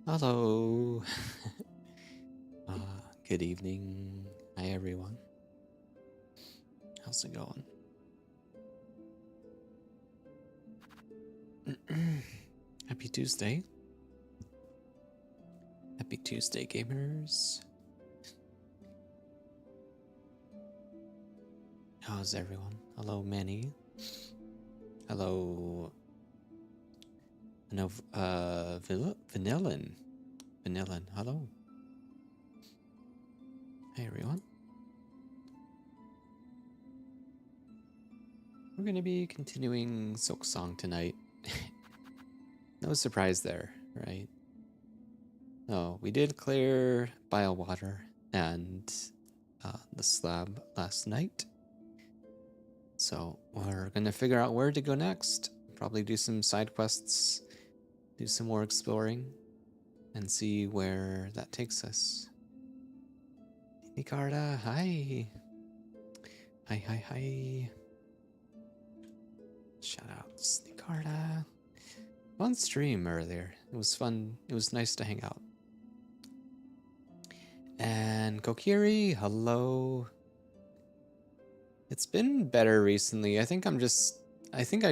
Hello. uh, Good evening. Hi, everyone. How's it going? Happy Tuesday. Happy Tuesday, gamers. How's everyone? Hello, Manny. Hello, Vanillin. Vanillin, hello. Hey, everyone. We're going to be continuing Silksong tonight. No surprise there, right? No, we did clear Bilewater and the Slab last night. So we're going to figure out where to go next. Probably do some side quests, do some more exploring, and see where that takes us. Nicarda, hi. Hi, hi, hi. Shout outs, Nicarda. Fun stream earlier. It was fun. It was nice to hang out. And Kokiri, hello. It's been better recently. I think I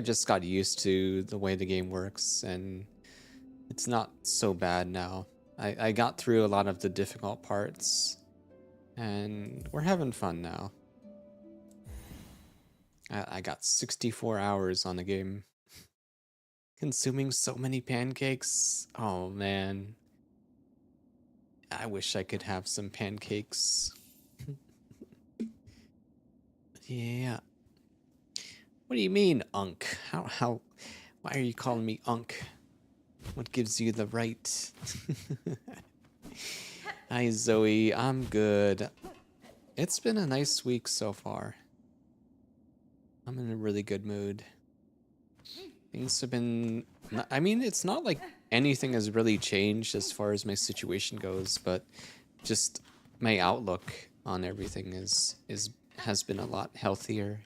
just got used to the way the game works, and it's not so bad now. I got through a lot of the difficult parts, and we're having fun now. I got 64 hours on the game. Consuming so many pancakes. Oh man. I wish I could have some pancakes. Yeah. What do you mean, Unk? Why are you calling me Unk? What gives you the right? Hi, Zoe. I'm good. It's been a nice week so far. I'm in a really good mood. Things have been... I mean, it's not like anything has really changed as far as my situation goes, but just my outlook on everything has been a lot healthier.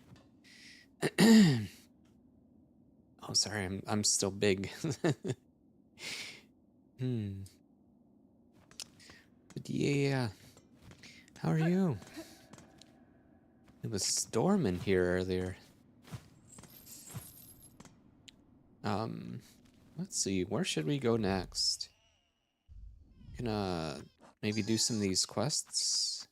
Oh, sorry, I'm still big. But yeah, how are you? It was storming here earlier. Let's see, where should we go next? Gonna maybe do some of these quests.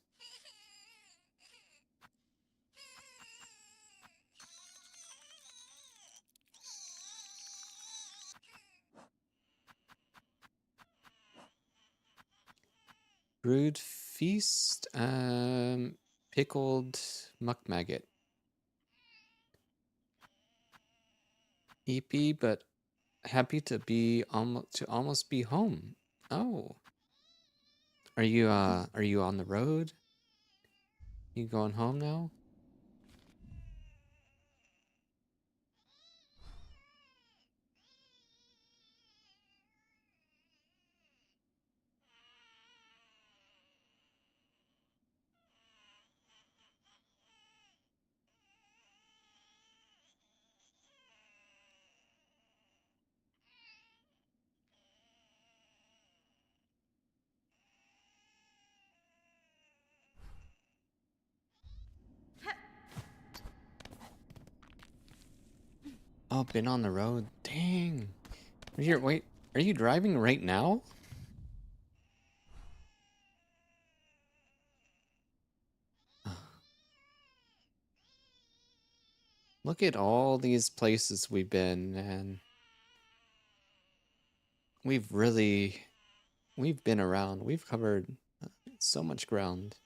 Brood feast, pickled muck maggot. EP, but happy to be almost be home. Oh, are you on the road? You going home now? Oh, been on the road. Dang. Wait, are you driving right now? Look at all these places we've been, and we've been around. We've covered so much ground.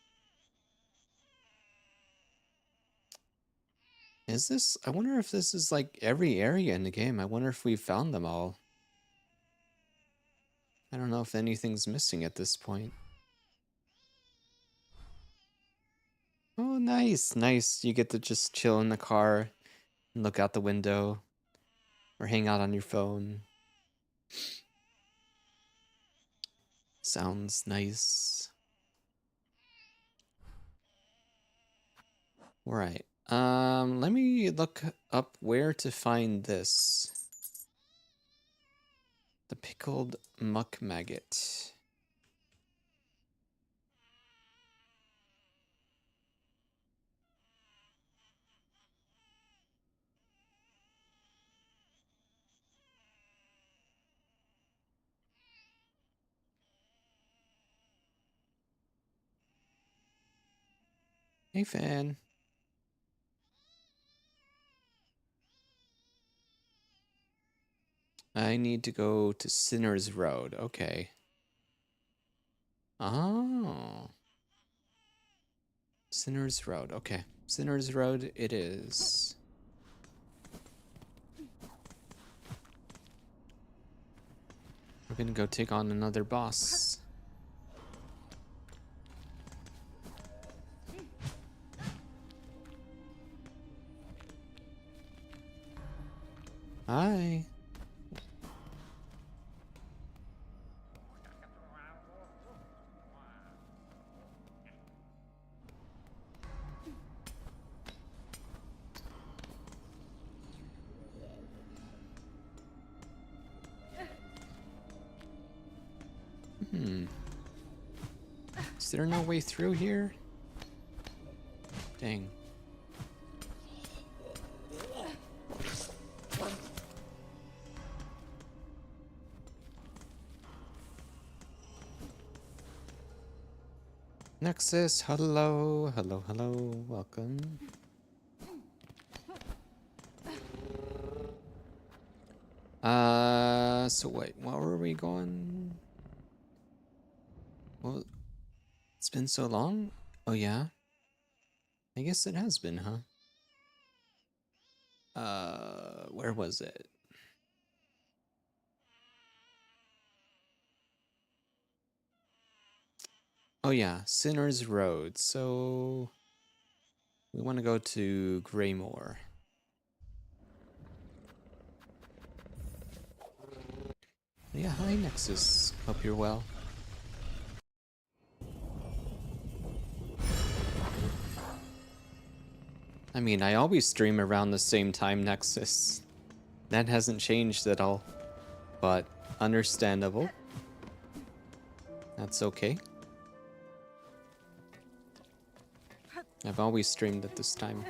I wonder if this is like every area in the game. I wonder if we've found them all. I don't know if anything's missing at this point. Oh, nice, nice. You get to just chill in the car and look out the window or hang out on your phone. Sounds nice. All right. Let me look up where to find this. The pickled muck maggot. Hey, fan. I need to go to Sinner's Road. Okay. Oh. Sinner's Road. Okay. Sinner's Road it is. We're gonna go take on another boss. Hi. Is there no way through here? Dang. Nexus, hello, hello, hello, welcome. So wait, where were we going? Well, it's been so long? Oh yeah? I guess it has been, huh? Where was it? Oh yeah, Sinner's Road. So we want to go to Greymoor. Yeah, hi Nexus. Hope you're well. I mean, I always stream around the same time, Nexus. That hasn't changed at all. But understandable. That's okay. I've always streamed at this time.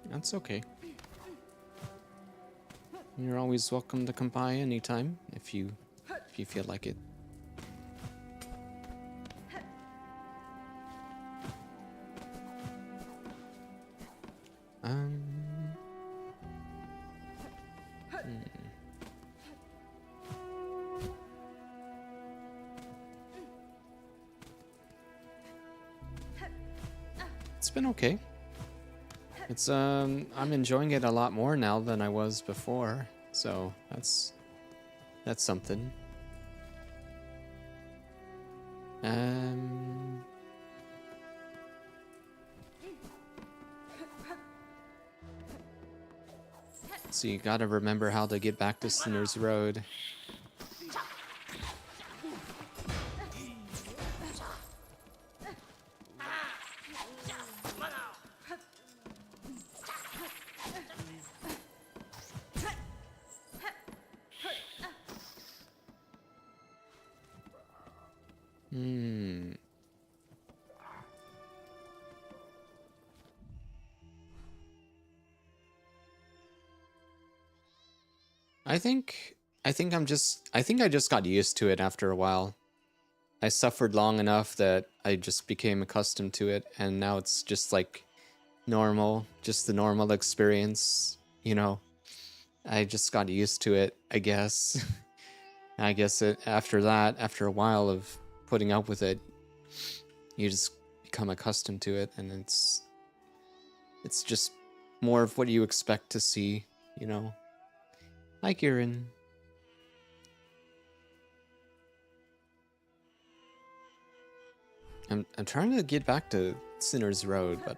That's okay. You're always welcome to come by anytime if you feel like it. It's been okay. It's I'm enjoying it a lot more now than I was before, so that's something. So you gotta remember how to get back to Sinner's Road. I think I just got used to it after a while. I suffered long enough that I just became accustomed to it, and now it's just like normal, just the normal experience, you know. I just got used to it, I guess. I guess after that, after a while of putting up with it, you just become accustomed to it, and it's just more of what you expect to see, you know. Hi, Kieran. I'm trying to get back to Sinner's Road, but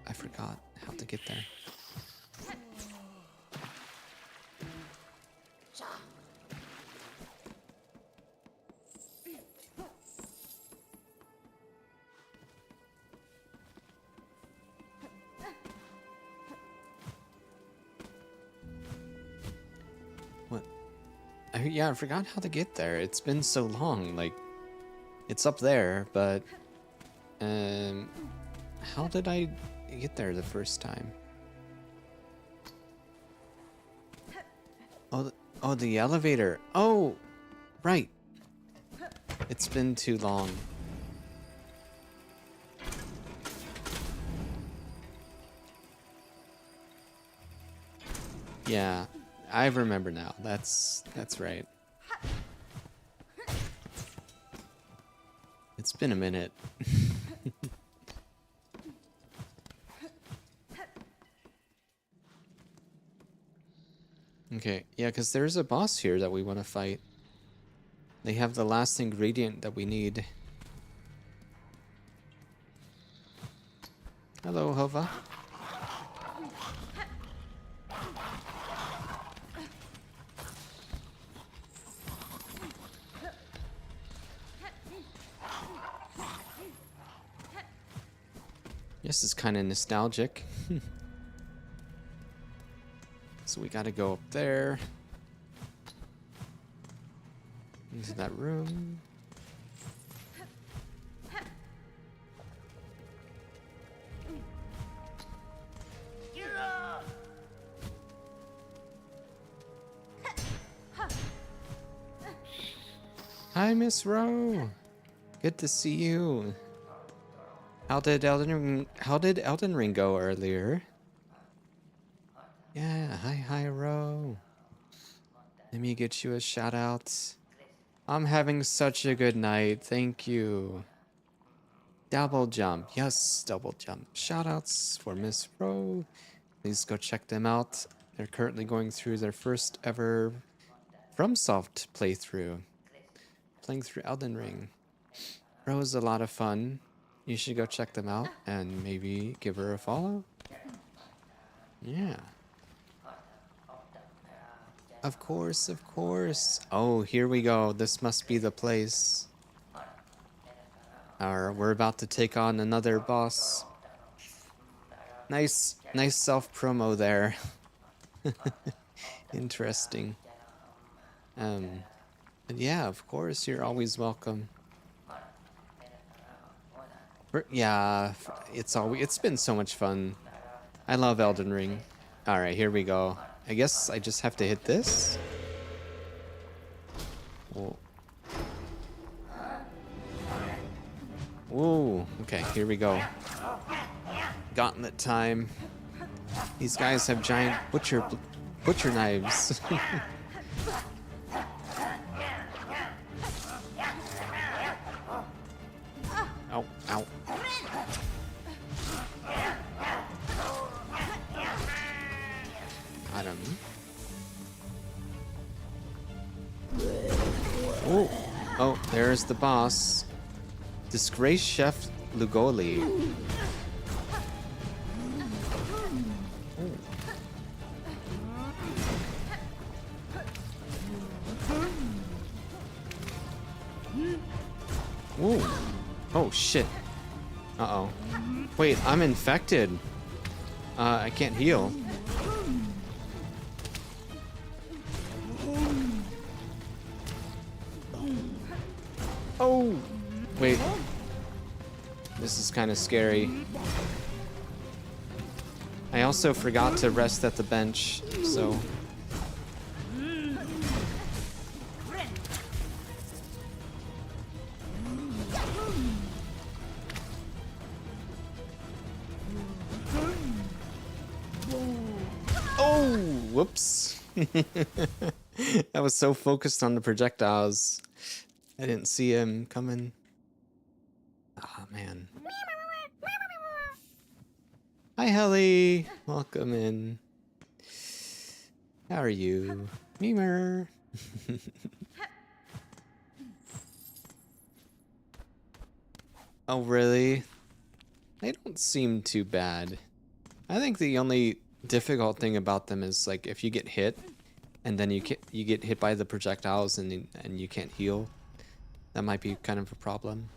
I forgot how to get there. What? Yeah, I forgot how to get there. It's been so long. Like, it's up there, but how did I get there the first time? Oh, the elevator. Oh, right. It's been too long. Yeah, I remember now. That's right. It's been a minute. Okay, yeah, because there's a boss here that we want to fight. They have the last ingredient that we need. Hello, Hova. This is kind of nostalgic. So we gotta go up there. Into that room. Hi, Miss Rowe. Good to see you. How did Elden Ring go earlier? Yeah, hi, Rowe. Let me get you a shout out. I'm having such a good night. Thank you. Double jump. Yes, double jump. Shout outs for Miss Rowe. Please go check them out. They're currently going through their first ever FromSoft playthrough. Playing through Elden Ring. Rowe is a lot of fun. You should go check them out and maybe give her a follow. Yeah. Of course, of course. Oh, here we go. This must be the place. We're about to take on another boss. Nice self-promo there. Interesting. But yeah, of course, you're always welcome. Yeah, it's been so much fun. I love Elden Ring. All right, here we go. I guess I just have to hit this. Whoa. Whoa. Okay, here we go. Gauntlet time. These guys have giant butcher knives. Ow, ow. Got him. Oh, oh, there's the boss. Disgraced Chef Lugoli. Ooh. Oh, shit. Uh-oh. Wait, I'm infected. I can't heal. Oh! Wait. This is kind of scary. I also forgot to rest at the bench, so... Oh! Whoops. I was so focused on the projectiles. I didn't see him coming. Ah, man. Hi, Helly. Welcome in. How are you? Memer. Oh, really? They don't seem too bad. I think the only difficult thing about them is like if you get hit and then you get hit by the projectiles and you can't heal, that might be kind of a problem.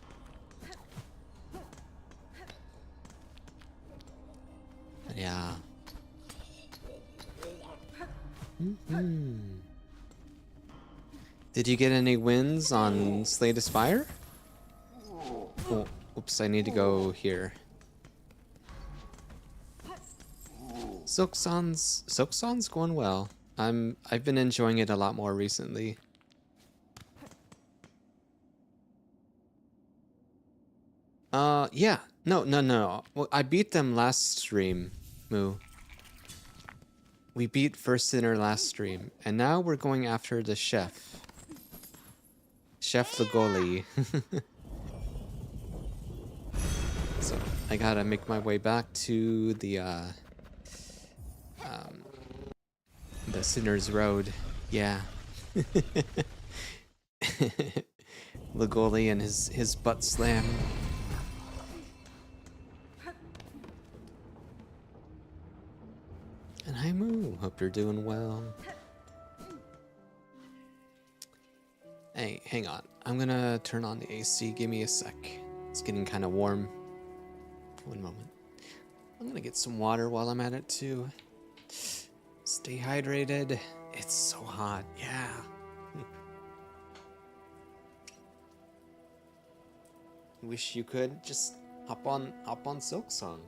But yeah. Did you get any wins on Slay the Spire? Oh, oops, I need to go here. Silksong's going well. I've been enjoying it a lot more recently. Yeah. No. Well, I beat them last stream, Moo. We beat First Sinner last stream, and now we're going after the chef. Chef the goalie. So I gotta make my way back to the Sinner's Road. Yeah. The goalie and his butt slam. And hi Moo, hope you're doing well. Hey, hang on. I'm gonna turn on the AC. Give me a sec. It's getting kind of warm. One moment. I'm gonna get some water while I'm at it too. Stay hydrated. It's so hot. Yeah. Wish you could just hop on Silksong.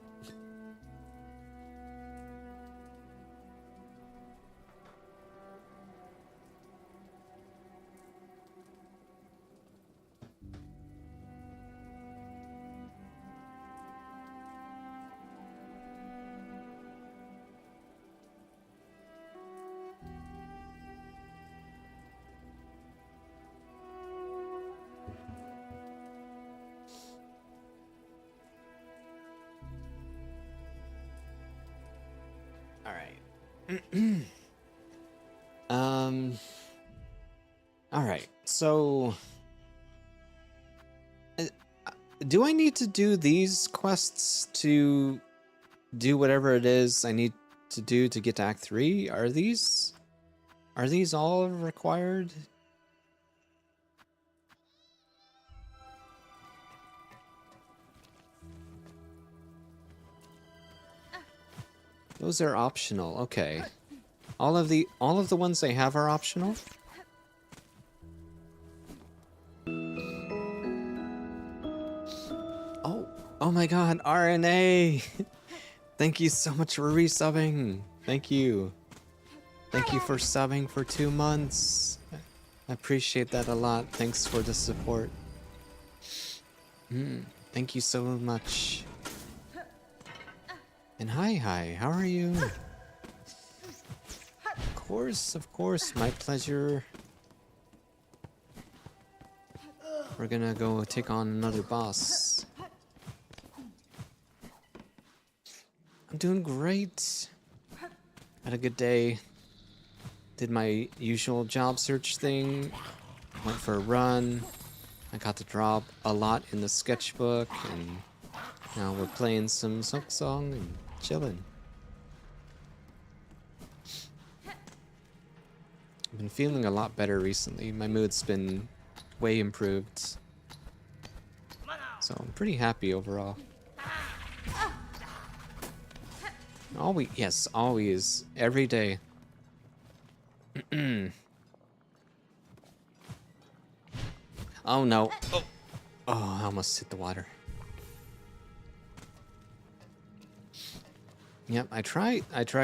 All right. So, do I need to do these quests to do whatever it is I need to do to get to Act 3? Are these all required? Those are optional. Okay. All of the ones they have are optional? Oh my god, RNA! Thank you so much for resubbing. Thank you. Thank you for subbing for 2 months. I appreciate that a lot. Thanks for the support. Thank you so much. And hi, how are you? Of course, my pleasure. We're gonna go take on another boss. I'm doing great. Had a good day. Did my usual job search thing. Went for a run. I got to draw a lot in the sketchbook, and now we're playing some Silksong and chilling. I've been feeling a lot better recently. My mood's been way improved. So I'm pretty happy overall. Always. Every day. Oh no. Oh, I almost hit the water. Yep, I try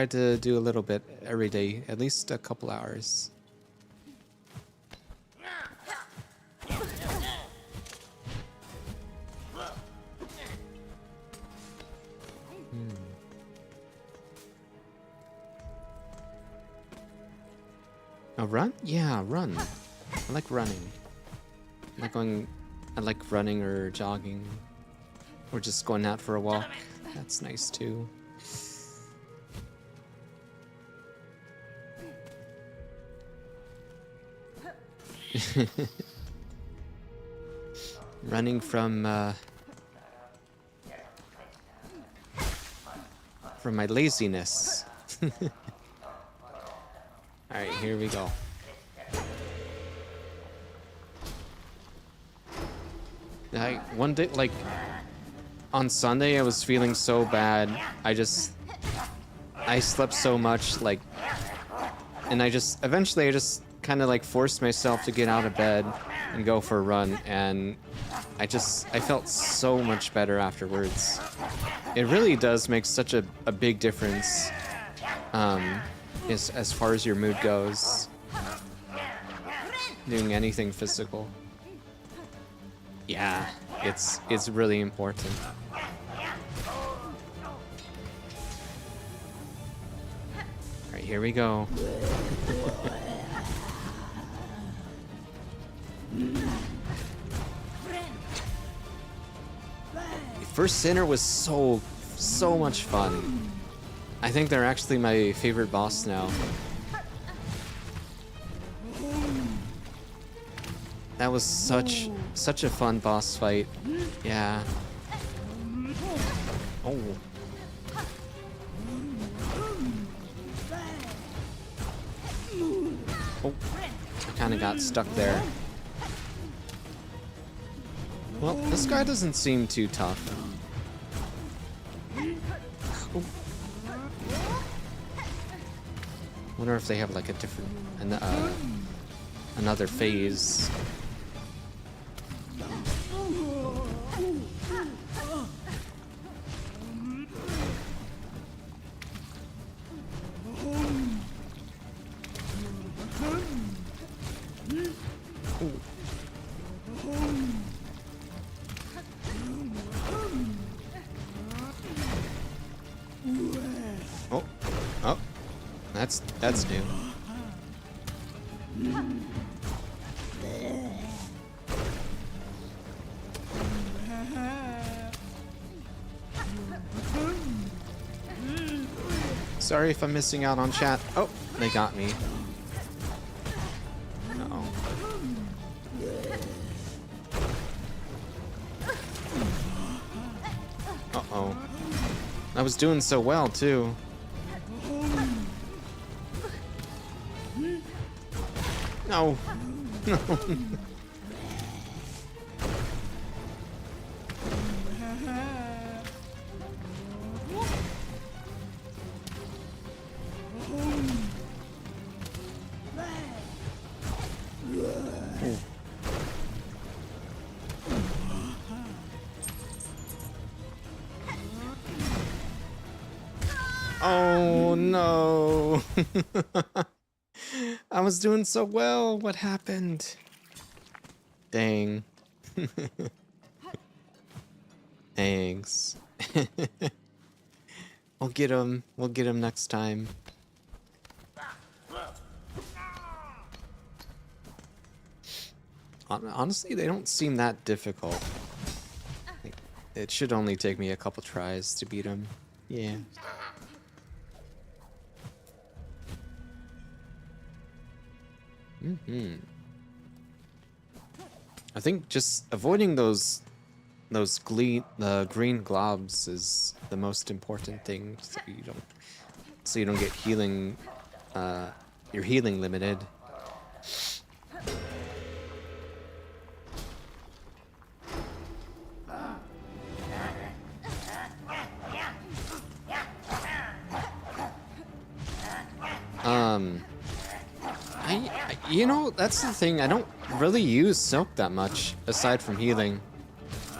to do a little bit every day, at least a couple hours. A run? Yeah, run. I like running. I like running or jogging. Or just going out for a walk. That's nice too. Running from from my laziness. Alright, here we go. One day, like, on Sunday, I was feeling so bad. I slept so much, like, and eventually I just kind of like forced myself to get out of bed and go for a run, and I felt so much better afterwards. It really does make such a big difference, as far as your mood goes, doing anything physical. Yeah, it's really important. Alright, here we go. First Sinner was so much fun. I think they're actually my favorite boss now. That was such a fun boss fight. Yeah. Oh. Oh. I kind of got stuck there. Well, this guy doesn't seem too tough. Oh. Wonder if they have like a different, another phase. Oh, oh, that's new. Sorry if I'm missing out on chat. Oh, they got me. Uh-oh. Uh-oh. I was doing so well, too. No. No. Oh no. I was doing so well. What happened? Dang. Thanks. We'll get him. We'll get him next time. Honestly, they don't seem that difficult. It should only take me a couple tries to beat him. Yeah. I think just avoiding those green globs is the most important thing, so you don't get healing, your healing limited. You know, that's the thing, I don't really use Silk that much, aside from healing.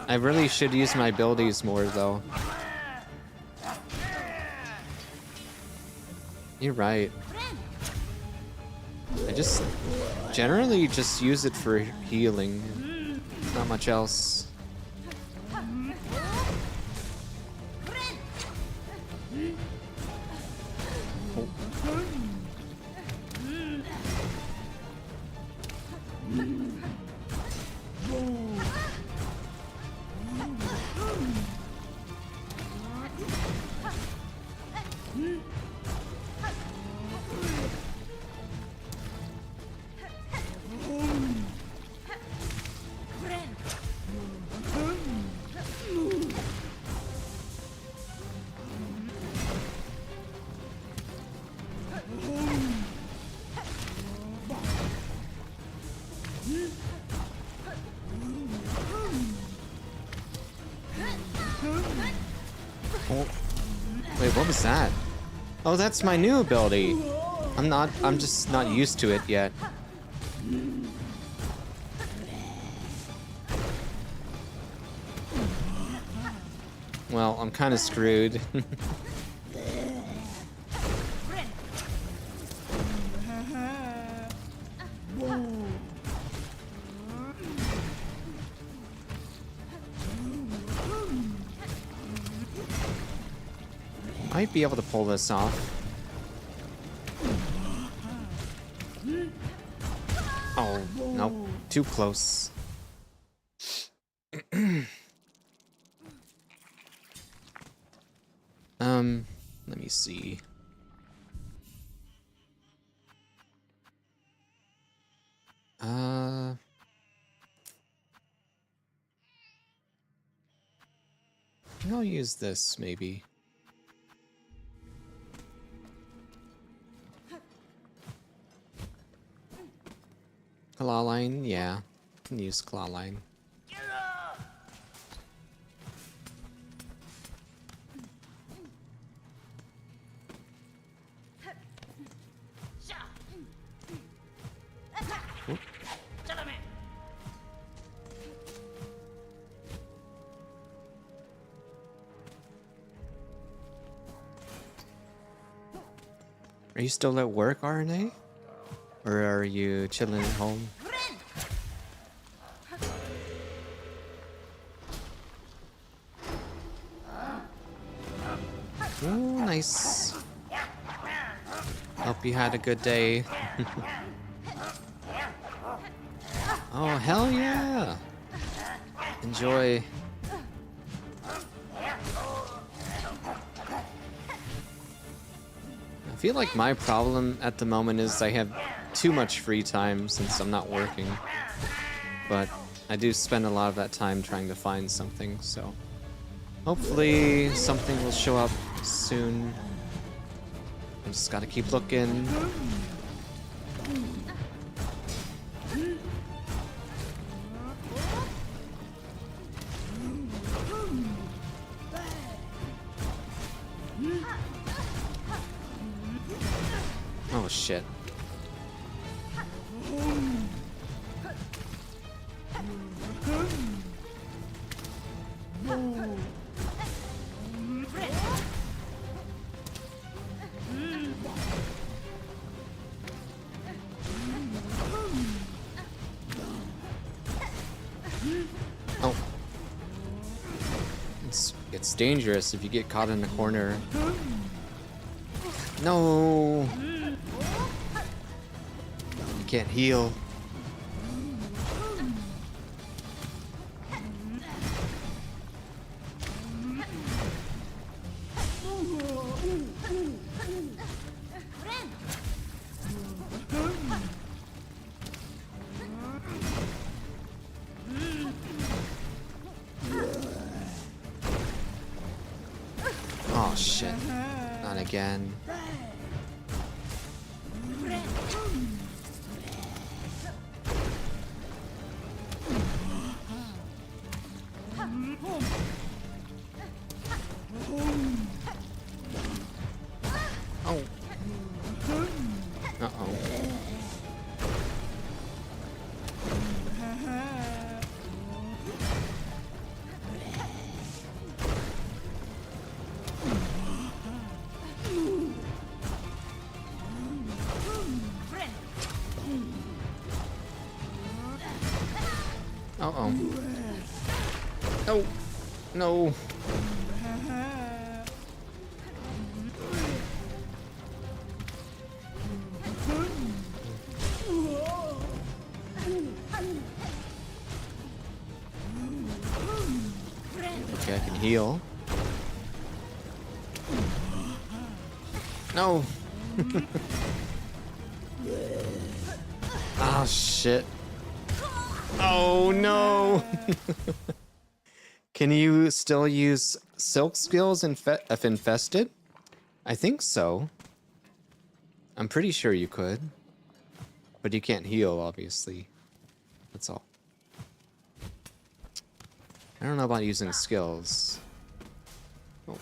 I really should use my abilities more, though. You're right. I just generally just use it for healing, not much else. Oh, wait, what was that? Oh, that's my new ability. I'm just not used to it yet. Well, I'm kind of screwed. Might be able to pull this off. Oh, nope. Too close. Let me see. I'll use this, maybe. Claw line, yeah. Can use claw line. Are you still at work, RNA? Or are you chilling at home? Oh, nice. Hope you had a good day. Oh, hell yeah! Enjoy. I feel like my problem at the moment is I have too much free time since I'm not working. But I do spend a lot of that time trying to find something, so hopefully something will show up soon. I just gotta keep looking. Oh shit. Oh. It's dangerous if you get caught in a corner. No. You can't heal. Oh shit. Not again. Oh. Uh-oh. Uh-oh. No. No. Okay, I can heal. No. Oh, shit. Oh, no. Can you still use silk skills if infested? I think so. I'm pretty sure you could. But you can't heal, obviously. That's all. I don't know about using skills. Oh.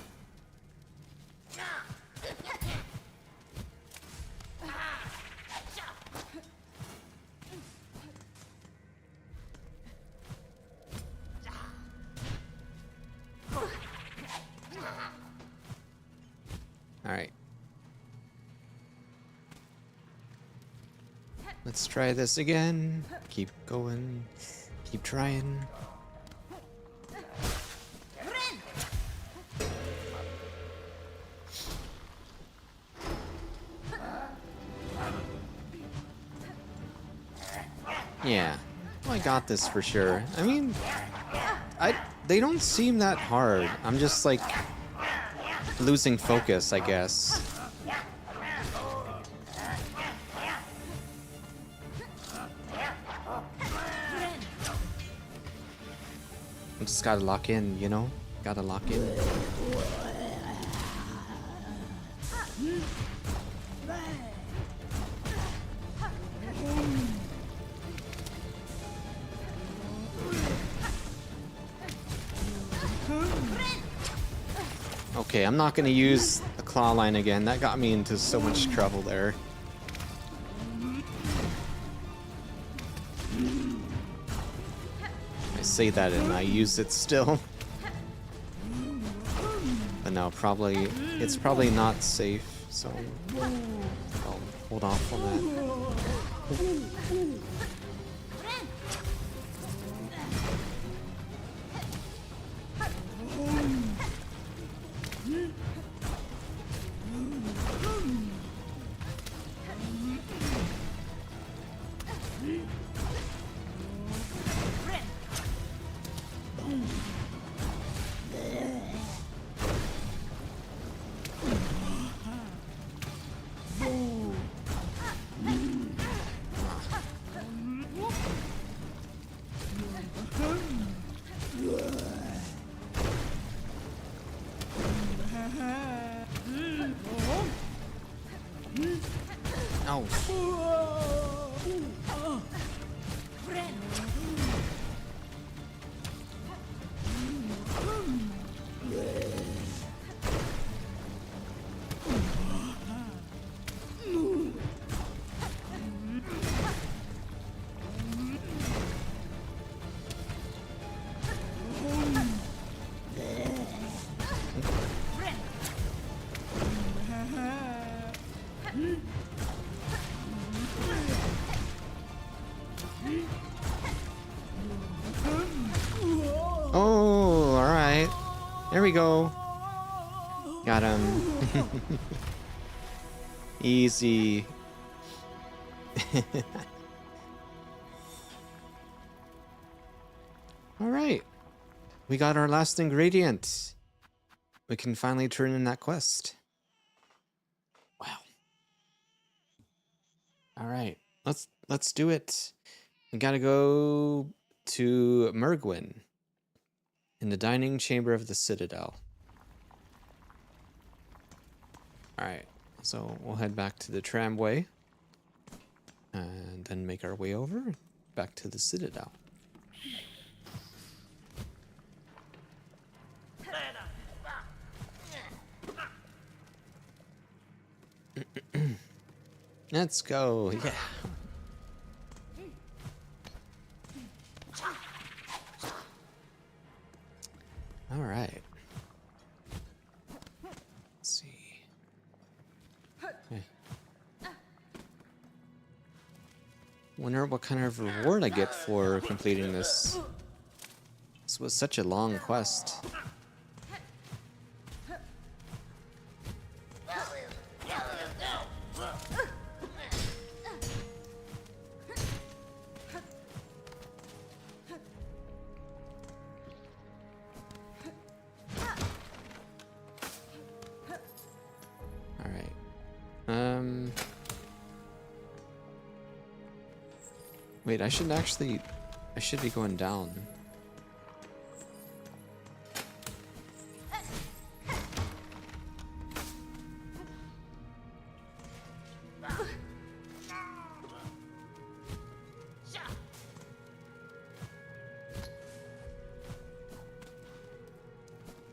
Let's try this again. Keep going. Keep trying. Yeah. Oh, I got this for sure. I mean, they don't seem that hard. I'm just like losing focus, I guess. I just gotta lock in, you know? Gotta lock in. Okay, I'm not gonna use the claw line again. That got me into so much trouble there. I say that and I use it still. But no, it's probably not safe, so I'll hold off on that. Oh, alright. There we go. Got him. Easy. Alright. We got our last ingredient. We can finally turn in that quest. Wow. Alright. Let's do it. We gotta go to Mergwyn in the dining chamber of the Citadel. Alright, so we'll head back to the tramway and then make our way over back to the Citadel. Let's go, yeah. All right. Let's see. Okay. Wonder what kind of reward I get for completing this. This was such a long quest. Wait, I should be going down.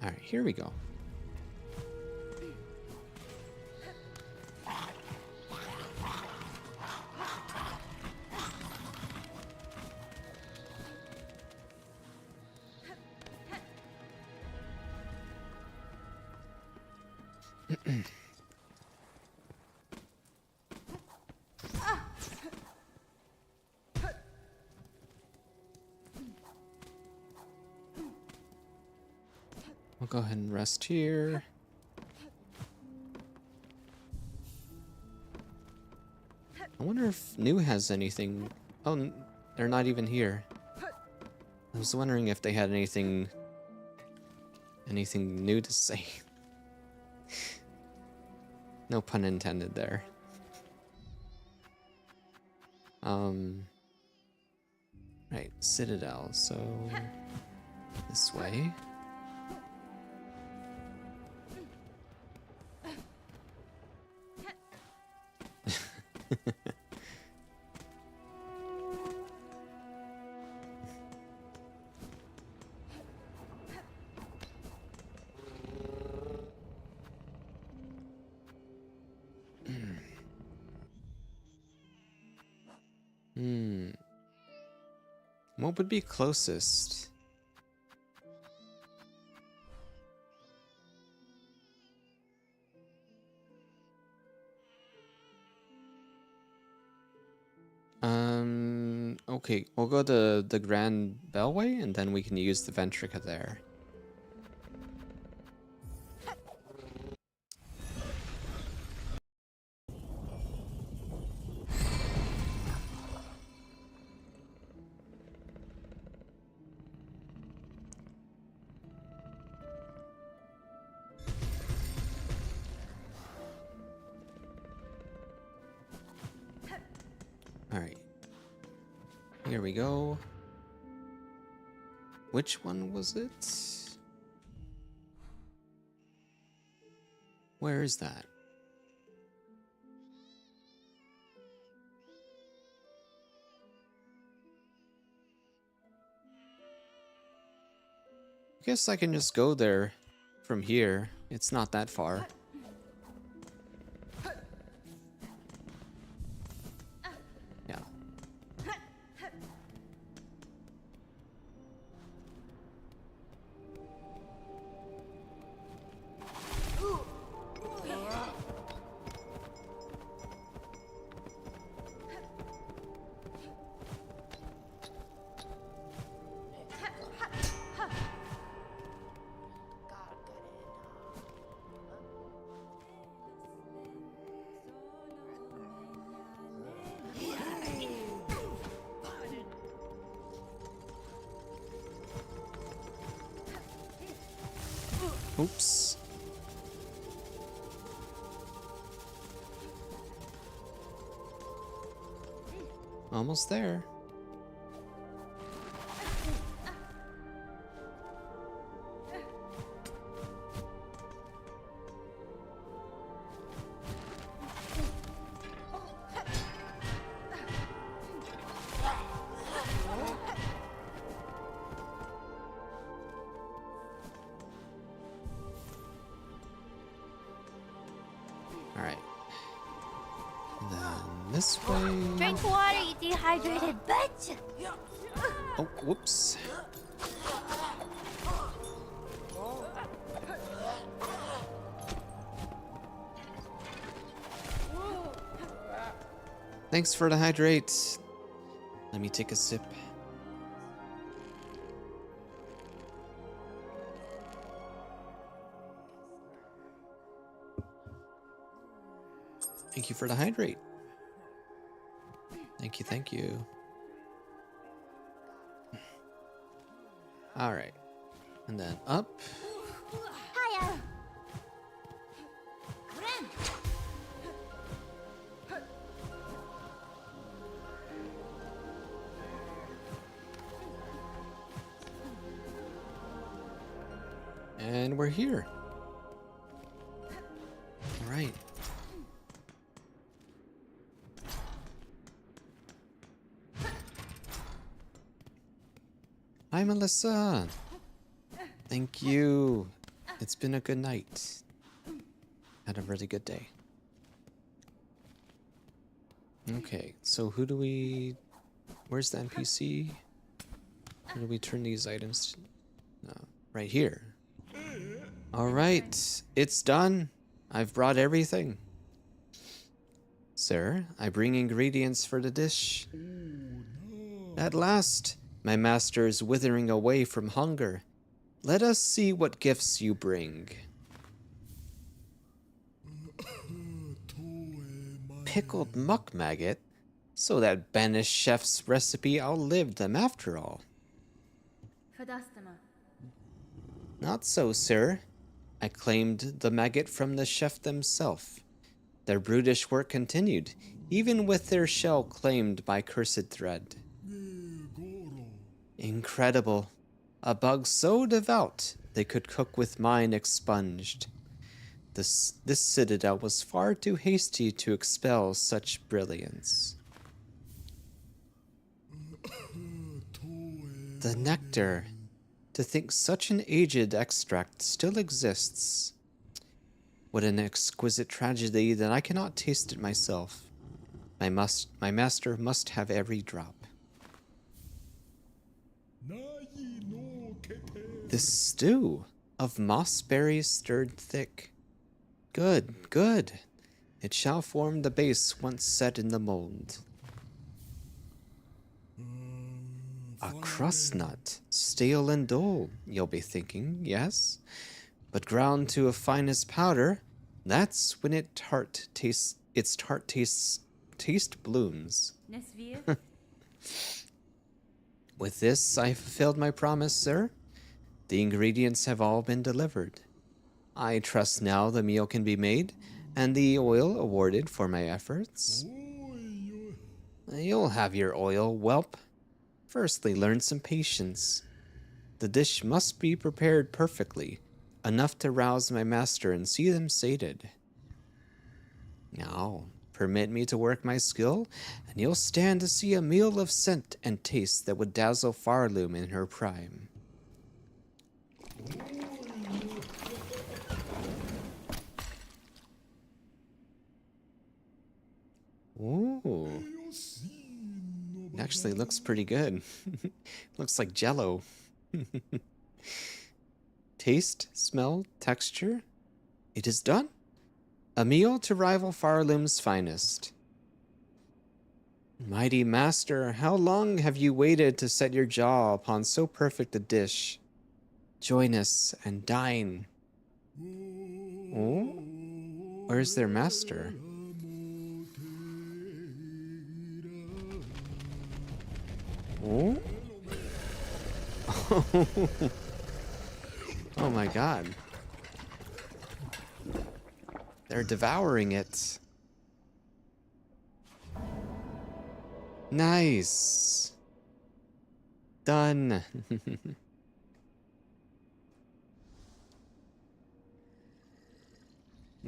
All right, here we go. I'll go ahead and rest here. I wonder if New has anything. Oh, they're not even here. I was wondering if they had anything new to say. No pun intended there. Right, Citadel, so this way. What would be closest? Okay, we'll go to the Grand Bellway and then we can use the Ventrica there. Alright. Here we go. Which one was it? Where is that? I guess I can just go there from here. It's not that far. Yeah. Oops. Almost there. Alright. And then this way. Drink water, you dehydrated bitch! Oh, whoops. Thanks for the hydrate. Let me take a sip. Thank you for the hydrate. Thank you, thank you. All right. And then up. Hiya! And we're here. All right. Hi, Melissa. Thank you. It's been a good night. Had a really good day. Okay, so who do we... Where's the NPC? Where do we turn these items to? No, right here. All right, it's done. I've brought everything. Sir, I bring ingredients for the dish. At last, my master is withering away from hunger. Let us see what gifts you bring. Pickled muck maggot? So that banished chef's recipe outlived them after all. Not so, sir. I claimed the maggot from the chef themselves. Their brutish work continued, even with their shell claimed by cursed thread. Incredible. A bug so devout they could cook with mine expunged. This citadel was far too hasty to expel such brilliance. The nectar. To think such an aged extract still exists. What an exquisite tragedy that I cannot taste it myself. My master must have every drop. This stew of moss berries stirred thick. Good, good. It shall form the base once set in the mold. A crust nut, stale and dull, you'll be thinking, yes? But ground to a finest powder, that's when its tart taste blooms. With this, I fulfilled my promise, sir. The ingredients have all been delivered. I trust now the meal can be made, and the oil awarded for my efforts. You'll have your oil, whelp. Firstly, learn some patience. The dish must be prepared perfectly, enough to rouse my master and see them sated. Now, permit me to work my skill, and you'll stand to see a meal of scent and taste that would dazzle Farloom in her prime. Ooh. It actually looks pretty good. Looks like Jell-O. Taste, smell, texture. It is done. A meal to rival Farloom's finest. Mighty master, how long have you waited to set your jaw upon so perfect a dish? Join us and dine. Oh? Where's their master? Oh? Oh my god. They're devouring it. Nice. Done.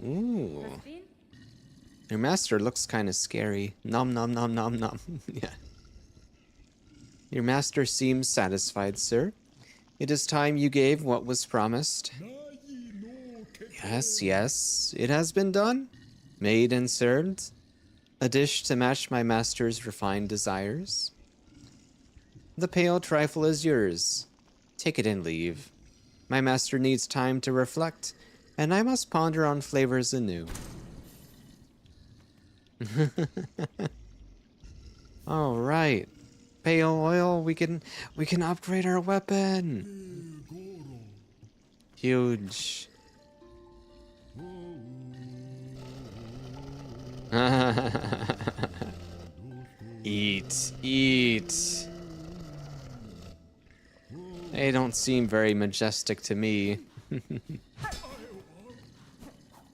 Ooh. Your master looks kind of scary. Nom nom nom nom nom. Yeah. Your master seems satisfied, sir. It is time you gave what was promised. Yes, yes, it has been done. Made and served. A dish to match my master's refined desires. The pale trifle is yours. Take it and leave. My master needs time to reflect, and I must ponder on flavors anew. All right. Pale oil, we can upgrade our weapon. Huge. Eat, eat. They don't seem very majestic to me.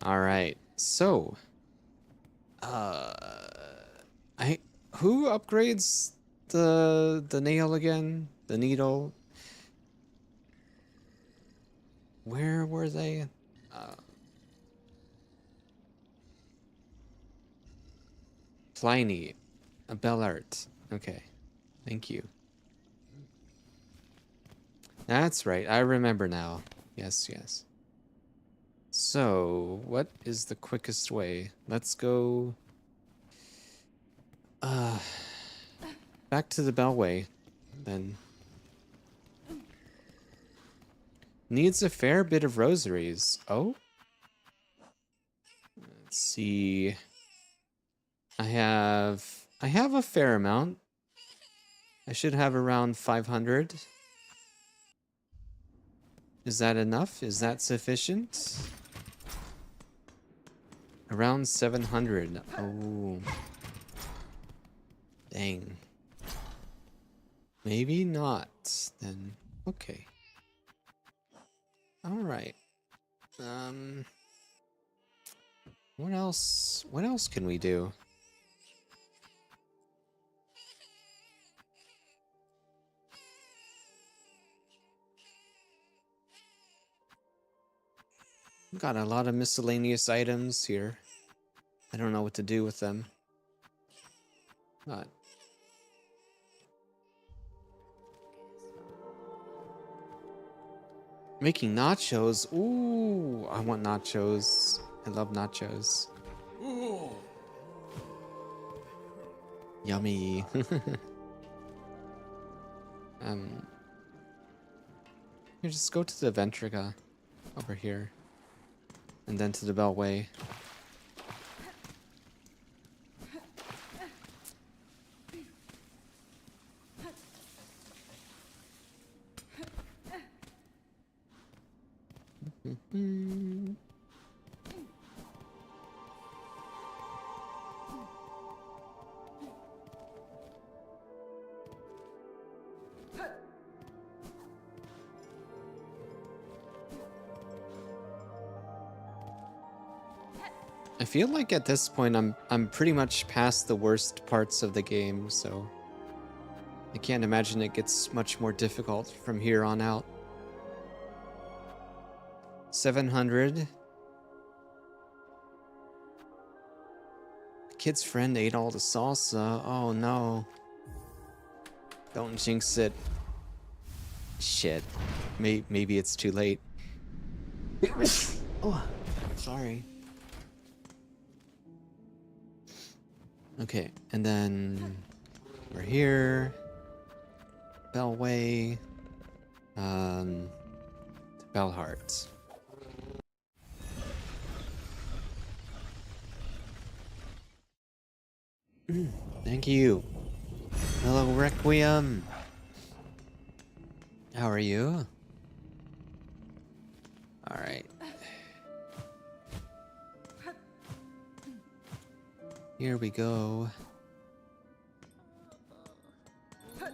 All right. So, who upgrades the nail again? The needle? Where were they? Pliny. A Bellart. Okay. Thank you. That's right. I remember now. Yes, yes. So, what is the quickest way? Let's go... back to the Bellway, then. Needs a fair bit of rosaries. Oh? Let's see... I have a fair amount. I should have around 500. Is that enough? Is that sufficient? Around 700. Oh. Dang. Maybe not, then. Okay. Alright. What else? What else can we do? Got a lot of miscellaneous items here. I don't know what to do with them. But making nachos. Ooh, I want nachos. I love nachos. Ooh. Yummy. You just go to the Ventrica over here. And then to the Beltway. I feel like at this point I'm pretty much past the worst parts of the game, so I can't imagine it gets much more difficult from here on out. 700. Kid's friend ate all the salsa. Oh no. Don't jinx it. Shit. Maybe it's too late. Oh, sorry. Okay, and then we're here. Bellway. Bellheart. Thank you. Hello, Requiem. How are you? Alright. Here we go. Well,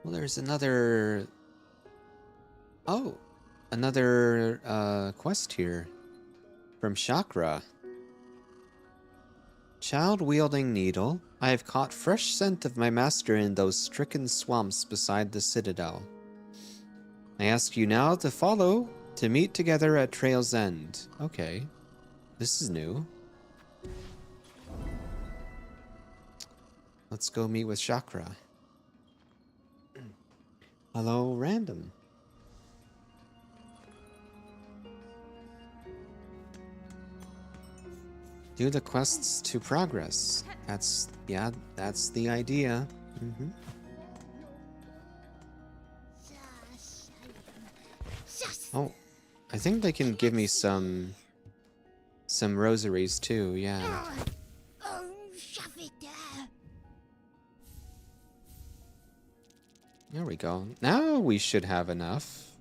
there's another... Oh! Another, quest here. From Chakra. Child-wielding needle. I have caught fresh scent of my master in those stricken swamps beside the citadel. I ask you now to follow, to meet together at Trail's End. Okay. This is new. Let's go meet with Chakra. Hello, random. Do the quests to progress. That's the idea. Mm-hmm. Oh, I think they can give me some rosaries too, yeah. There we go. Now we should have enough.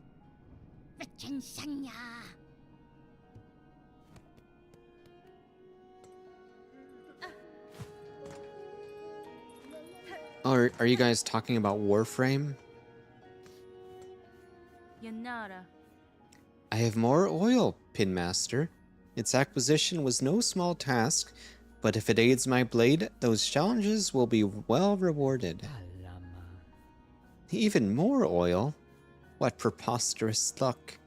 Oh, are you guys talking about Warframe? I have more oil, Pinmaster. Its acquisition was no small task, but if it aids my blade, those challenges will be well rewarded. Even more oil? What preposterous luck.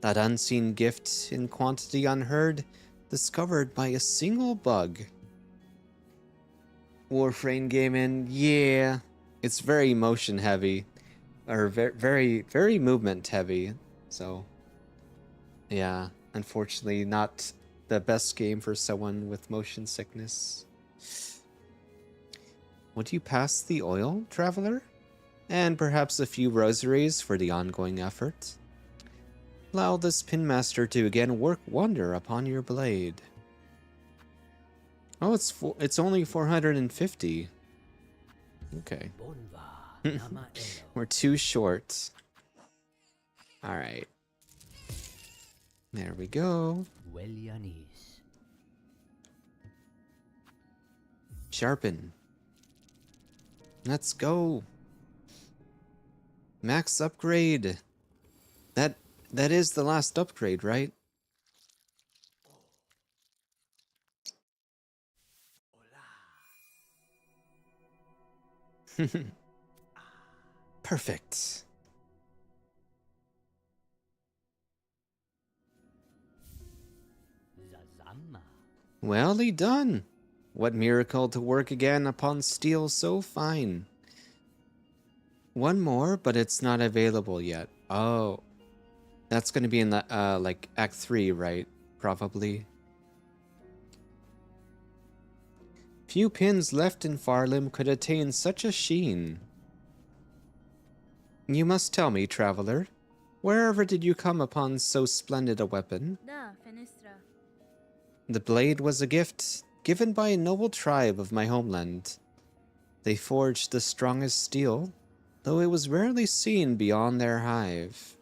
That unseen gift in quantity unheard, discovered by a single bug. Warframe gaming, yeah. It's very motion heavy. Or very movement heavy. So, yeah. Unfortunately, not the best game for someone with motion sickness. Would you pass the oil, traveler? And perhaps a few rosaries for the ongoing effort. Allow this Pinmaster to again work wonder upon your blade. Oh, it's only 450. Okay. We're too short. Alright. There we go. Sharpen. Let's go. Max upgrade. That is the last upgrade, right? Perfect. Well done. What miracle to work again upon steel so fine. One more, but it's not available yet. Oh. That's going to be in the, like, Act 3, right? Probably. Few pins left in Farlim could attain such a sheen. You must tell me, traveler, wherever did you come upon so splendid a weapon? The blade was a gift given by a noble tribe of my homeland. They forged the strongest steel, though it was rarely seen beyond their hive.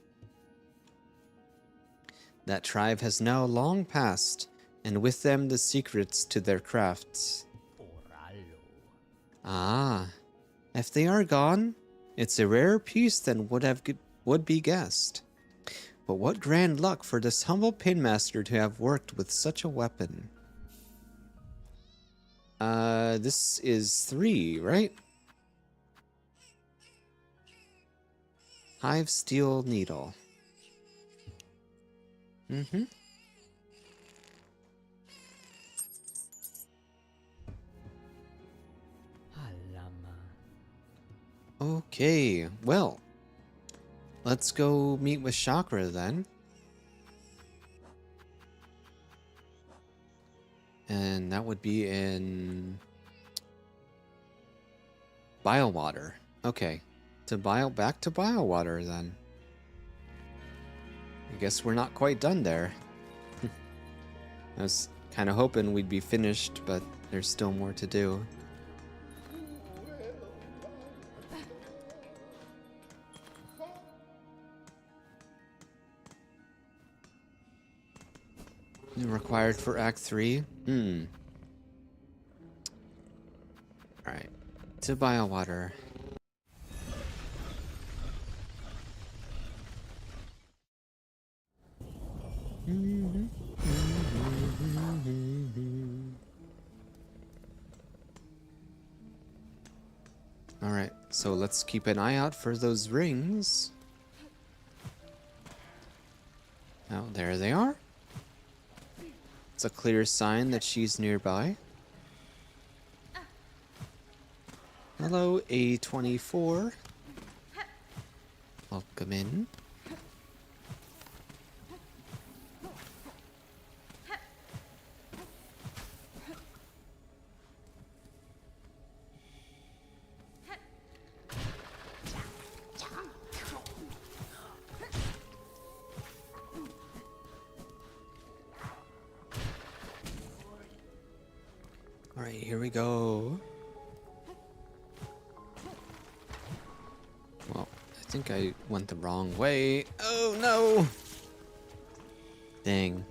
That tribe has now long passed, and with them the secrets to their crafts. Ah, if they are gone, it's a rarer piece than would be guessed. But what grand luck for this humble pinmaster to have worked with such a weapon. This is 3, right? Hive steel needle. Mm-hmm. Okay, well, let's go meet with Chakra then. And that would be in Bilewater. Okay, back to Bilewater then. I guess we're not quite done there. I was kind of hoping we'd be finished, but there's still more to do. Required for Act 3? Alright. To Bilewater. Alright, so let's keep an eye out for those rings. Oh, there they are. It's a clear sign that she's nearby. Hello, A24. Welcome in. Alright, here we go. Well, I think I went the wrong way. Oh no! Dang.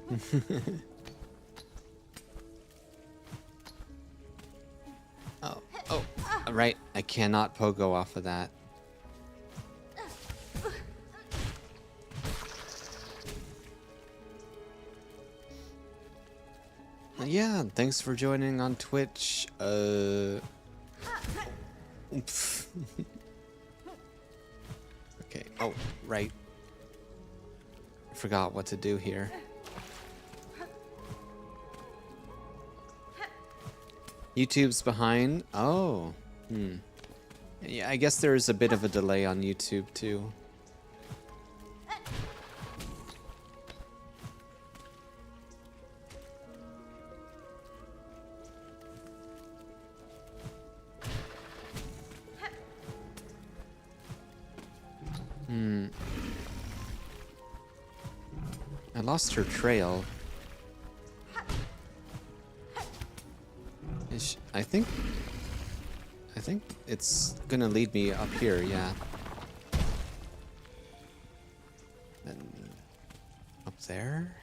Oh, right. I cannot pogo off of that. Yeah, thanks for joining on Twitch. Okay. Oh, right. I forgot what to do here. YouTube's behind. Oh. Yeah, I guess there's a bit of a delay on YouTube too. I lost her trail. I think it's gonna lead me up here, yeah. Then up there.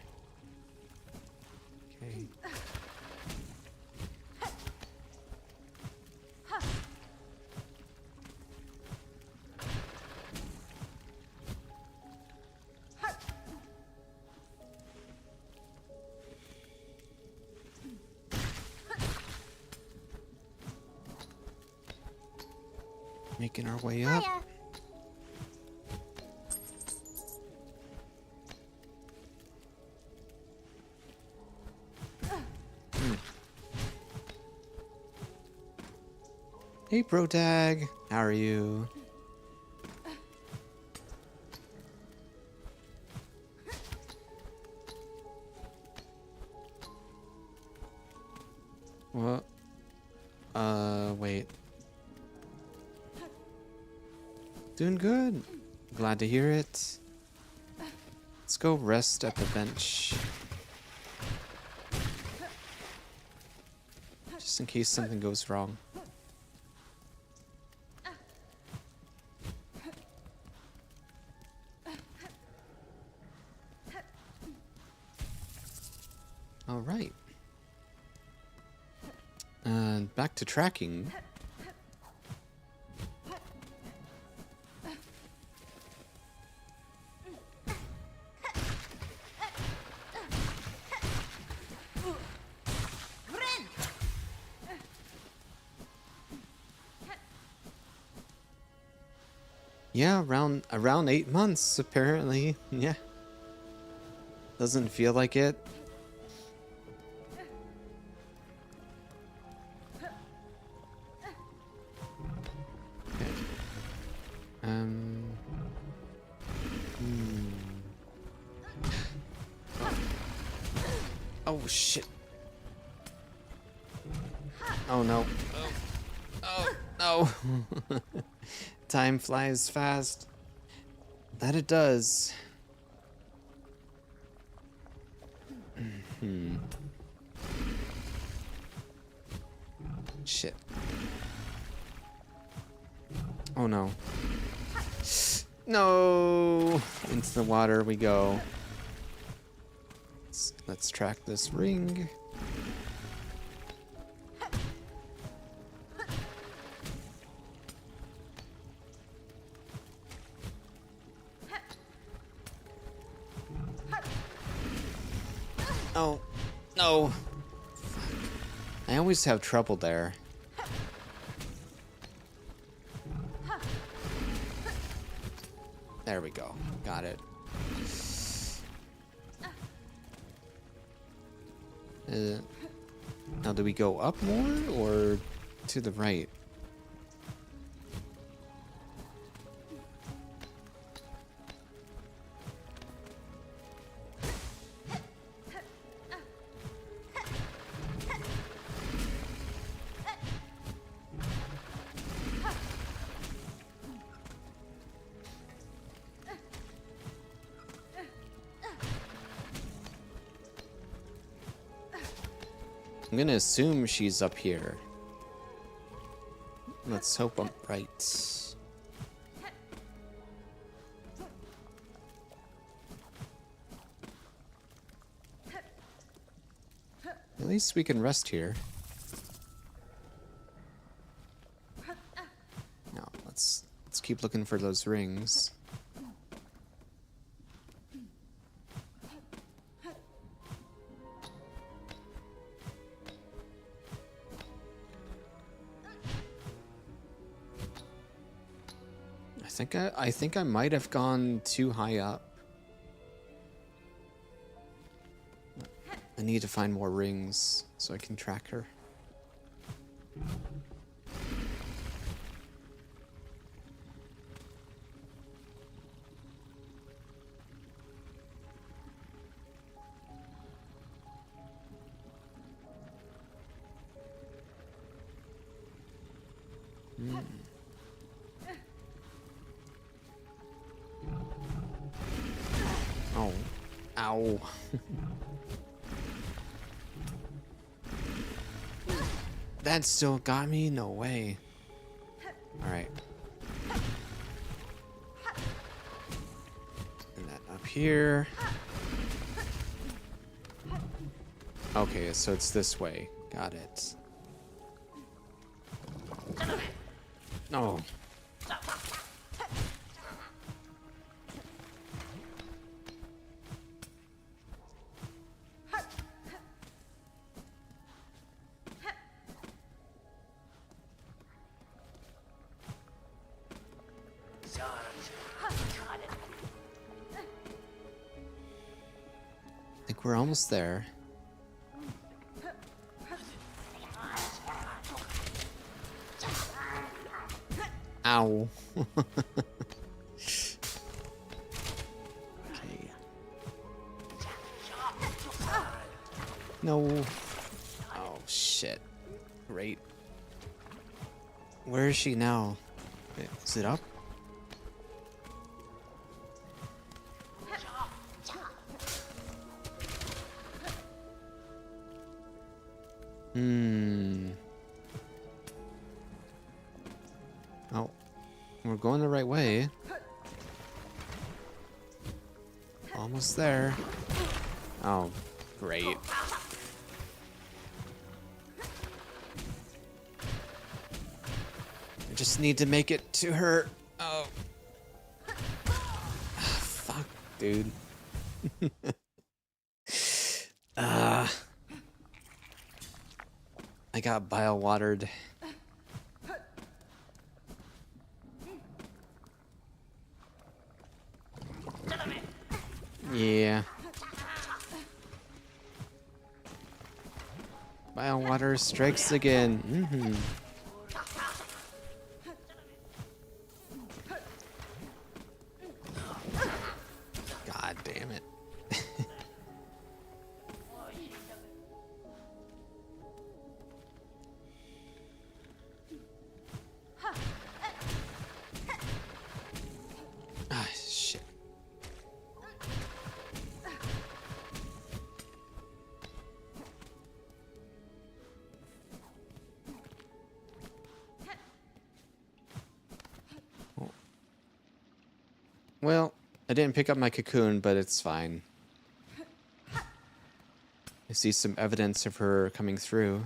Okay. Making our way up. Hiya. Hey, Protag. How are you? What? Wait. Doing good. Glad to hear it. Let's go rest at the bench. Just in case something goes wrong. All right. And back to tracking. Yeah, around 8 months apparently. Yeah. Doesn't feel like it. Okay. Oh shit. Oh no. Oh no. Time flies fast. That it does. Shit. Oh no. No! Into the water we go. Let's track this ring. Oh, no. I always have trouble there. There we go. Got it. Now, do we go up more or to the right? I'm gonna assume she's up here. Let's hope I'm right. At least we can rest here. Now, let's keep looking for those rings. I think I might have gone too high up. I need to find more rings so I can track her. Oh. Ow. That still got me? No way. Alright. And that up here. Okay, so it's this way. Got it. No. I think we're almost there. Ow. Okay. No. Oh, shit. Great. Where is she now? Wait, is it up? Oh, we're going the right way. Almost there. Oh, great. I just need to make it to her. Oh. Fuck, dude. I got bile-watered. Yeah. Bile-water strikes again. God damn it. Ah, shit. Well, I didn't pick up my cocoon, but it's fine. I see some evidence of her coming through.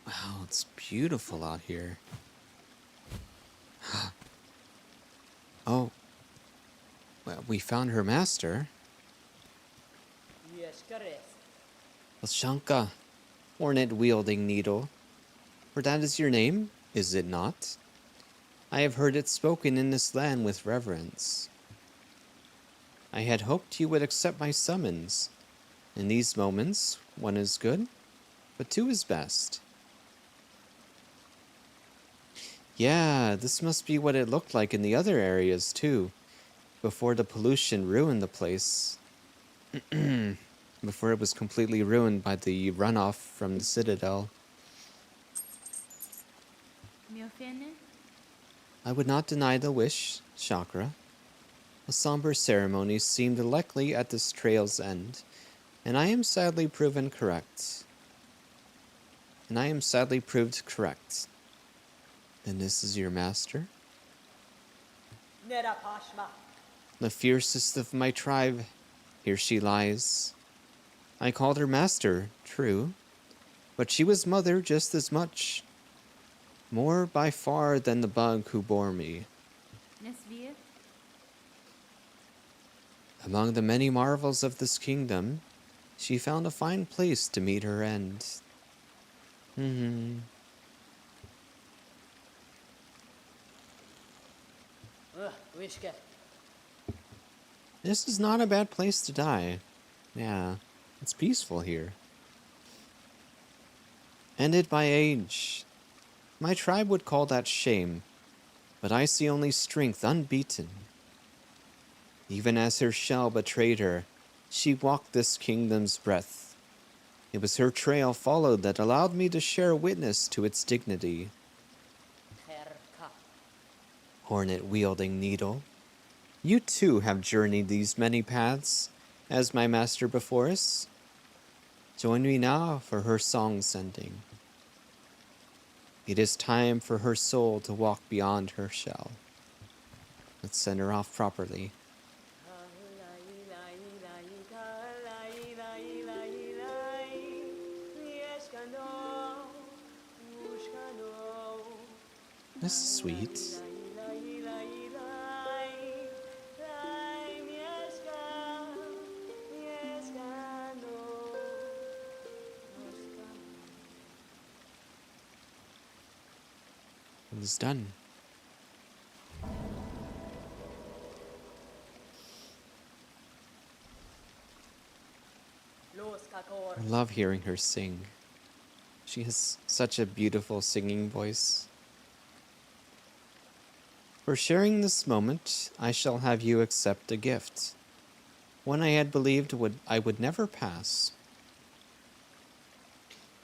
Wow, it's beautiful out here. Oh. Well, we found her master. Shanka, hornet-wielding needle. For that is your name, is it not? I have heard it spoken in this land with reverence. I had hoped you would accept my summons. In these moments, one is good, but two is best. Yeah, this must be what it looked like in the other areas, too, before the pollution ruined the place. Before it was completely ruined by the runoff from the Citadel. I would not deny the wish, Chakra. A somber ceremony seemed likely at this trail's end, and I am sadly proved correct. Then this is your master? The fiercest of my tribe. Here she lies. I called her master, true, but she was mother just as much. More by far than the bug who bore me. Among the many marvels of this kingdom, she found a fine place to meet her end. This is not a bad place to die. Yeah, it's peaceful here. Ended by age. My tribe would call that shame, but I see only strength unbeaten. Even as her shell betrayed her, she walked this kingdom's breadth. It was her trail followed that allowed me to share witness to its dignity. Hornet-wielding needle, you too have journeyed these many paths, as my master before us. Join me now for her song sending. It is time for her soul to walk beyond her shell. Let's send her off properly. This is sweet. It is done. I love hearing her sing. She has such a beautiful singing voice. For sharing this moment, I shall have you accept a gift. One I had believed I would never pass.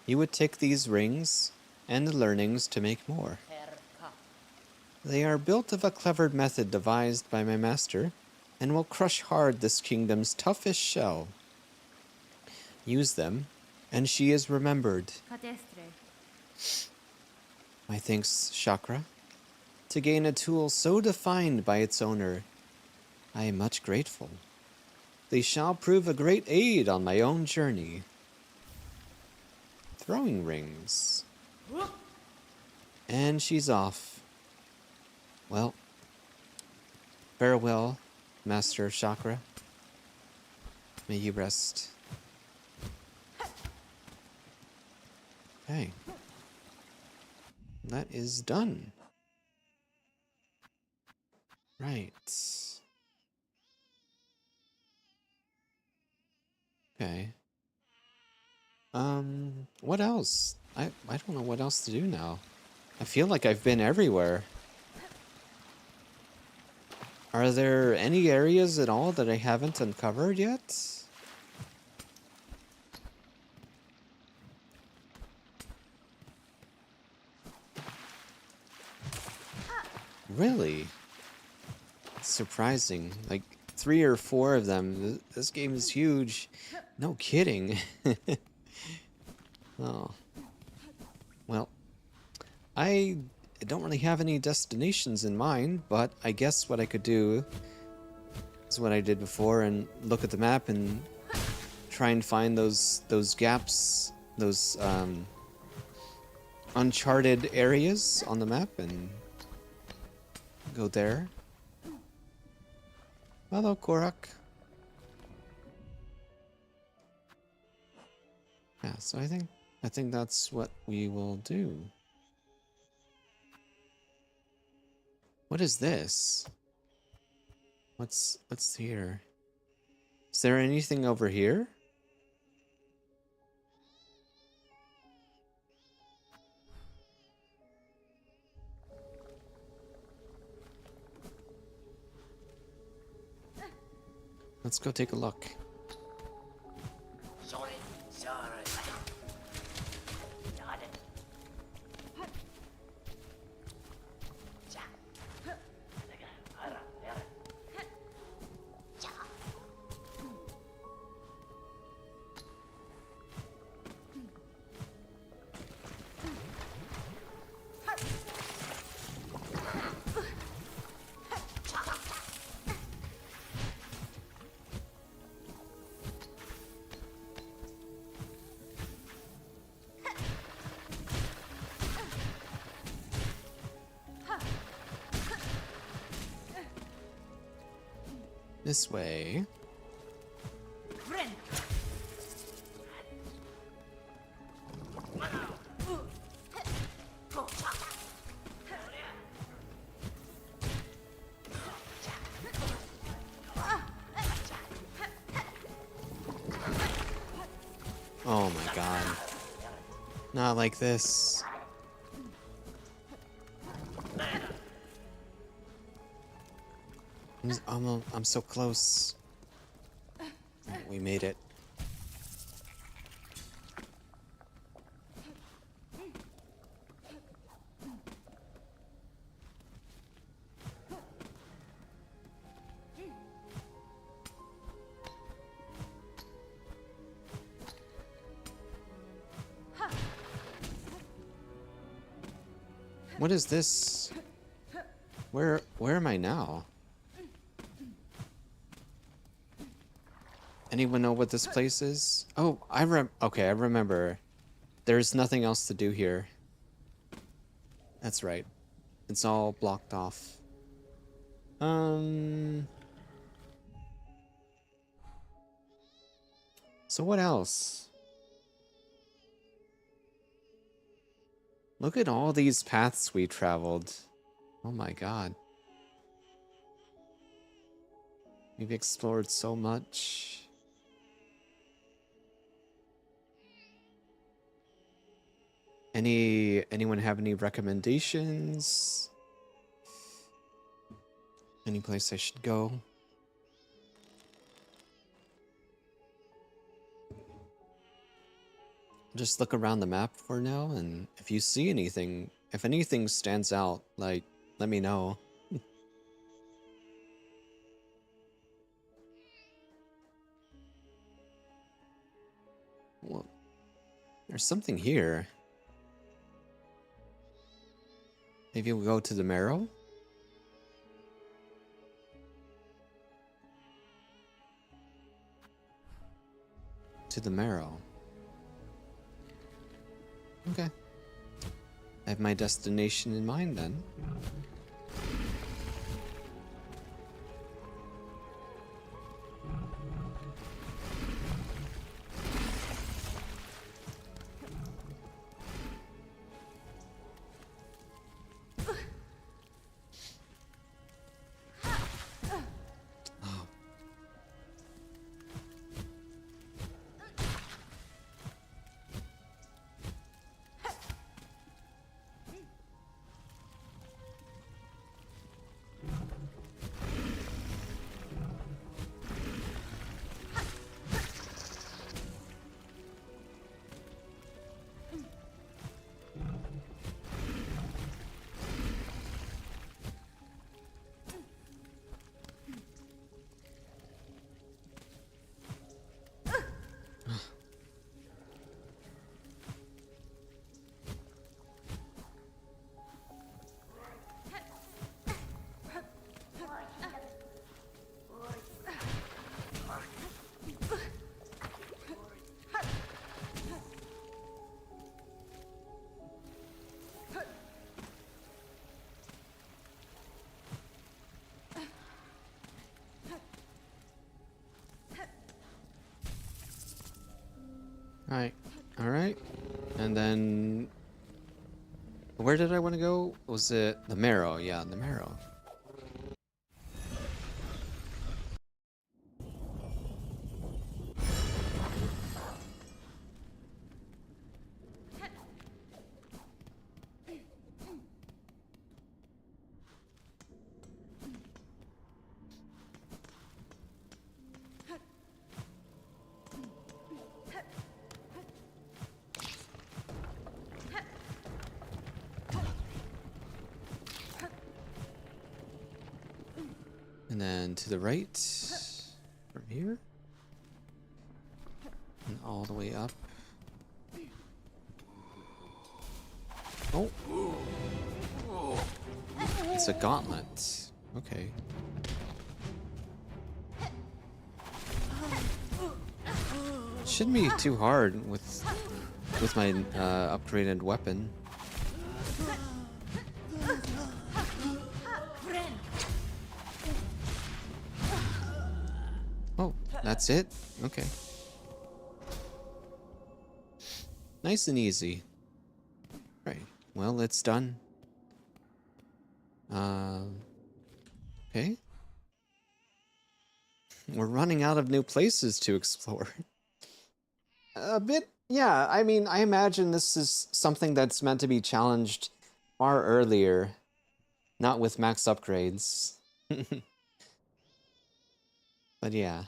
You would take these rings and the learnings to make more. They are built of a clever method devised by my master, and will crush hard this kingdom's toughest shell. Use them, and she is remembered. My thanks, Chakra. To gain a tool so defined by its owner, I am much grateful. They shall prove a great aid on my own journey. Throwing rings. And she's off. Well, farewell, Master Chakra. May you rest. Okay. That is done. Right. Okay. What else? I don't know what else to do now. I feel like I've been everywhere. Are there any areas at all that I haven't uncovered yet? Really? It's surprising. Like 3 or 4 of them. This game is huge. No kidding. Oh. Well, I don't really have any destinations in mind, but I guess what I could do is what I did before and look at the map and try and find those gaps, those uncharted areas on the map and go there. Hello, Korak. Yeah, so I think that's what we will do. What is this? What's here? Is there anything over here? Let's go take a look. This way. Oh my god. Not like this. I'm so close. Alright, we made it. What is this? Where am I now? Anyone know what this place is? Oh, okay, I remember. There's nothing else to do here. That's right. It's all blocked off. So what else? Look at all these paths we traveled. Oh my god. We've explored so much. Anyone have any recommendations? Any place I should go? Just look around the map for now, and if you see anything, if anything stands out, like, let me know. Well, there's something here. Maybe we'll go to the marrow? To the marrow. Okay. I have my destination in mind then. Alright. And then... where did I want to go? Was it the marrow? Yeah, the marrow. And then to the right, from here, and all the way up. Oh, it's a gauntlet. Okay. It shouldn't be too hard with my upgraded weapon. Oh, that's it? Okay. Nice and easy. Right. Well, it's done. Okay. We're running out of new places to explore. A bit, yeah. I mean, I imagine this is something that's meant to be challenged far earlier, not with max upgrades. But yeah.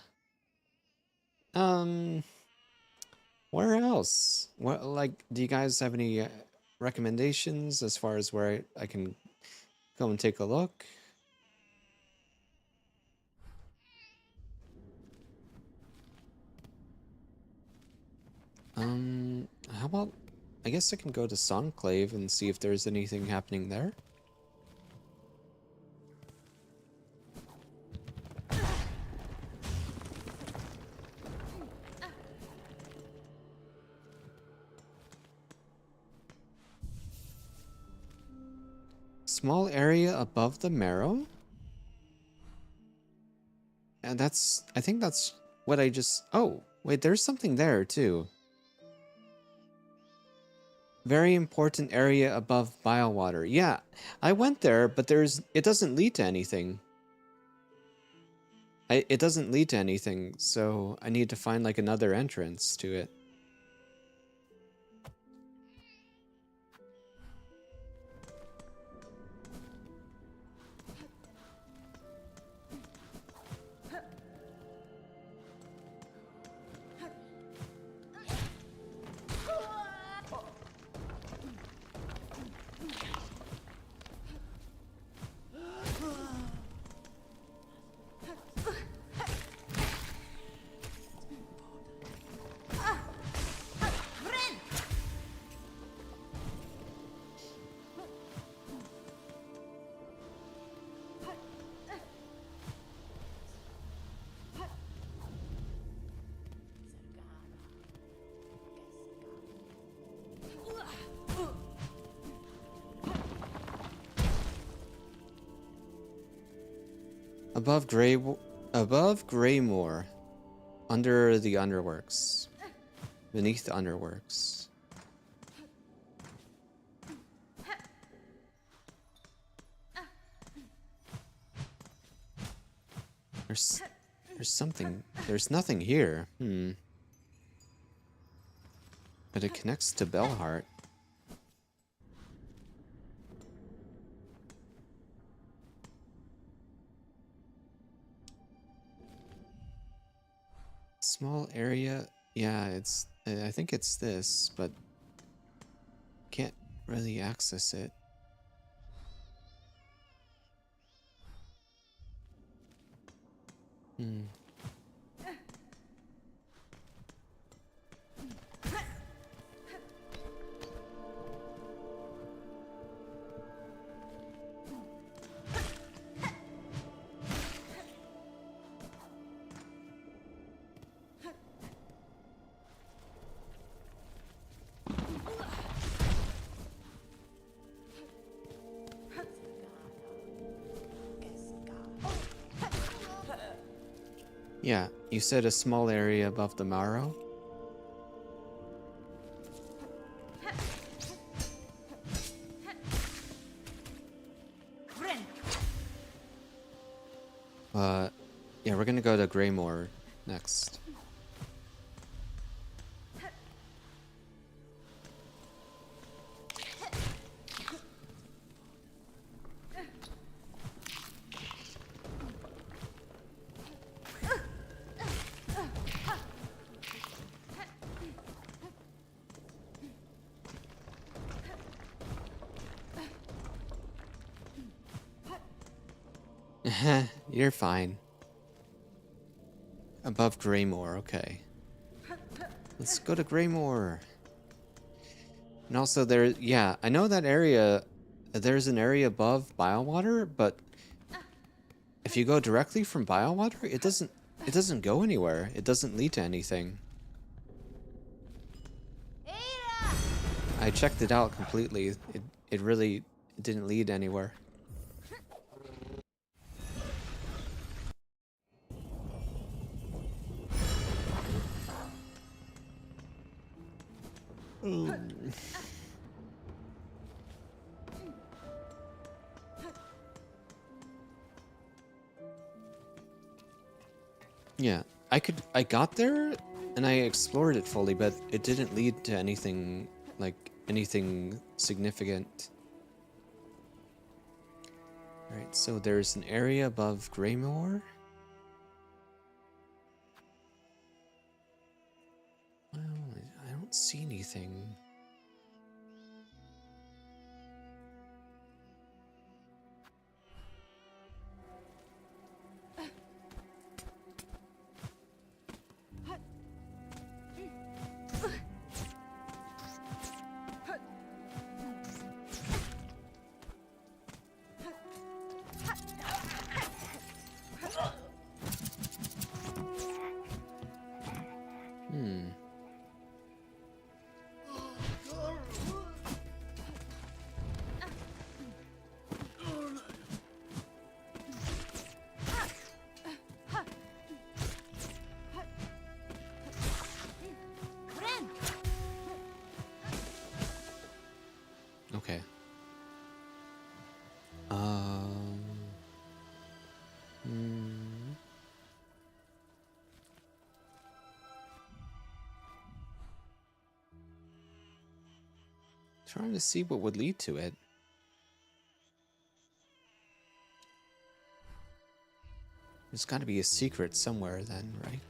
Where else? What, like, do you guys have any recommendations as far as where I can go and take a look? How about I guess I can go to Songclave and see if there's anything happening there. Small area above the marrow? And I think that's what I just, oh, wait, there's something there too. Very important area above Bilewater. Yeah, I went there, but it doesn't lead to anything. It doesn't lead to anything, so I need to find like another entrance to it. Above Greymore, under the underworks, beneath the underworks. There's something. There's nothing here. But it connects to Bellheart. Small area. Yeah, I think it's this, but can't really access it. Yeah, you said a small area above the marrow? Yeah, we're gonna go to Greymore next. You're fine. Above Greymore, okay. Let's go to Greymore. And also yeah, I know that area, there's an area above Bilewater, but if you go directly from Bilewater, it doesn't go anywhere. It doesn't lead to anything. I checked it out completely. It really didn't lead anywhere. Yeah, I got there and I explored it fully, but it didn't lead to anything, like, anything significant. Alright, so there's an area above Greymore. Well, I don't see anything. trying to see what would lead to it. There's got to be a secret somewhere then, right?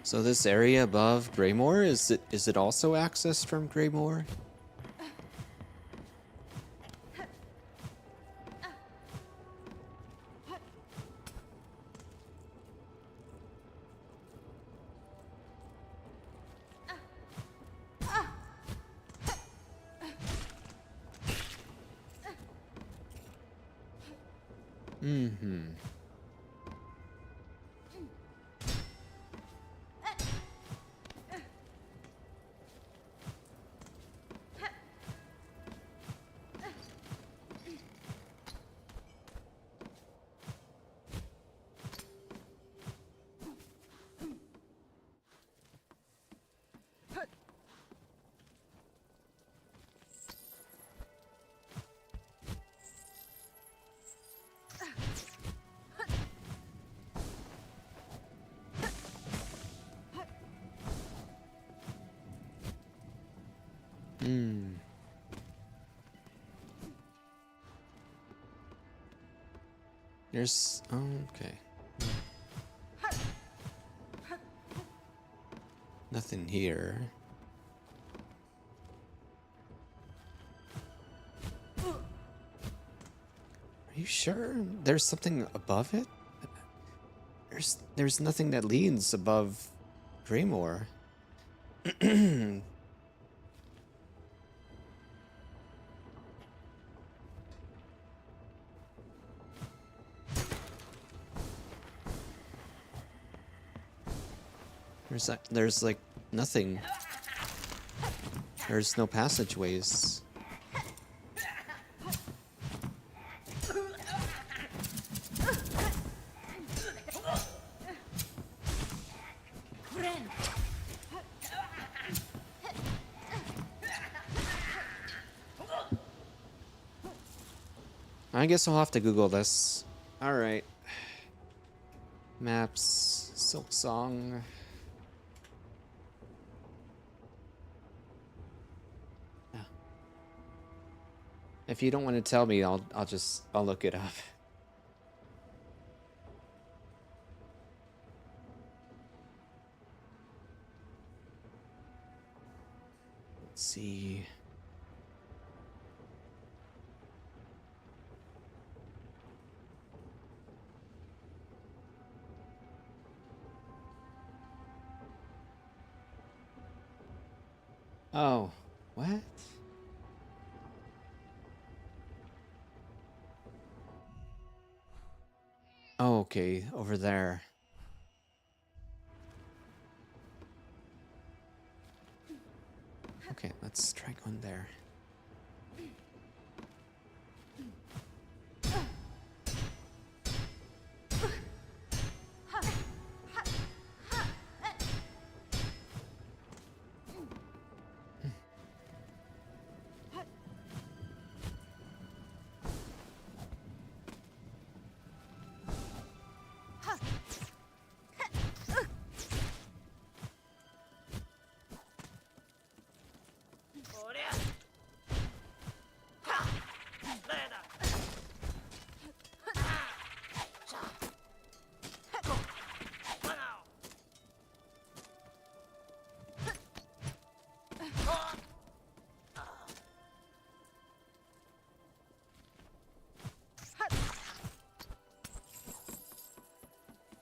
So this area above Greymore, is it also accessed from Greymore? Mm-hmm. Hmm. There's... oh, okay. Nothing here. Are you sure? There's something above it? There's nothing that leads above Greymore. There's like nothing. There's no passageways. I guess I'll have to Google this. Alright. Maps. Silksong. Yeah. If you don't want to tell me, I'll look it up. Let's see. Oh, what? Oh, okay, over there. Okay, let's try going there.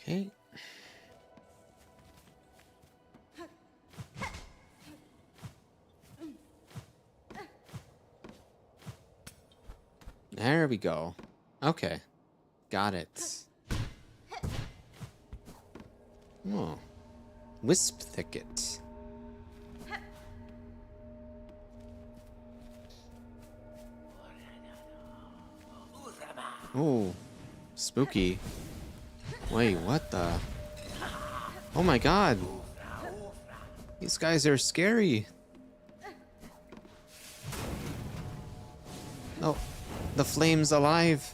Okay. There we go. Okay. Got it. Oh. Wisp thicket. Oh. Spooky. Wait, what the? Oh my god. These guys are scary. Oh, the flame's alive.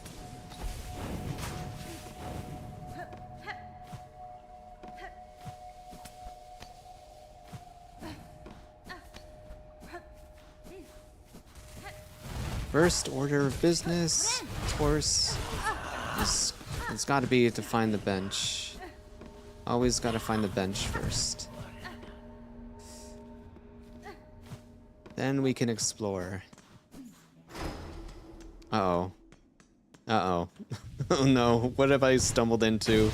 First order of business, of course, it's got to be to find the bench. Always got to find the bench first. Then we can explore. Uh-oh. Uh-oh. Oh no, what have I stumbled into?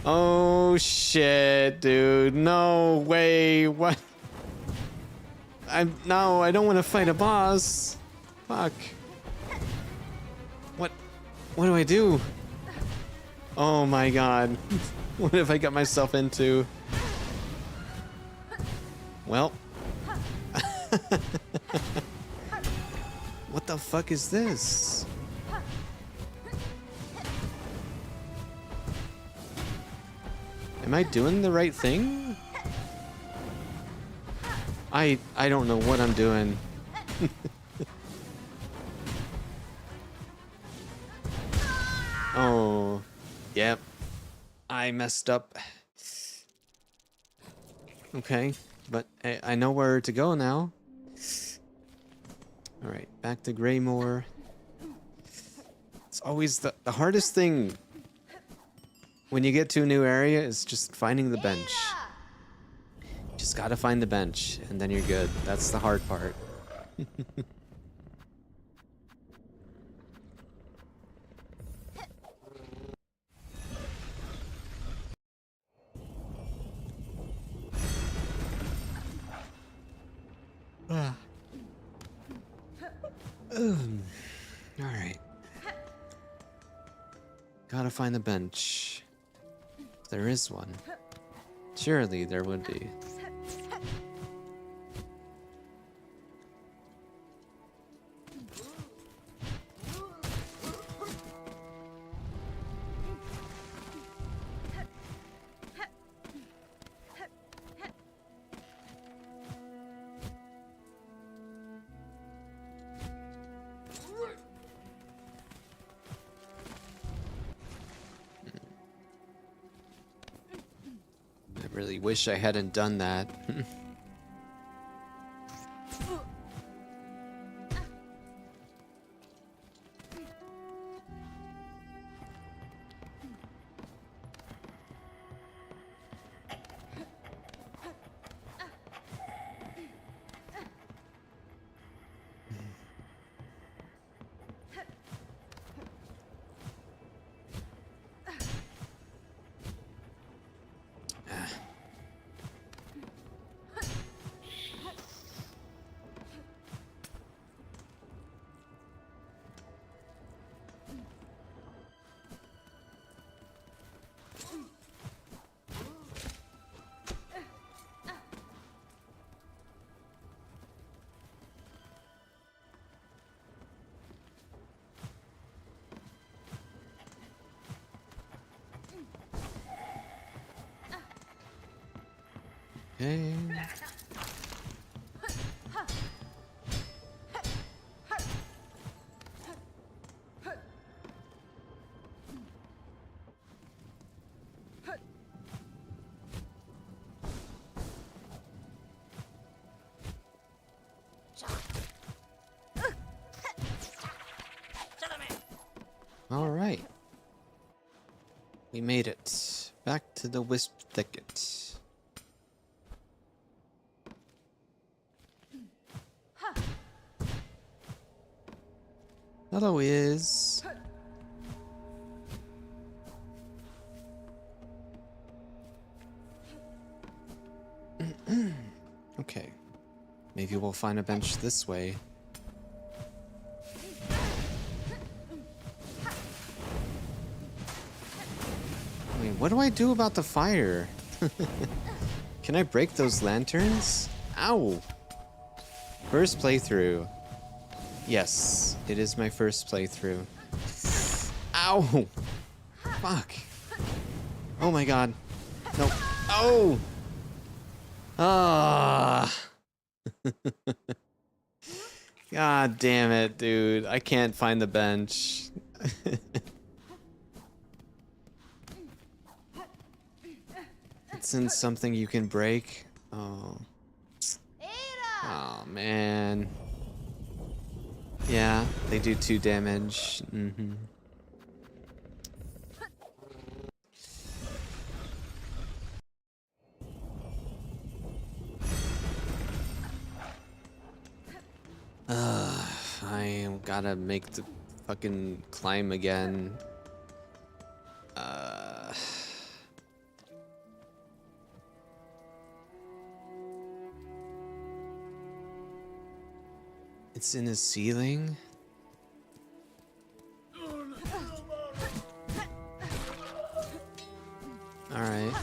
Oh shit, dude. No way. What? No, I don't want to fight a boss. Fuck. What do I do? Oh my god. What have I got myself into? Well. What the fuck is this? Am I doing the right thing? I don't know what I'm doing. Oh, yep. I messed up. Okay, but I know where to go now. Alright, back to Greymore. It's always the hardest thing when you get to a new area is just finding the bench. Just gotta find the bench, and then you're good. That's the hard part. Alright. Gotta find the bench. There is one. Surely there would be. I really wish I hadn't done that. Okay. All right. We made it. Back to the Wisp Thicket. Hello, Iz. Okay. Maybe we'll find a bench this way. Wait, what do I do about the fire? Can I break those lanterns? Ow! First playthrough. Yes, it is my first playthrough. Ow! Fuck. Oh my god. Nope. Oh! Ah! God damn it, dude. I can't find the bench. It's in something you can break. Oh. Oh, man. Yeah, they do 2 damage. Mm-hmm. I gotta make the fucking climb again. It's in a ceiling? Alright.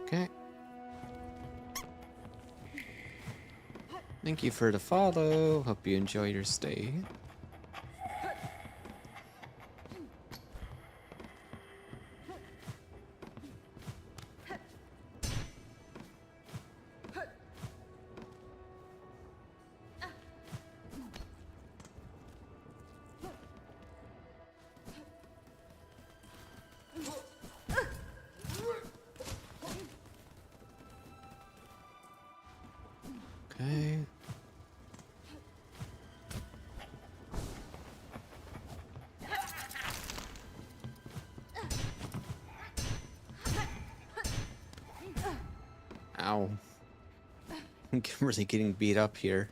Okay. Thank you for the follow. Hope you enjoy your stay. Okay. Ow. I'm really getting beat up here.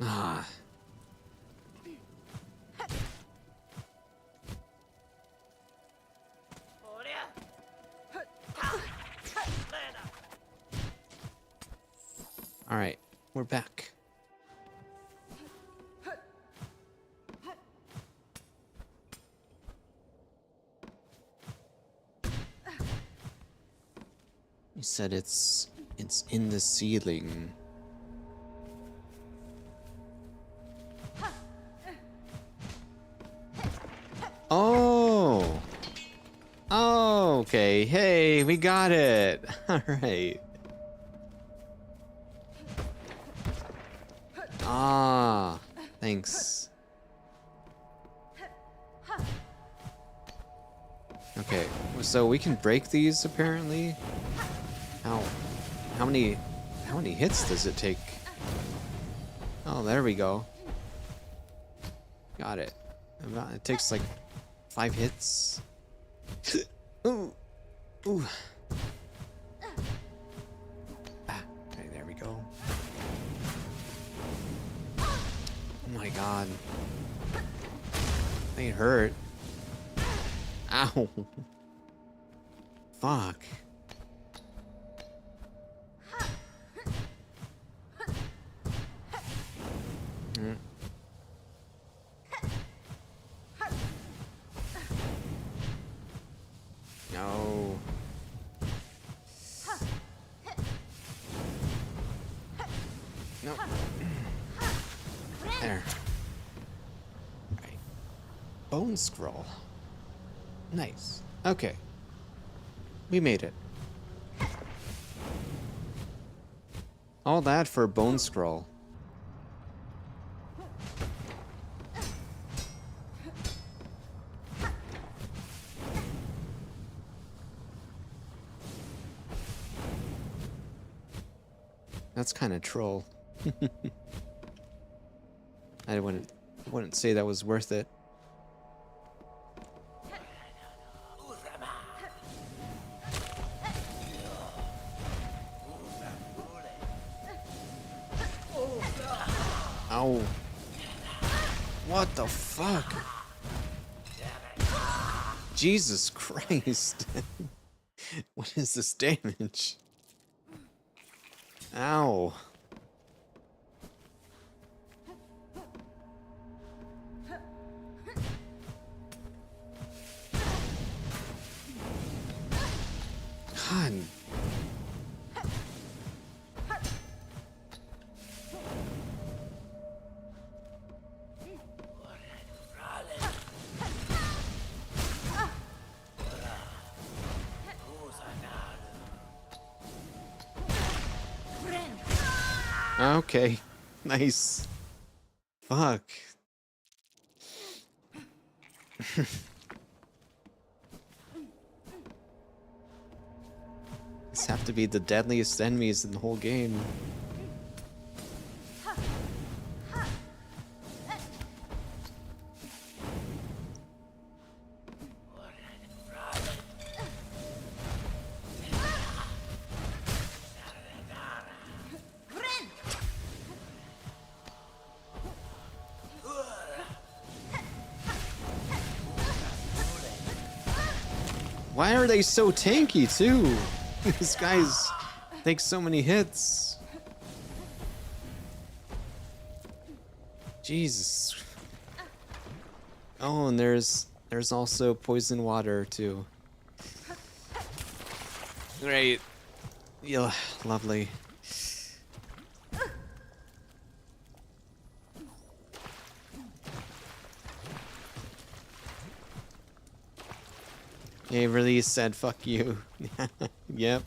Ah. All right, we're back. You said it's in the ceiling. Oh. Oh, okay. Hey, we got it. All right. Ah, thanks. Okay, so we can break these apparently. How many hits does it take? Oh, there we go. Got it. It takes like 5 hits. Ooh. Ooh. Ah, okay, there we go. Oh my god. They hurt. Ow. Fuck. Mm. No. No. There. Right. Bone scroll. Nice. Okay. We made it. All that for a bone scroll. That's kind of troll. I wouldn't say that was worth it. Ow. What the fuck? Jesus Christ. What is this damage? Ow. God. Okay. Nice. Fuck. These have to be the deadliest enemies in the whole game. Why are they so tanky too? These guys take so many hits. Jesus. Oh, and there's also poison water too. Great. Yeah, lovely. They really said fuck you. Yep.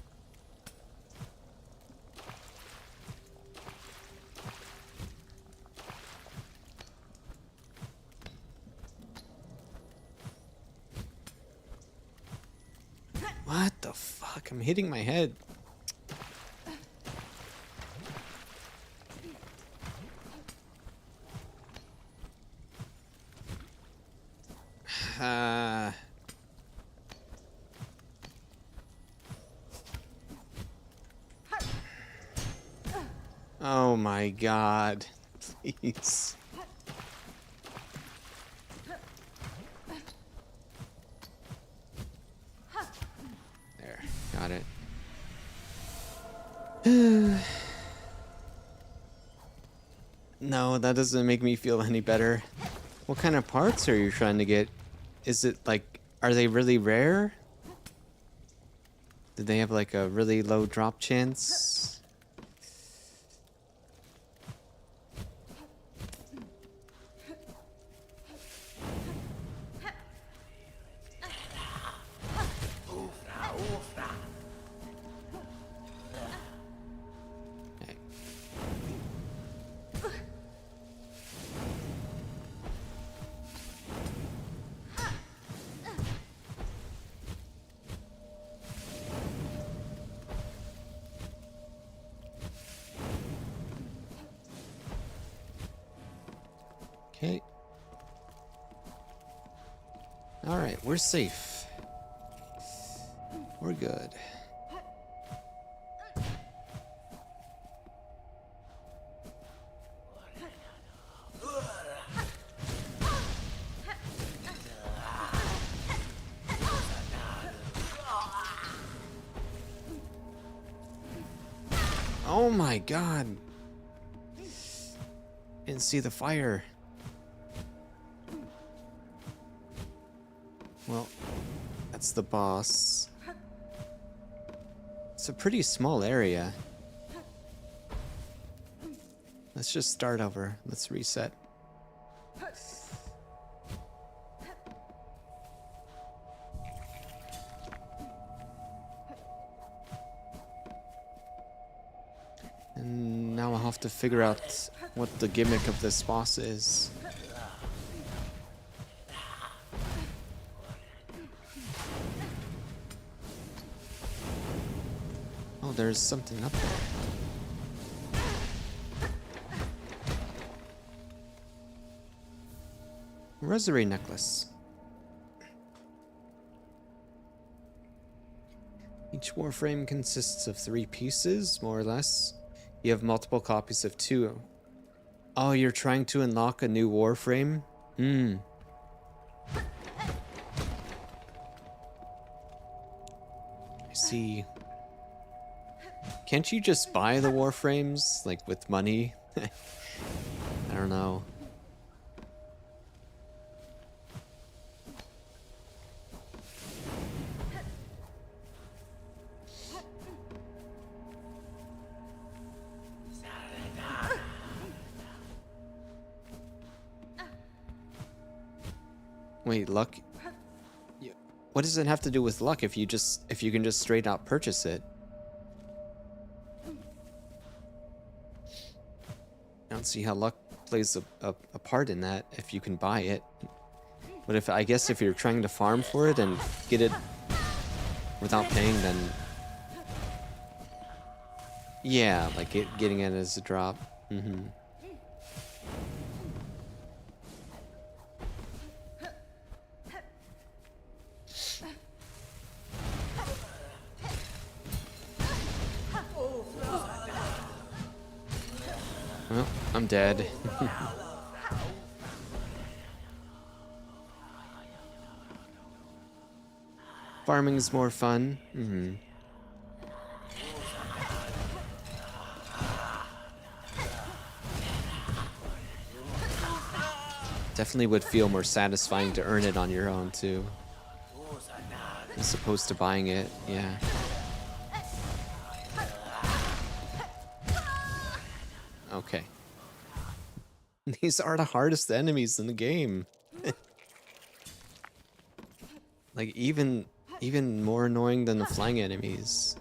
What the fuck? I'm hitting my head. Oh my god. Please. There. Got it. No, that doesn't make me feel any better. What kind of parts are you trying to get? Is it like, are they really rare? Did they have like a really low drop chance? Okay. Alright, we're safe. We're good. Oh my god. Didn't see the fire. Well, that's the boss. It's a pretty small area. Let's just start over. Let's reset. And now I'll have to figure out what the gimmick of this boss is. Oh, there's something up there. Rosary necklace. Each warframe consists of 3 pieces, more or less. You have multiple copies of 2 Oh, you're trying to unlock a new warframe? Hmm. I see. Can't you just buy the warframes, like, with money? I don't know. Wait, luck? What does it have to do with luck if you can just straight out purchase it? I don't see how luck plays a part in that if you can buy it. But I guess if you're trying to farm for it and get it without paying, then yeah, like getting it as a drop. Mm-hmm. Well, I'm dead. Farming is more fun. Mm-hmm. Definitely would feel more satisfying to earn it on your own too, as opposed to buying it. Yeah. Okay. These are the hardest enemies in the game. Like even more annoying than the flying enemies.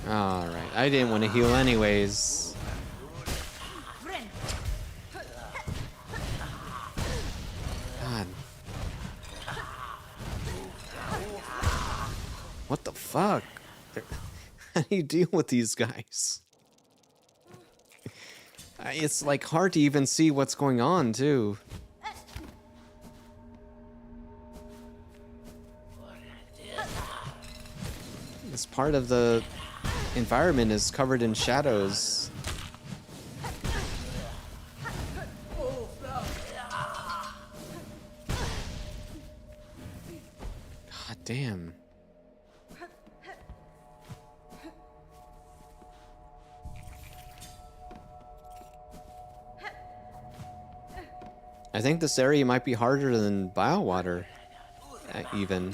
Alright, I didn't want to heal anyways. God. What the fuck? How do you deal with these guys? It's like hard to even see what's going on too. This part of the environment is covered in shadows. God damn. I think this area might be harder than Bilewater, even.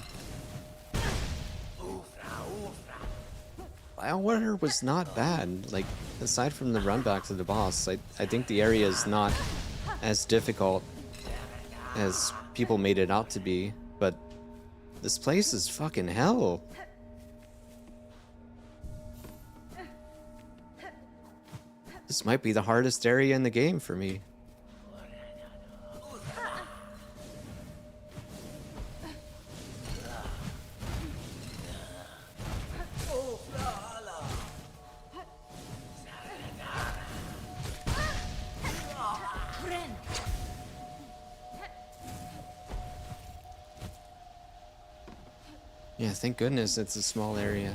Bilewater was not bad. Like, aside from the run back to the boss, I think the area is not as difficult as people made it out to be. But this place is fucking hell. This might be the hardest area in the game for me. Yeah, thank goodness it's a small area.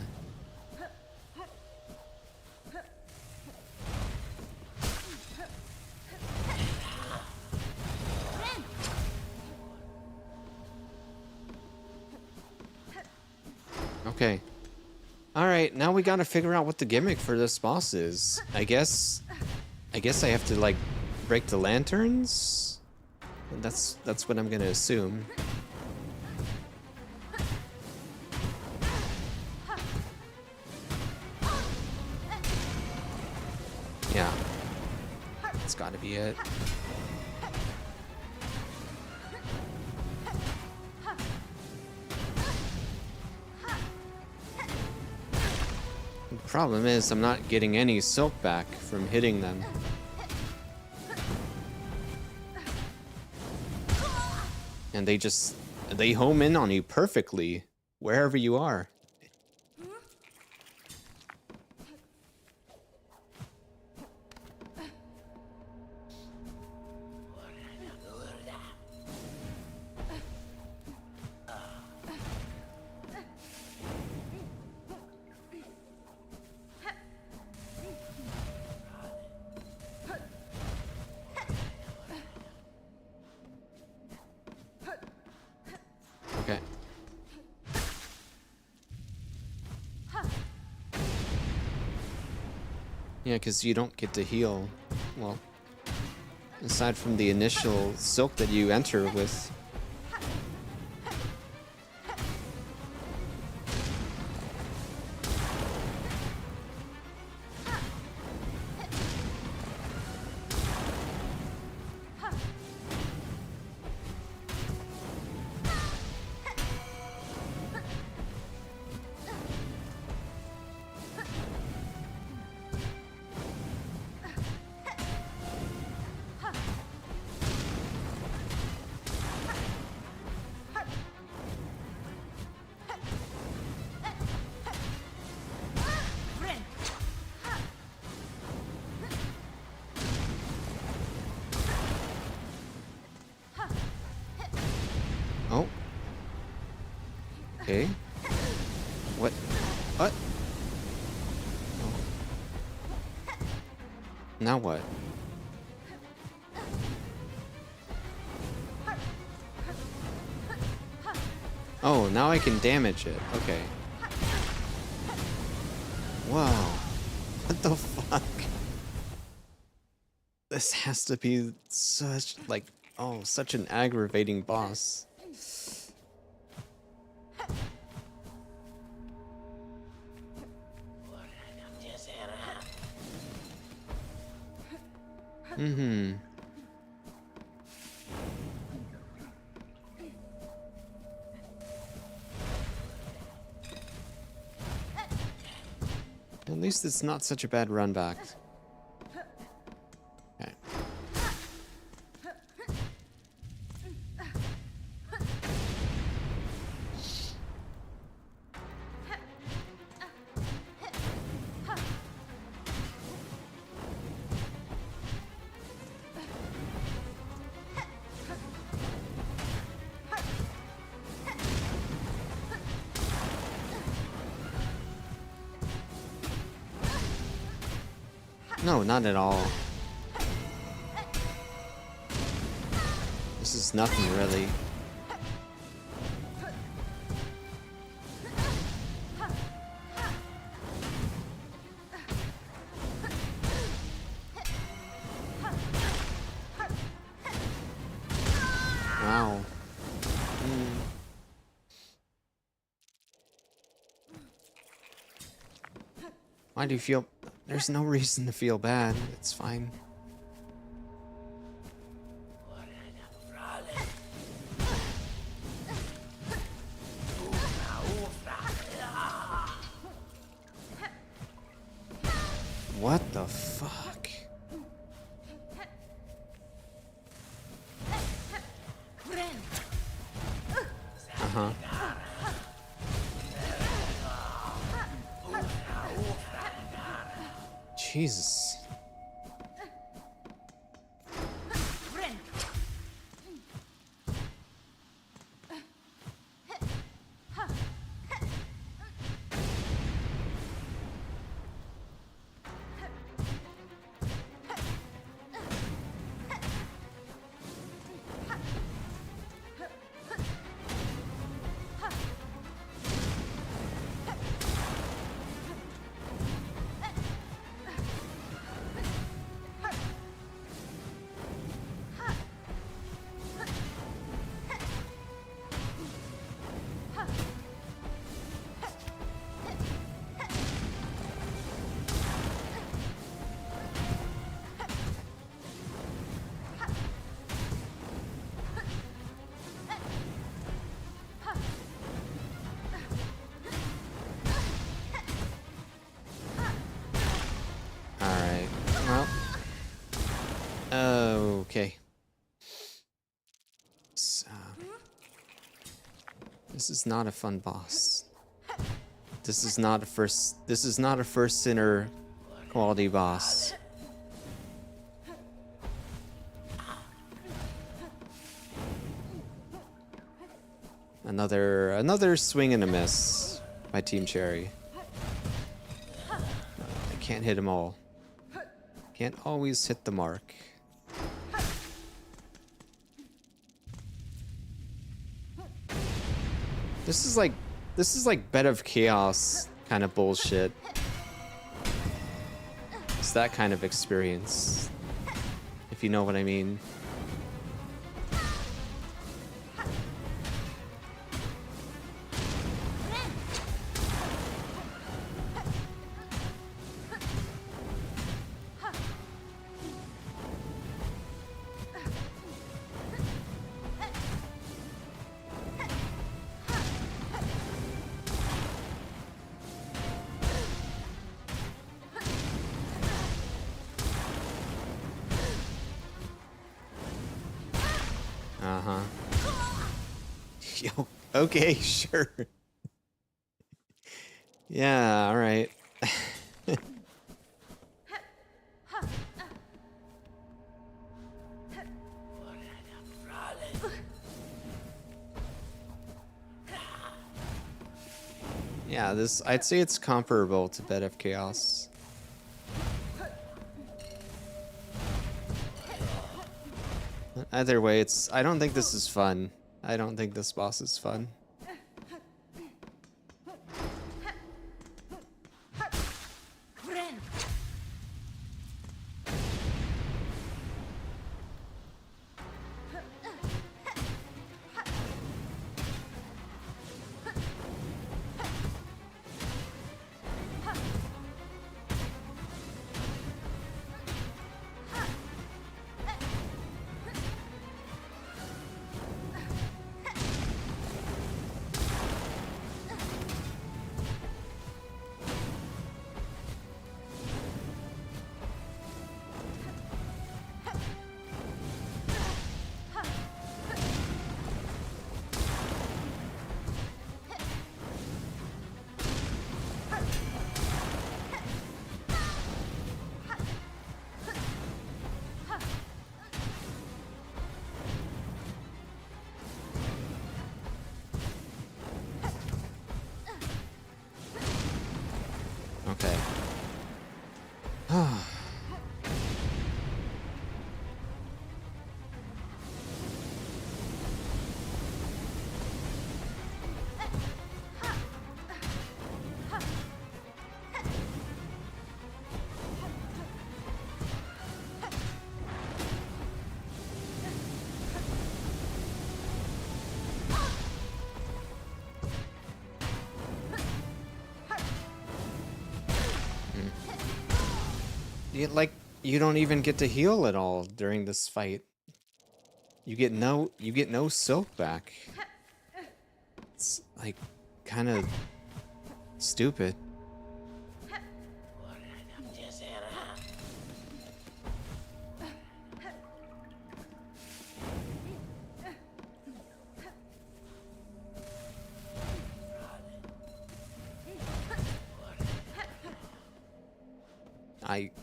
Okay. Alright, now we gotta figure out what the gimmick for this boss is. I guess I have to, like, break the lanterns? That's what I'm gonna assume. Yeah. That's gotta be it. The problem is I'm not getting any silk back from hitting them. And they home in on you perfectly wherever you are. Okay. Yeah, because you don't get to heal. Well, aside from the initial silk that you enter with. Oh. Okay. What? What? Oh. Now what? Oh, now I can damage it. Okay. Whoa. What the fuck? This has to be such, like, oh, such an aggravating boss. Mm-hmm. At least it's not such a bad run back. Okay. No, not at all. This is nothing really. Wow. Why do you feel... There's no reason to feel bad. It's fine. What the fuck? Uh-huh. Jesus. This is not a fun boss. This is not a first sinner quality boss. Another swing and a miss by Team Cherry. I can't hit them all. Can't always hit the mark. This is like Bed of Chaos kind of bullshit. It's that kind of experience, if you know what I mean. Okay, sure. Yeah, all right. Yeah, I'd say it's comparable to Bed of Chaos. Either way, I don't think this is fun. I don't think this boss is fun. Okay. You don't even get to heal at all during this fight. You get no soak back. It's like kind of stupid.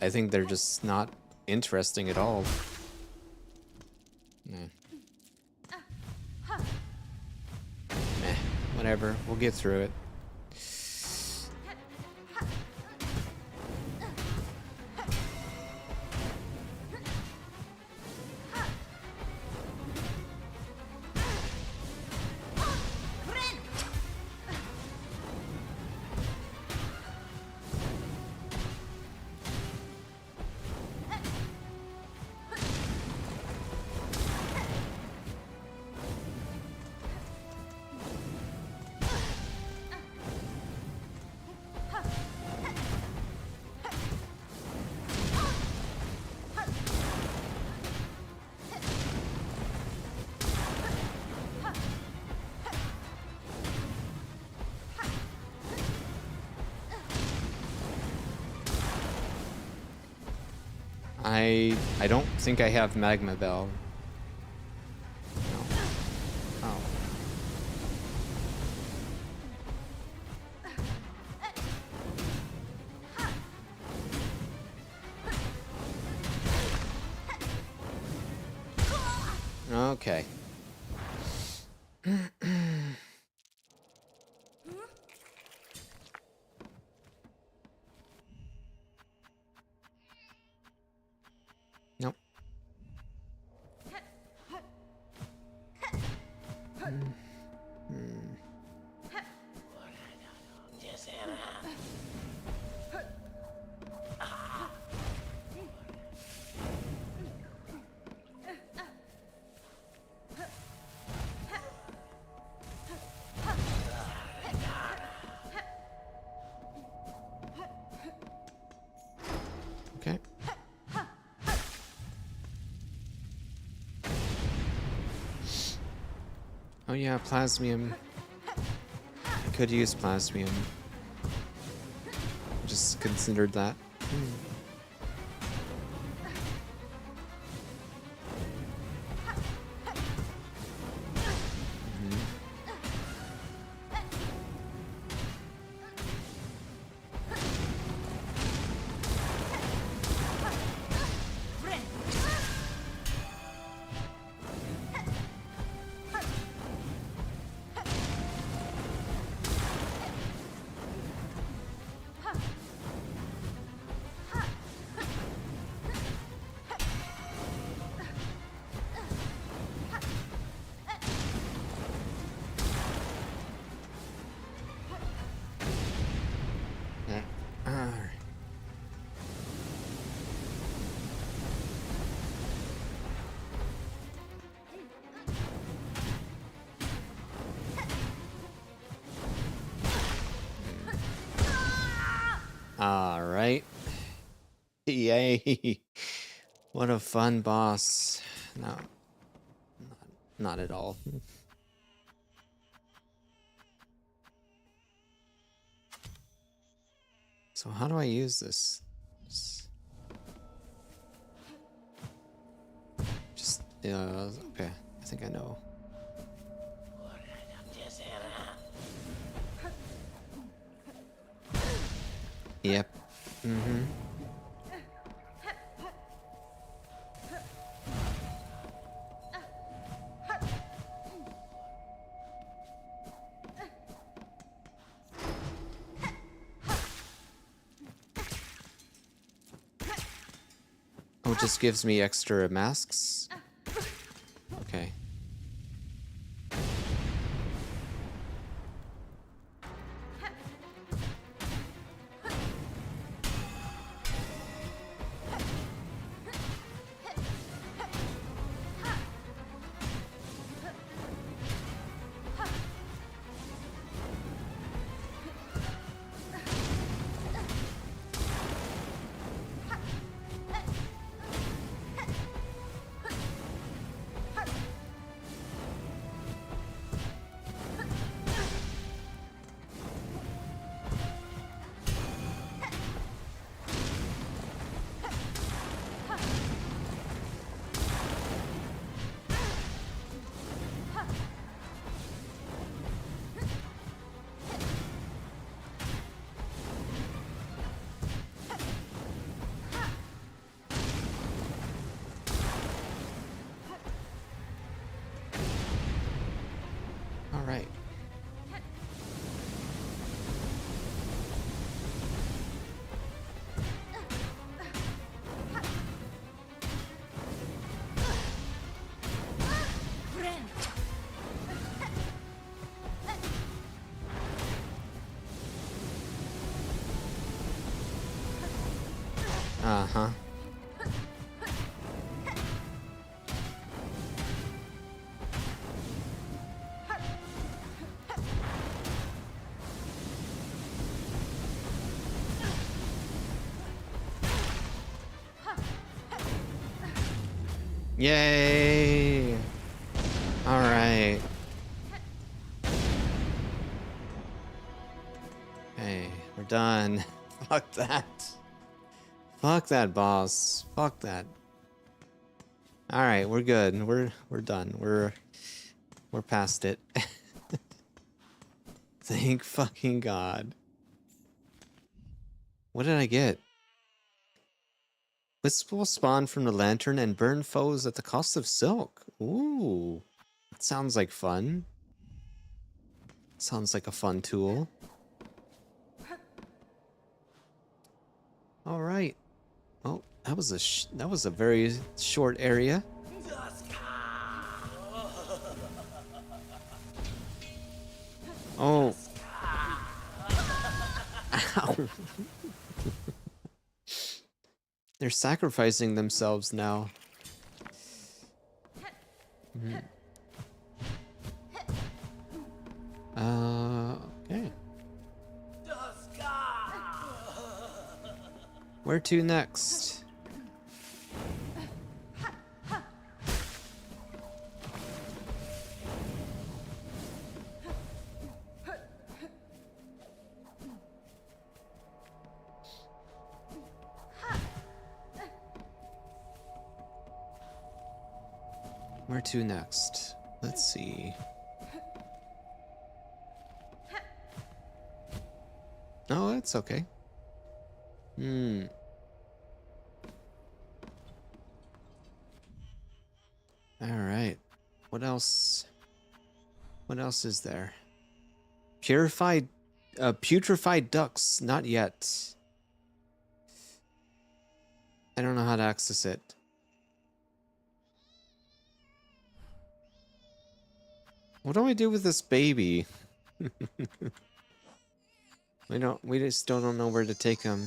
I think they're just not interesting at all. Nah. Whatever, we'll get through it. I don't think I have Magma Bell. No. Oh. Okay. Nope. Okay. Oh yeah, plasmium. I could use plasmium. Just considered that. All right. Yay. What a fun boss. No. Not at all. So how do I use this? Just okay. I think I know. Yep. Mm-hmm. Oh, it just gives me extra masks? Okay. All right. Uh-huh. Yay! All right. Hey, we're done. Fuck that. Fuck that, boss. Fuck that. All right, we're good. We're done. We're past it. Thank fucking God. What did I get? Wisp will spawn from the lantern and burn foes at the cost of silk. Ooh. That sounds like fun. Sounds like a fun tool. All right. Oh, that was a very short area. Oh. Ow. They're sacrificing themselves now. Mhm. Okay. Where to next? Where to next? Let's see. Oh, that's okay. All right. What else? What else is there? Putrefied ducks. Not yet. I don't know how to access it. What do I do with this baby? We just still don't know where to take him.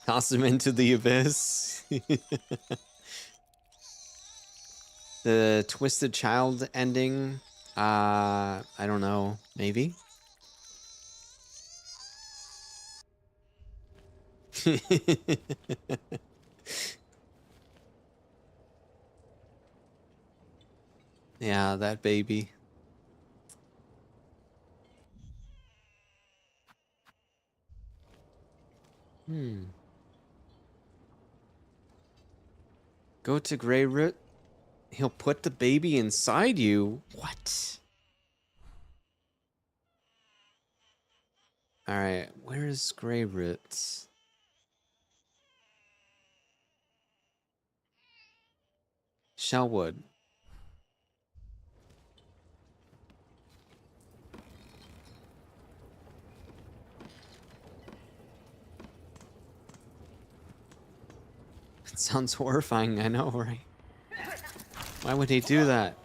Toss him into the abyss. The twisted child ending. I don't know. Maybe. Yeah, that baby. Go to Greyroot. He'll put the baby inside you. What? Alright, where is Greyroot? Shellwood. It sounds horrifying, I know, right? Why would he do that?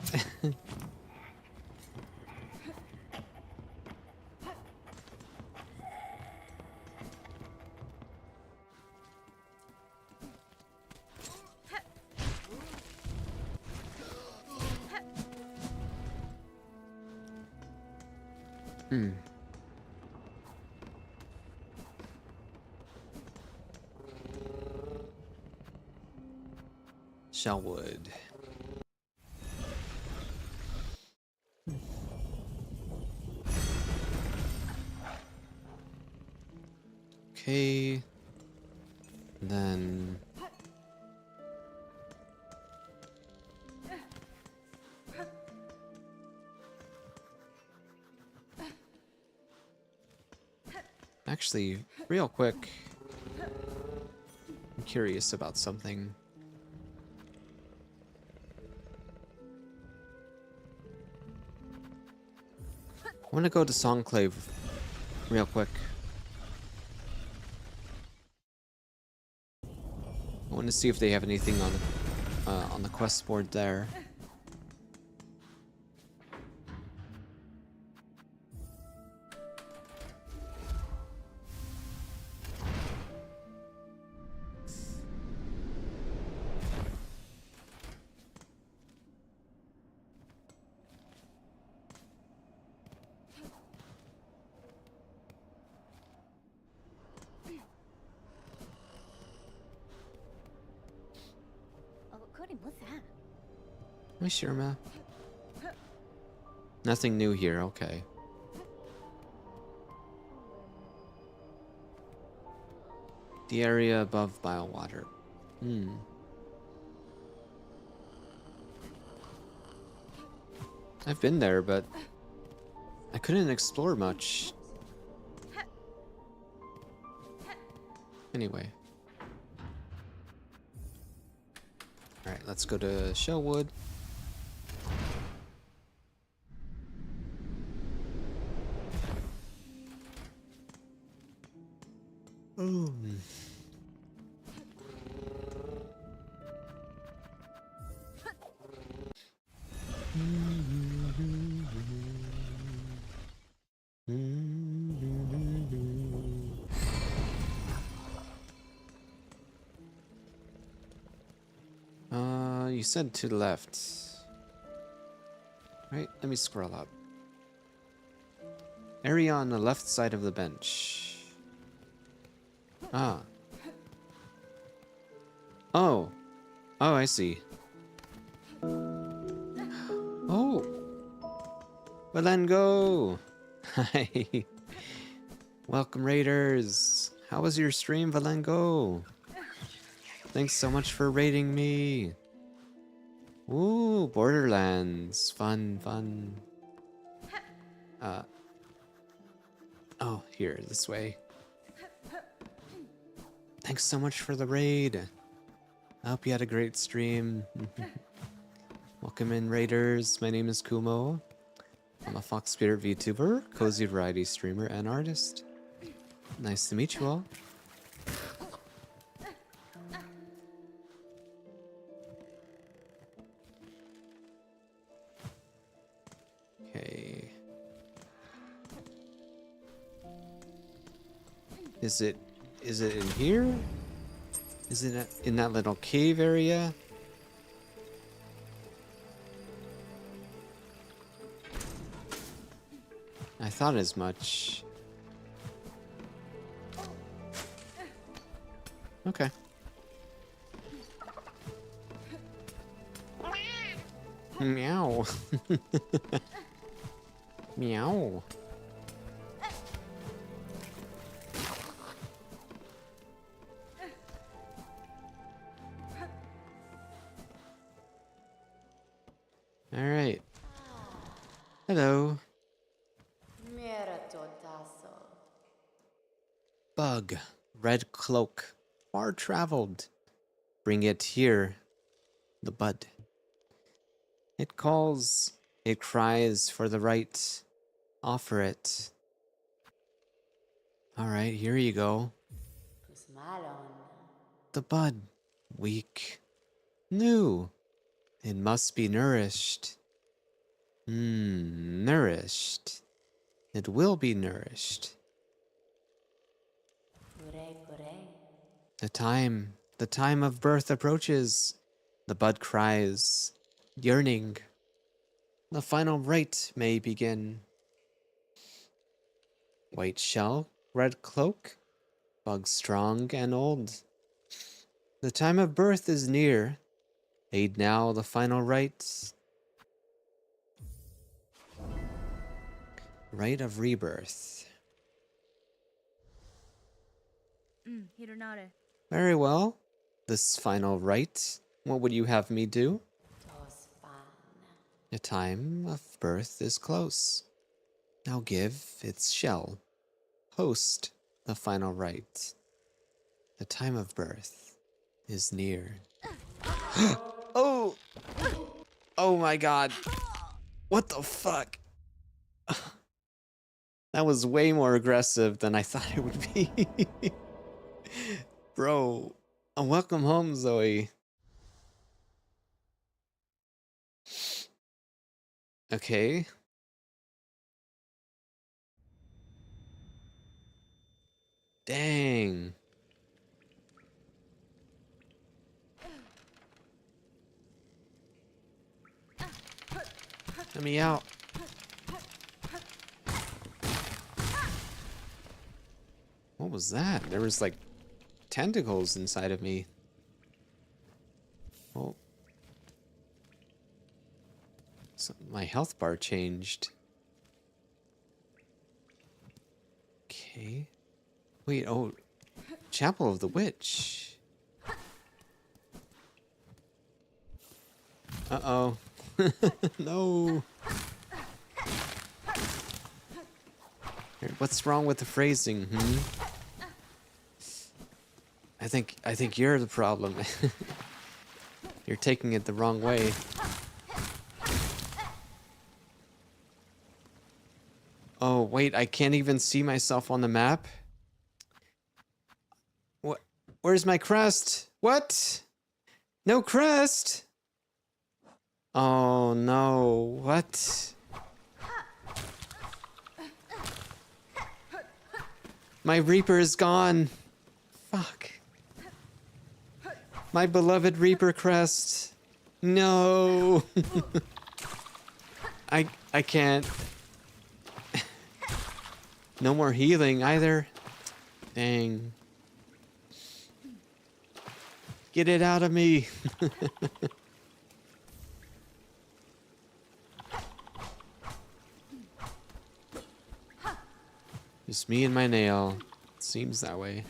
Shellwood. Okay. Then... Actually, real quick, I'm curious about something. I want to go to Songclave real quick. I want to see if they have anything on the quest board there. What's that? Hi, Shirma. Nothing new here, okay. The area above Bilewater. I've been there, but I couldn't explore much. Anyway. Alright, let's go to Shellwood. Oh. You said to the left. Right, let me scroll up. Area on the left side of the bench. Ah. Oh. Oh, I see. Oh. Well then go. Hi. Welcome, Raiders. How was your stream, Valengo? Thanks so much for raiding me. Ooh, Borderlands. Fun, fun. Oh, here, this way. Thanks so much for the raid. I hope you had a great stream. Welcome in, Raiders. My name is Kumo. I'm a Fox Spirit VTuber, cozy variety streamer, and artist. Nice to meet you all. Okay. Is it in here? Is it in that little cave area? I thought as much. Okay. Meow. Meow. All right. Hello. Bug. Red cloak. Far traveled. Bring it here. The bud. It calls. It cries for the right. Offer it. Alright, here you go. The bud. Weak. New. It must be nourished. Nourished. It will be nourished. The time of birth approaches. The bud cries, yearning. The final rite may begin. White shell, red cloak, bug strong and old. The time of birth is near. Aid now the final rite. Rite of rebirth. Very well. This final rite, what would you have me do? The time of birth is close. Now give its shell. Host the final rite. The time of birth is near. Oh! Oh my god. What the fuck? That was way more aggressive than I thought it would be. Bro, welcome home, Zoe. Okay. Dang. Let me out. What was that? There was like tentacles inside of me. Oh. So my health bar changed. Okay. Wait, oh. Chapel of the Witch. Uh-oh. No. What's wrong with the phrasing? I think you're the problem. You're taking it the wrong way. Oh, wait, I can't even see myself on the map? What? Where's my crest? What? No crest? Oh, no. What? My Reaper is gone. Fuck. My beloved Reaper crest. No. I can't. No more healing either. Dang. Get it out of me. Just me and my nail. Seems that way.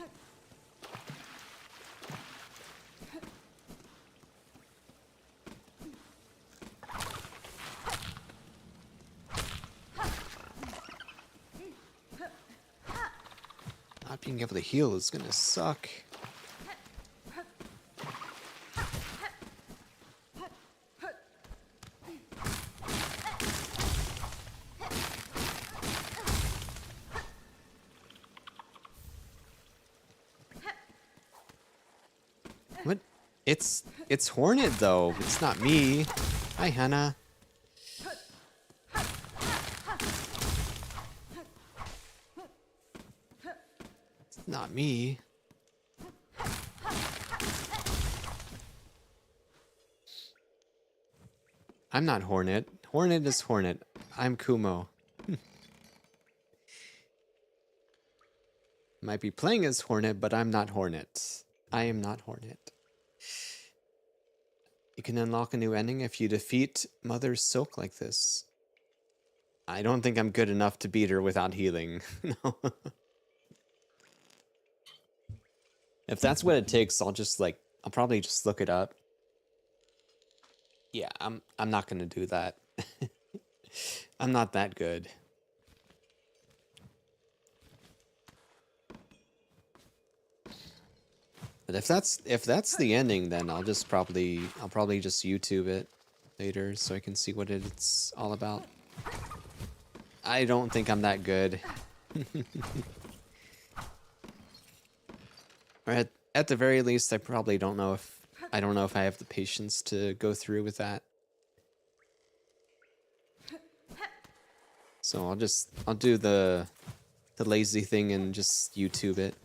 Not being able to heal is gonna suck. What? It's Hornet though. It's not me. Hi, Hannah. It's not me. I'm not Hornet. Hornet is Hornet. I'm Kumo. Might be playing as Hornet, but I'm not Hornet. I am not Hornet. You can unlock a new ending if you defeat Mother Silk like this. I don't think I'm good enough to beat her without healing. No. If that's what it takes, I'll probably just look it up. Yeah, I'm not gonna do that. I'm not that good. But if that's the ending, then I'll probably just YouTube it later so I can see what it's all about. I don't think I'm that good. Or at the very least, I don't know if I have the patience to go through with that. So I'll do the lazy thing and just YouTube it.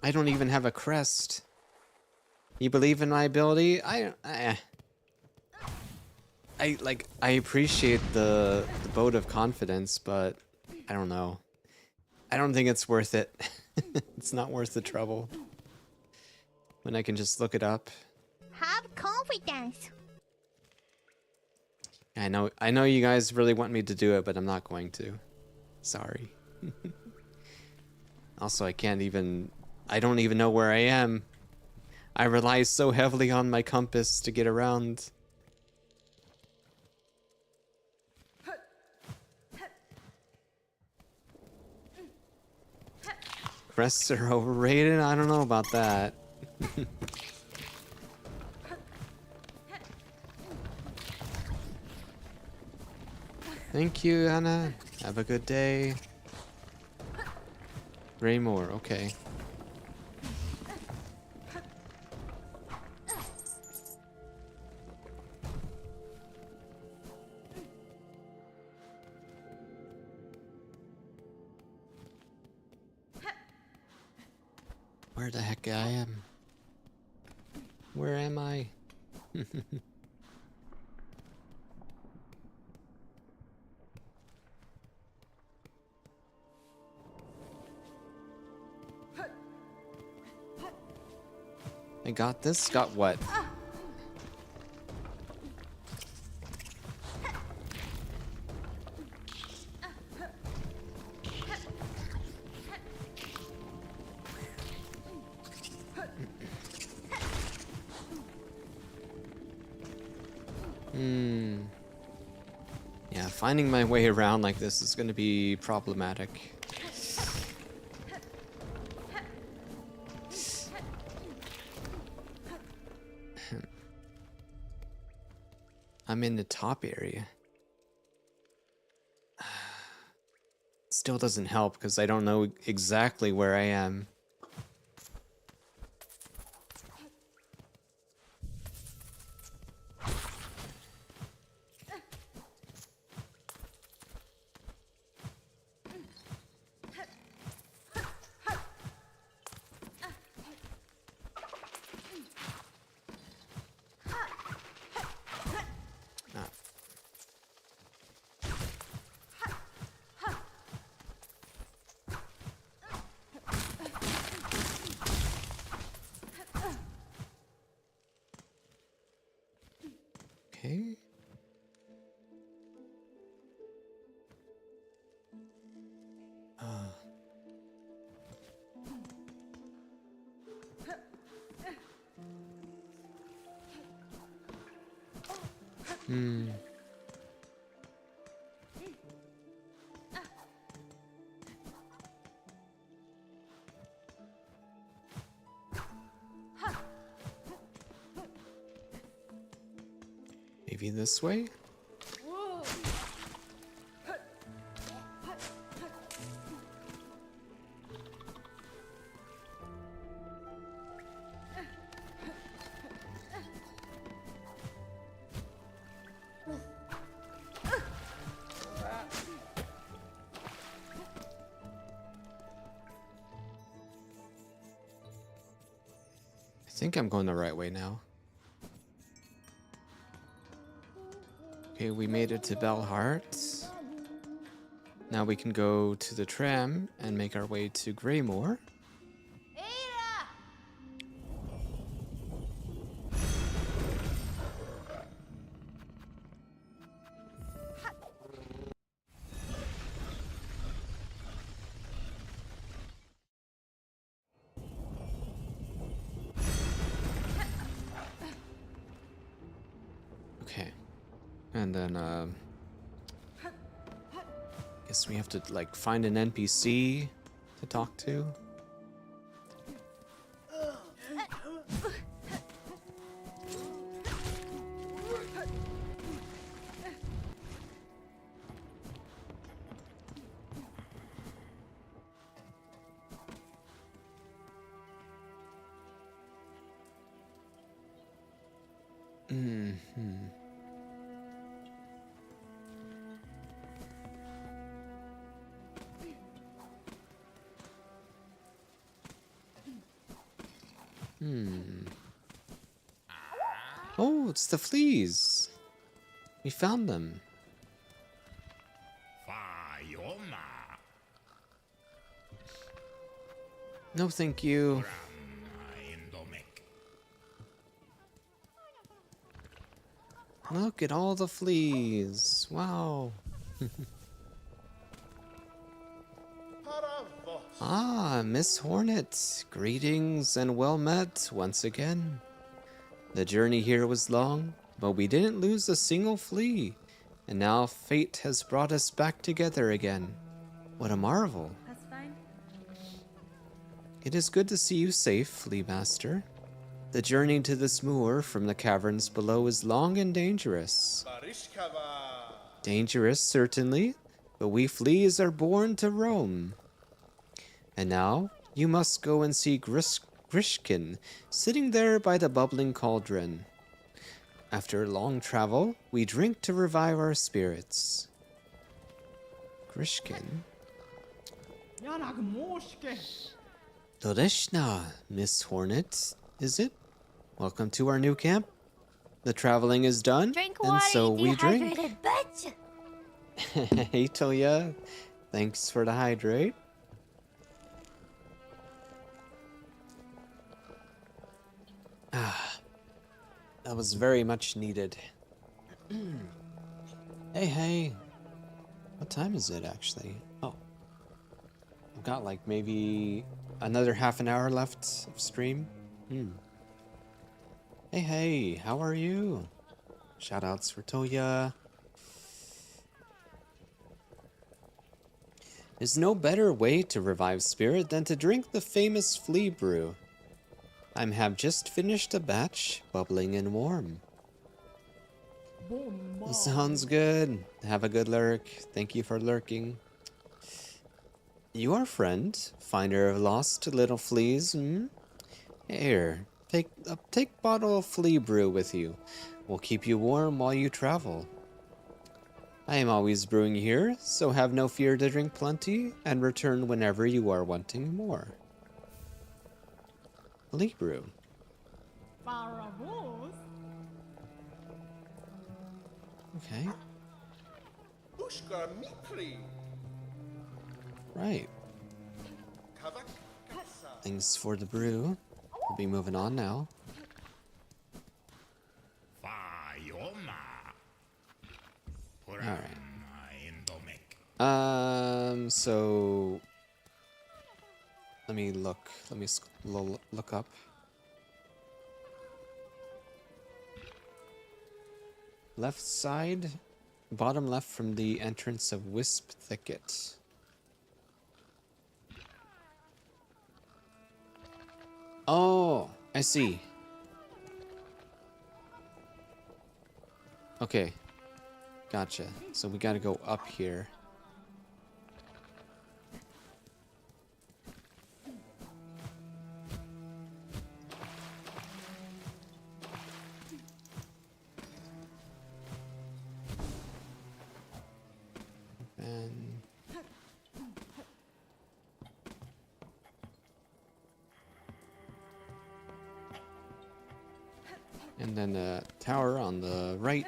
I don't even have a crest. You believe in my ability? I appreciate the vote of confidence, but I don't know. I don't think it's worth it. It's not worth the trouble. When I can just look it up. Have confidence. I know you guys really want me to do it, but I'm not going to. Sorry. Also, I don't even know where I am. I rely so heavily on my compass to get around. Crests are overrated? I don't know about that. Thank you, Anna. Have a good day. Raymore, okay. Where the heck I am? Where am I? I got this? Got what? Hmm. Yeah, finding my way around like this is gonna be problematic. I'm in the top area. Still doesn't help because I don't know exactly where I am. Okay. Hmm. Maybe this way? I think I'm going the right way now. Okay, we made it to Bellhart. Now we can go to the tram and make our way to Greymoor. Okay. And then, guess we have to, like, find an NPC to talk to. Oh, it's the fleas. We found them. No, thank you. Look at all the fleas. Wow. Ah, Miss Hornet. Greetings and well met once again. The journey here was long, but we didn't lose a single flea. And now fate has brought us back together again. What a marvel. That's fine. It is good to see you safe, Flea Master. The journey to this moor from the caverns below is long and dangerous. Dangerous, certainly, but we fleas are born to roam. And now, you must go and see Grishkin, sitting there by the bubbling cauldron. After long travel, we drink to revive our spirits. Grishkin? Doreshna, Miss Hornet, is it? Welcome to our new camp. The traveling is done, Drink and water, so you we drink. dehydrated bitch. Hey, Toya. Thanks for the hydrate. That was very much needed. Hey. What time is it, actually? Oh. I've got, like, maybe another half an hour left of stream. Hey, how are you? Shoutouts for Toya. There's no better way to revive spirit than to drink the famous flea brew. I have just finished a batch, bubbling and warm. Sounds good. Have a good lurk. Thank you for lurking. Your friend, finder of lost little fleas, hmm? Here, take bottle of flea brew with you. We'll keep you warm while you travel. I am always brewing here, so have no fear to drink plenty and return whenever you are wanting more. Flea brew. Okay. Right. Thanks for the brew. We'll be moving on now. Alright. So let me look. Let me look up. Left side, bottom left from the entrance of Wisp Thicket. Oh, I see. Okay. Gotcha. So we gotta go up here. And then a tower on the right.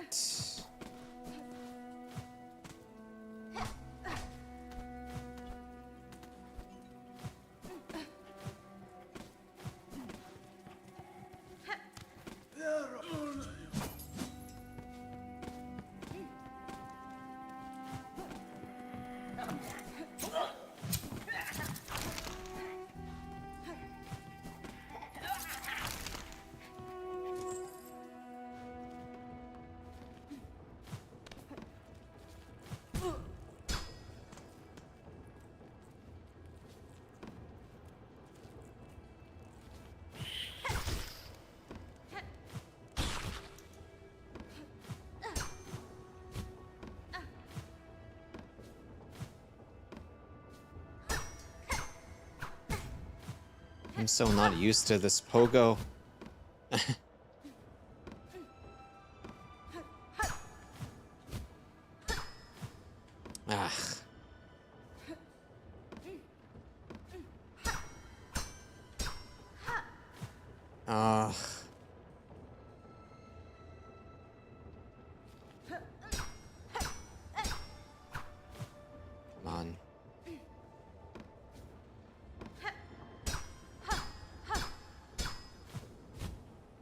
I'm so not used to this pogo. Ah. Ah. Come on.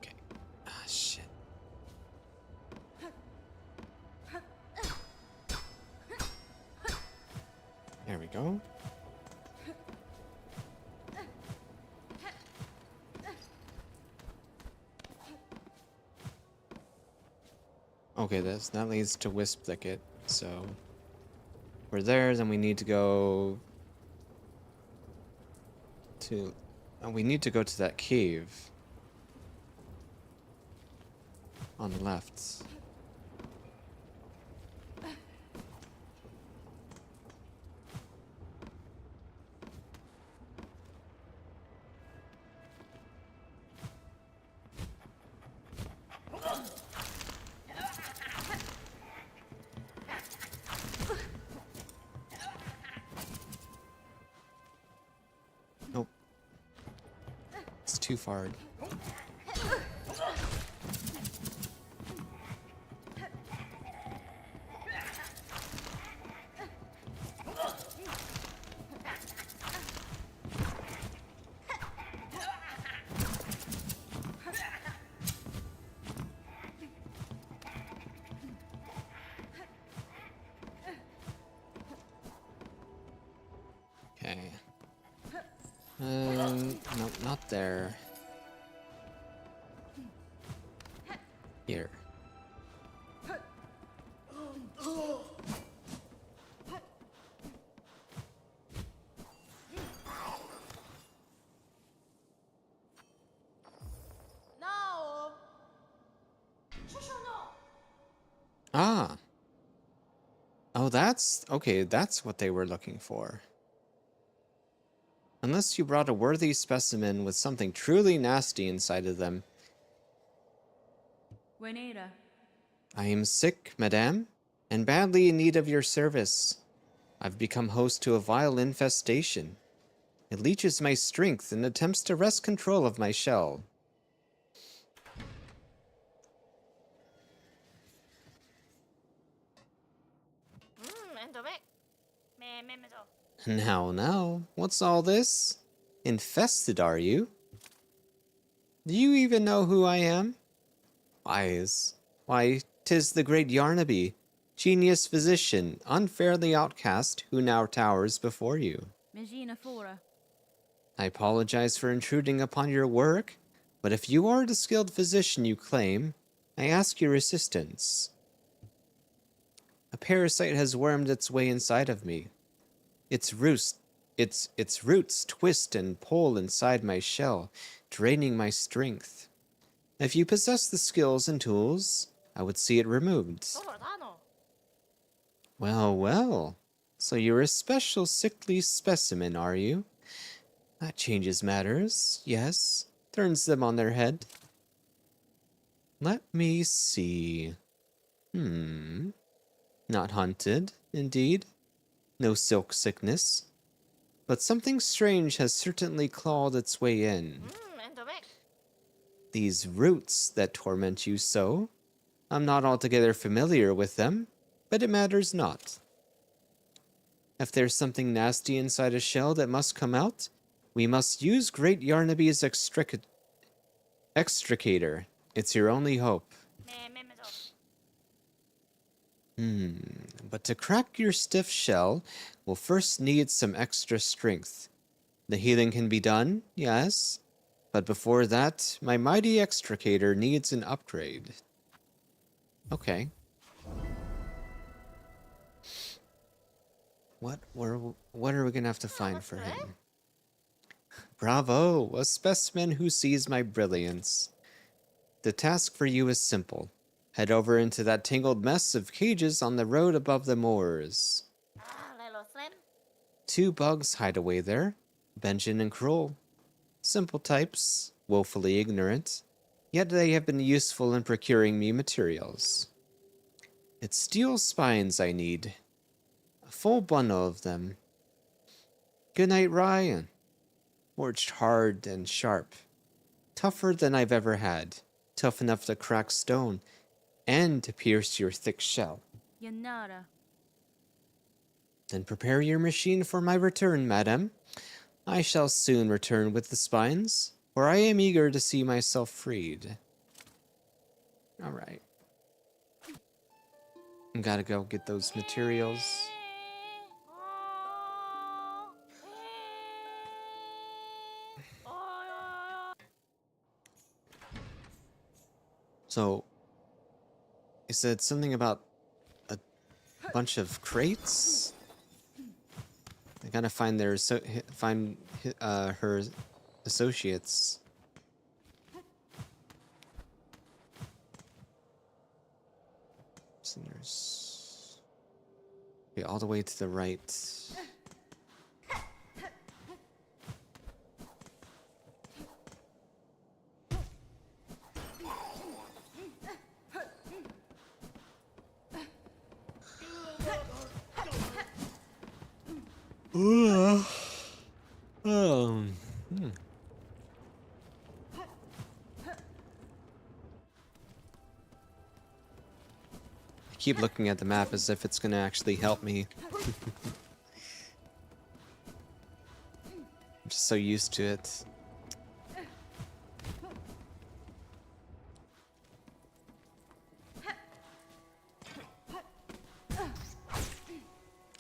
Okay. Ah, shit. There we go. Okay, that leads to Wisp Thicket, so we're there, then we need to go to that cave on the left. Nope. It's too far. Okay. Nope, not there. Here. Ah. Oh, that's... Okay, that's what they were looking for. Unless you brought a worthy specimen with something truly nasty inside of them. Buenera. I am sick, madame, and badly in need of your service. I've become host to a vile infestation. It leeches my strength and attempts to wrest control of my shell. Now, what's all this? Infested, are you? Do you even know who I am? Why, 'tis the great Yarnaby, genius physician, unfairly outcast, who now towers before you. Megina Fora. I apologize for intruding upon your work, but if you are the skilled physician you claim, I ask your assistance. A parasite has wormed its way inside of me. Its roots twist and pull inside my shell, draining my strength. If you possess the skills and tools, I would see it removed. Well, well. So you're a special sickly specimen, are you? That changes matters, yes. Turns them on their head. Let me see. Not hunted, indeed. No silk sickness. But something strange has certainly clawed its way in. These roots that torment you so. I'm not altogether familiar with them, but it matters not. If there's something nasty inside a shell that must come out, we must use Great Yarnaby's extricator. It's your only hope. But to crack your stiff shell, we'll first need some extra strength. The healing can be done, yes, but before that, my mighty extricator needs an upgrade. Okay. What are we gonna have to find for him? Bravo, a specimen who sees my brilliance. The task for you is simple. Head over into that tangled mess of cages on the road above the moors. 2 bugs hide away there, Benjamin and Kroll. Simple types, woefully ignorant, yet they have been useful in procuring me materials. It's steel spines I need. A full bundle of them. Good night, Ryan. Forged hard and sharp. Tougher than I've ever had. Tough enough to crack stone and to pierce your thick shell. Yanara. Then prepare your machine for my return, madam. I shall soon return with the spines, for I am eager to see myself freed. Alright. Gotta go get those materials. So, it said something about a bunch of crates. I gotta find her associates. Sinners. Okay, all the way to the right. I keep looking at the map as if it's gonna actually help me. I'm just so used to it.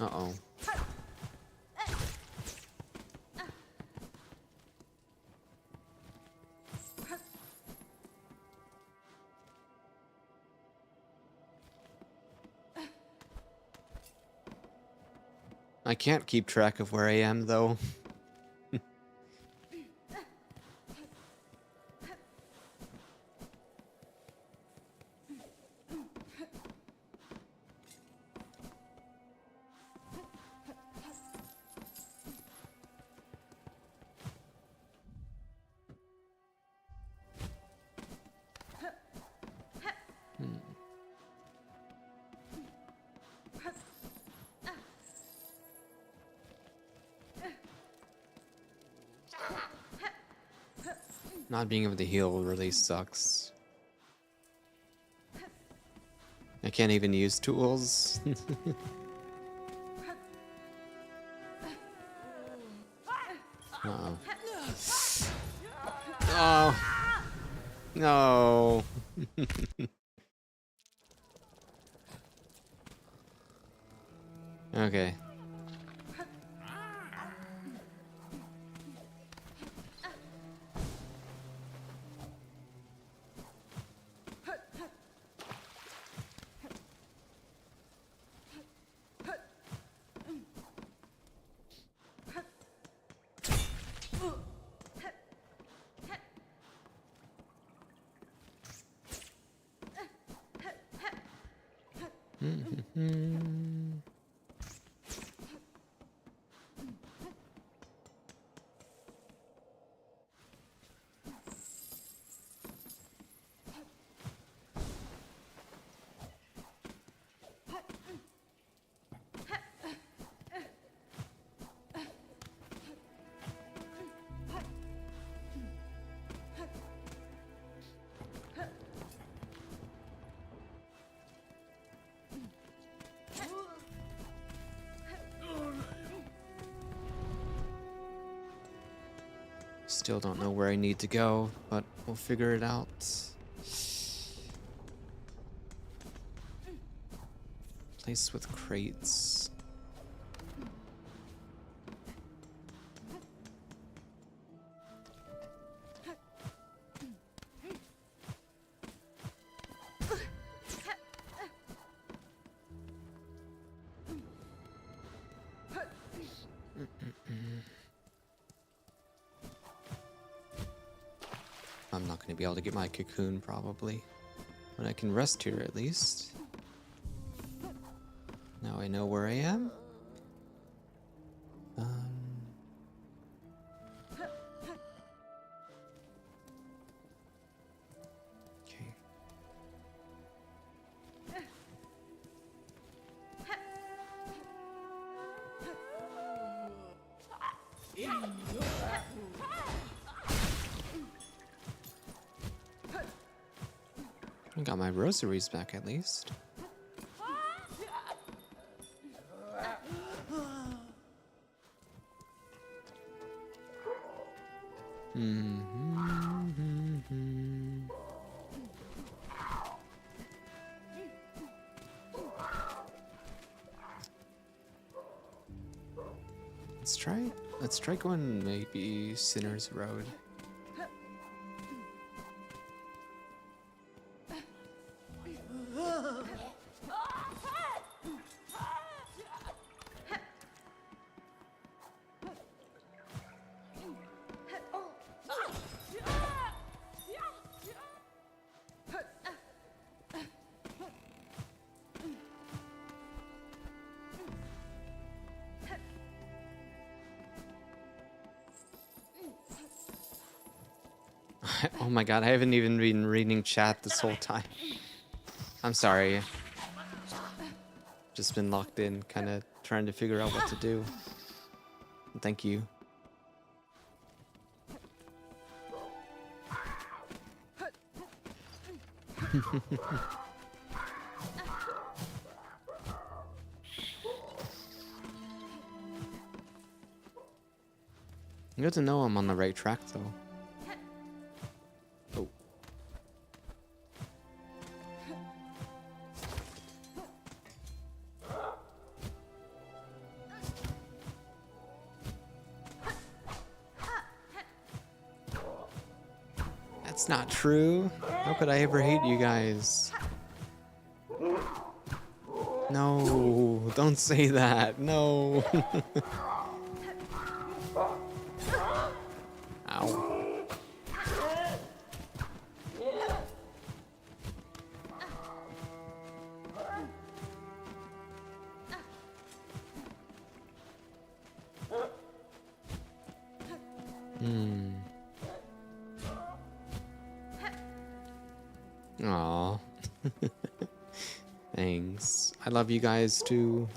Uh-oh. I can't keep track of where I am, though. Not being able to heal really sucks. I can't even use tools. Uh-oh. Oh. No. Okay. Still don't know where I need to go, but we'll figure it out. Place with crates. I'm not going to be able to get my cocoon probably, but I can rest here at least. Now I know where I am. Okay. I got my rosaries back at least. Let's try going maybe Sinner's Road. Oh my god, I haven't even been reading chat this whole time. I'm sorry. Just been locked in, kind of trying to figure out what to do. Thank you. Good to know I'm on the right track, though. Oh. That's not true. How could I ever hate you guys? No, don't say that. No. Ow. Aw. Thanks. I love you guys too.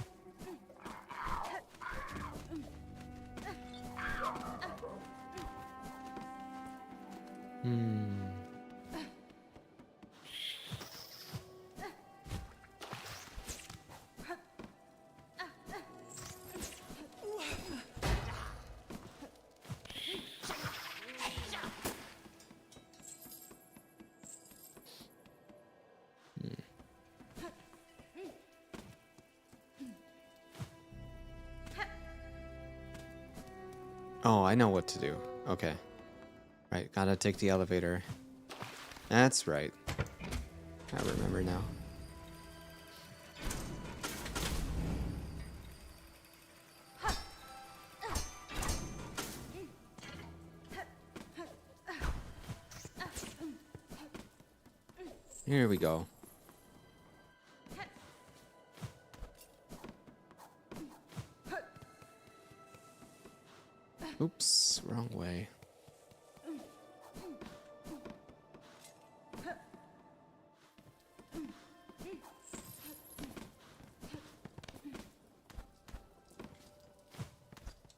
Oh, I know what to do. Okay. Right, gotta take the elevator. That's right. I remember now. Here we go. Oops, wrong way.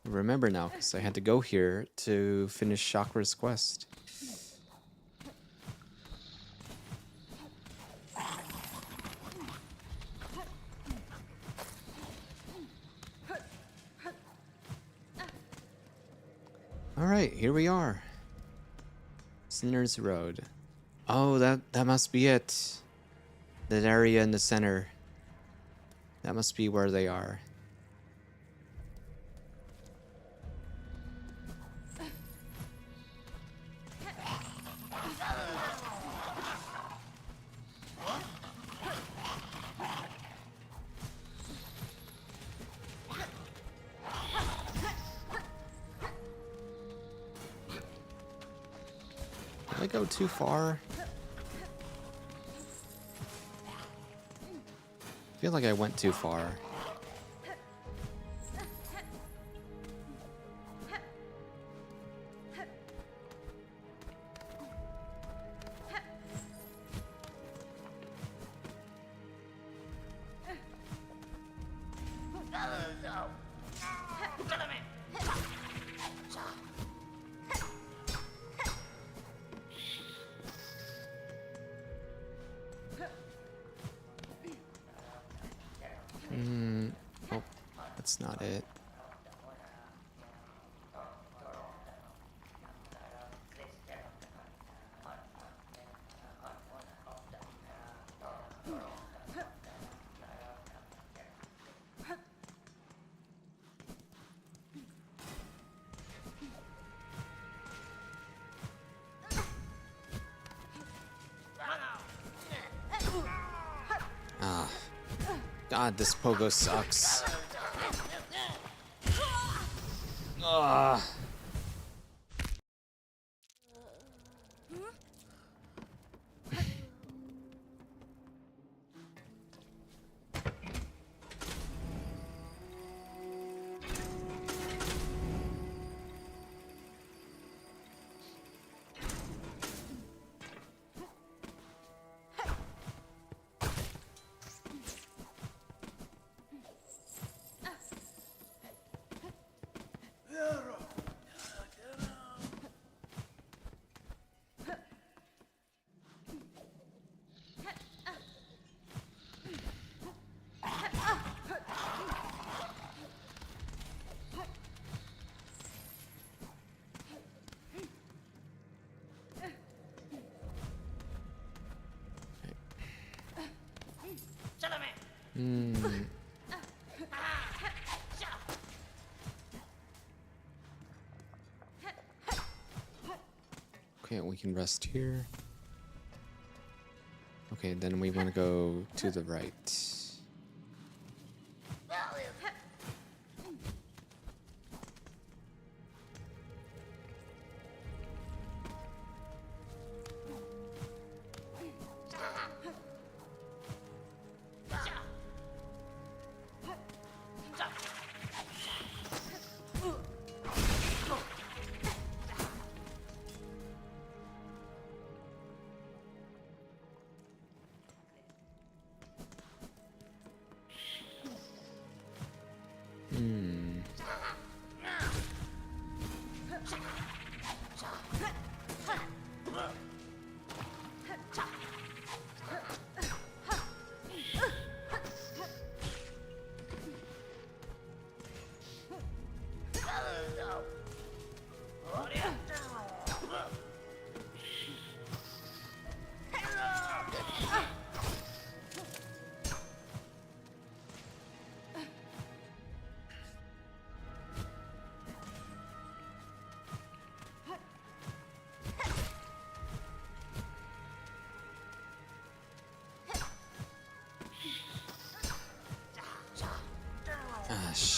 Remember now, because I had to go here to finish Chakra's quest. Alright, here we are. Sinner's Road. Oh, that must be it. That area in the center. That must be where they are. Did I go too far? I feel like I went too far. Oh, that's not it. Ah. God, this pogo sucks. Ugh. Okay, we can rest here. Okay, then we want to go to the right.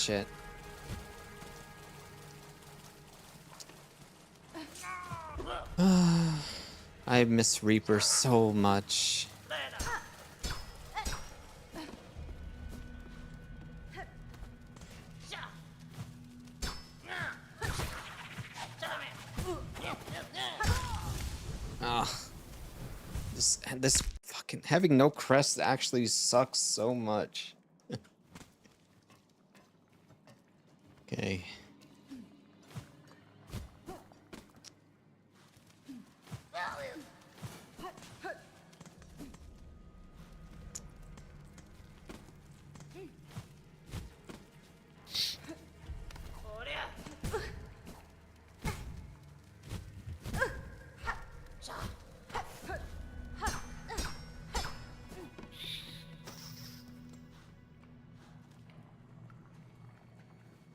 shit. I miss Reaper so much. Ah, this fucking having no crest actually sucks so much. Okay.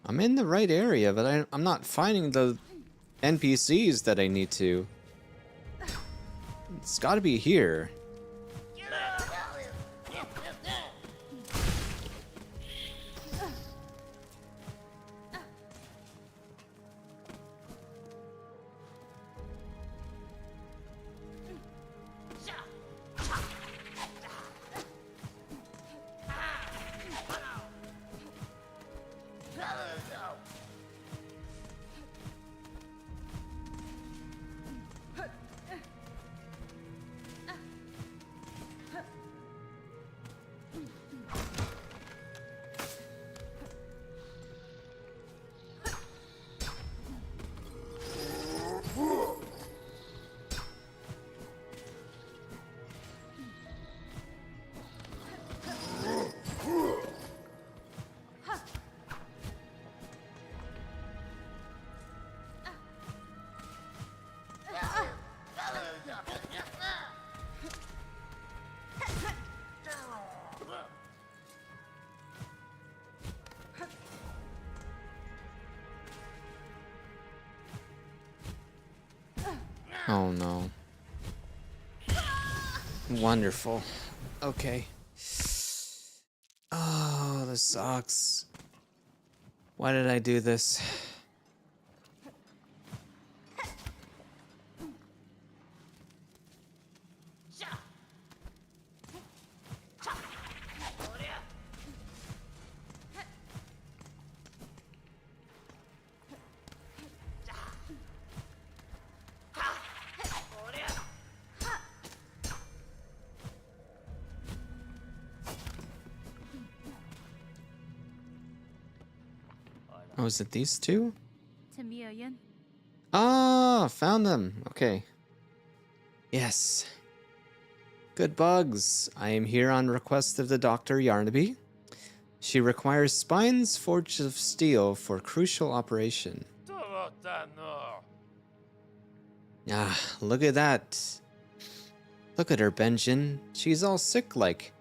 I'm in the right area, but I'm not finding the NPCs that I need to. It's gotta be here. Oh no. Wonderful. Okay. Oh, this sucks. Why did I do this? Oh, is it these two? Timurian. Ah, found them. Okay. Yes. Good bugs. I am here on request of the Dr. Yarnaby. She requires spines forged of steel for crucial operation. Ah, look at that. Look at her, Benjin. She's all sick-like.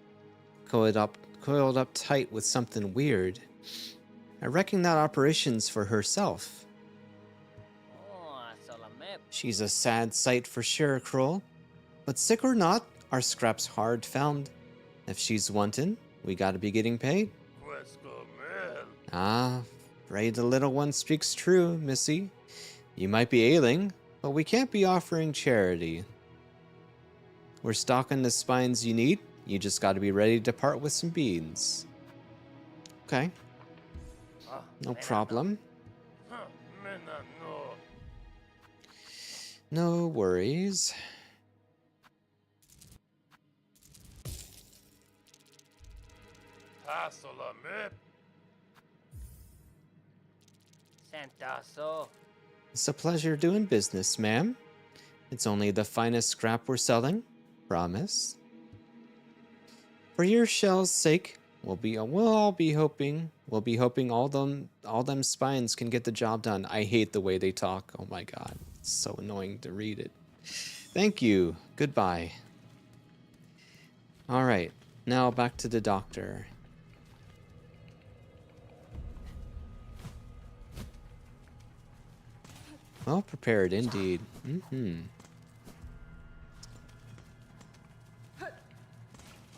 Coiled up tight with something weird. I reckon that operation's for herself. She's a sad sight for sure, Kroll. But sick or not, our scrap's hard found. If she's wantin', we gotta be getting paid. Ah, afraid the little one speaks true, Missy. You might be ailing, but we can't be offering charity. We're stocking the spines you need. You just gotta be ready to part with some beans. Okay. No problem. No worries. It's a pleasure doing business, ma'am. It's only the finest scrap we're selling. Promise. For your shell's sake, we'll all be hoping all them spines can get the job done. I hate the way they talk. Oh my god. It's so annoying to read it. Thank you. Goodbye. All right. Now back to the doctor. Well prepared indeed. Mm-hmm.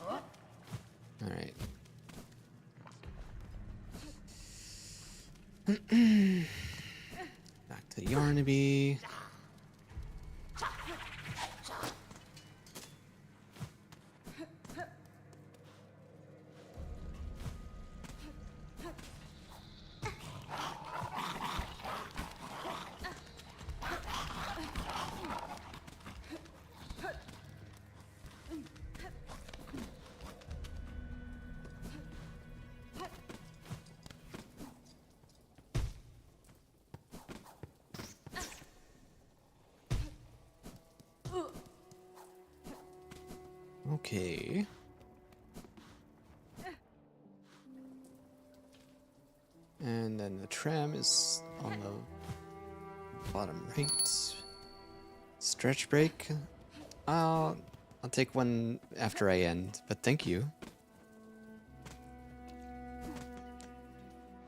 All right. Back to Yarnaby. Okay. And then the tram is on the bottom right. Stretch break. I'll take one after I end, but thank you.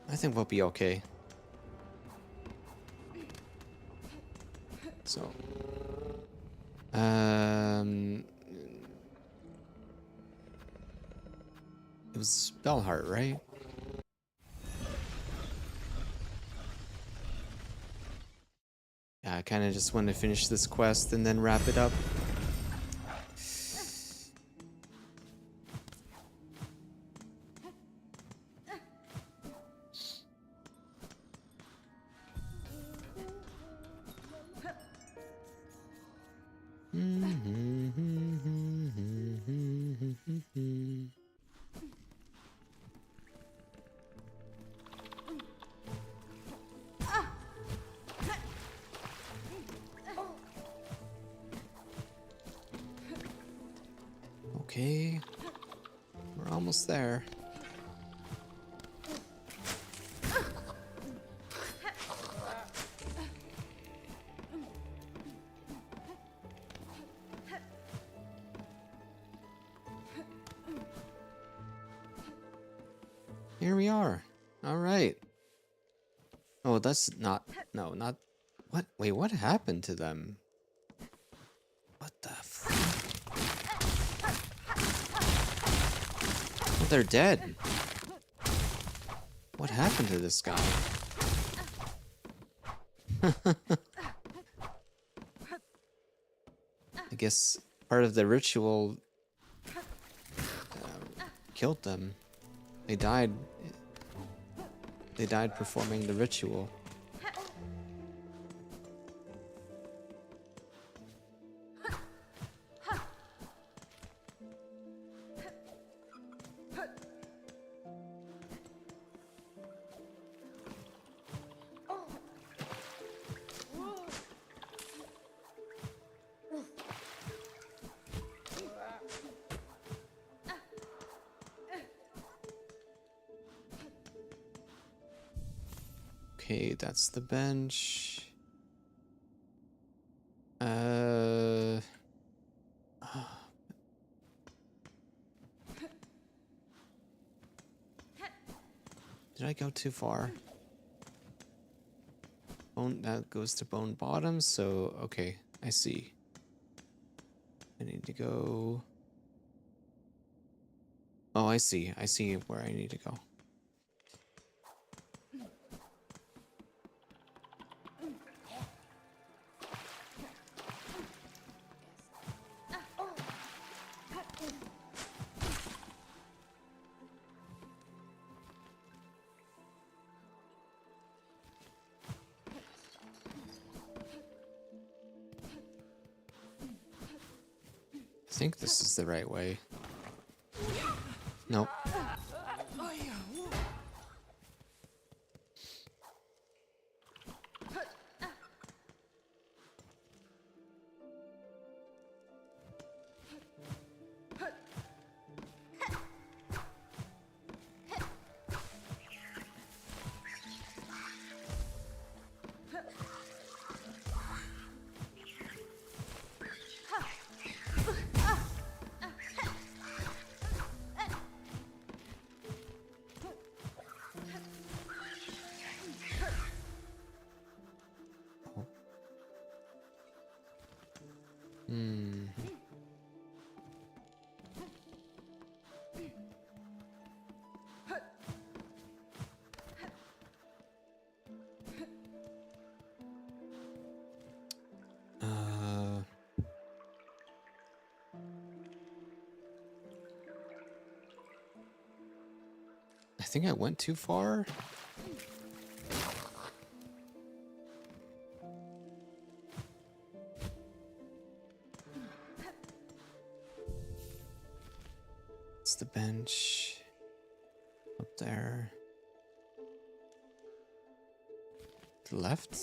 I think we'll be okay. So, it was Bellheart, right? Yeah, I kind of just want to finish this quest and then wrap it up. Okay, we're almost there. Here we are. All right. Oh, that's not... No, not... What? Wait, what happened to them? What the f... Oh, they're dead. What happened to this guy? I guess part of the ritual killed them. They died. They died performing the ritual. Okay, that's the bench. Did I go too far? Bone, that goes to bone bottom, so okay, I see. I need to go... Oh, I see. I see where I need to go. I think this is the right way. Nope. think I went too far. It's the bench up there. To the left.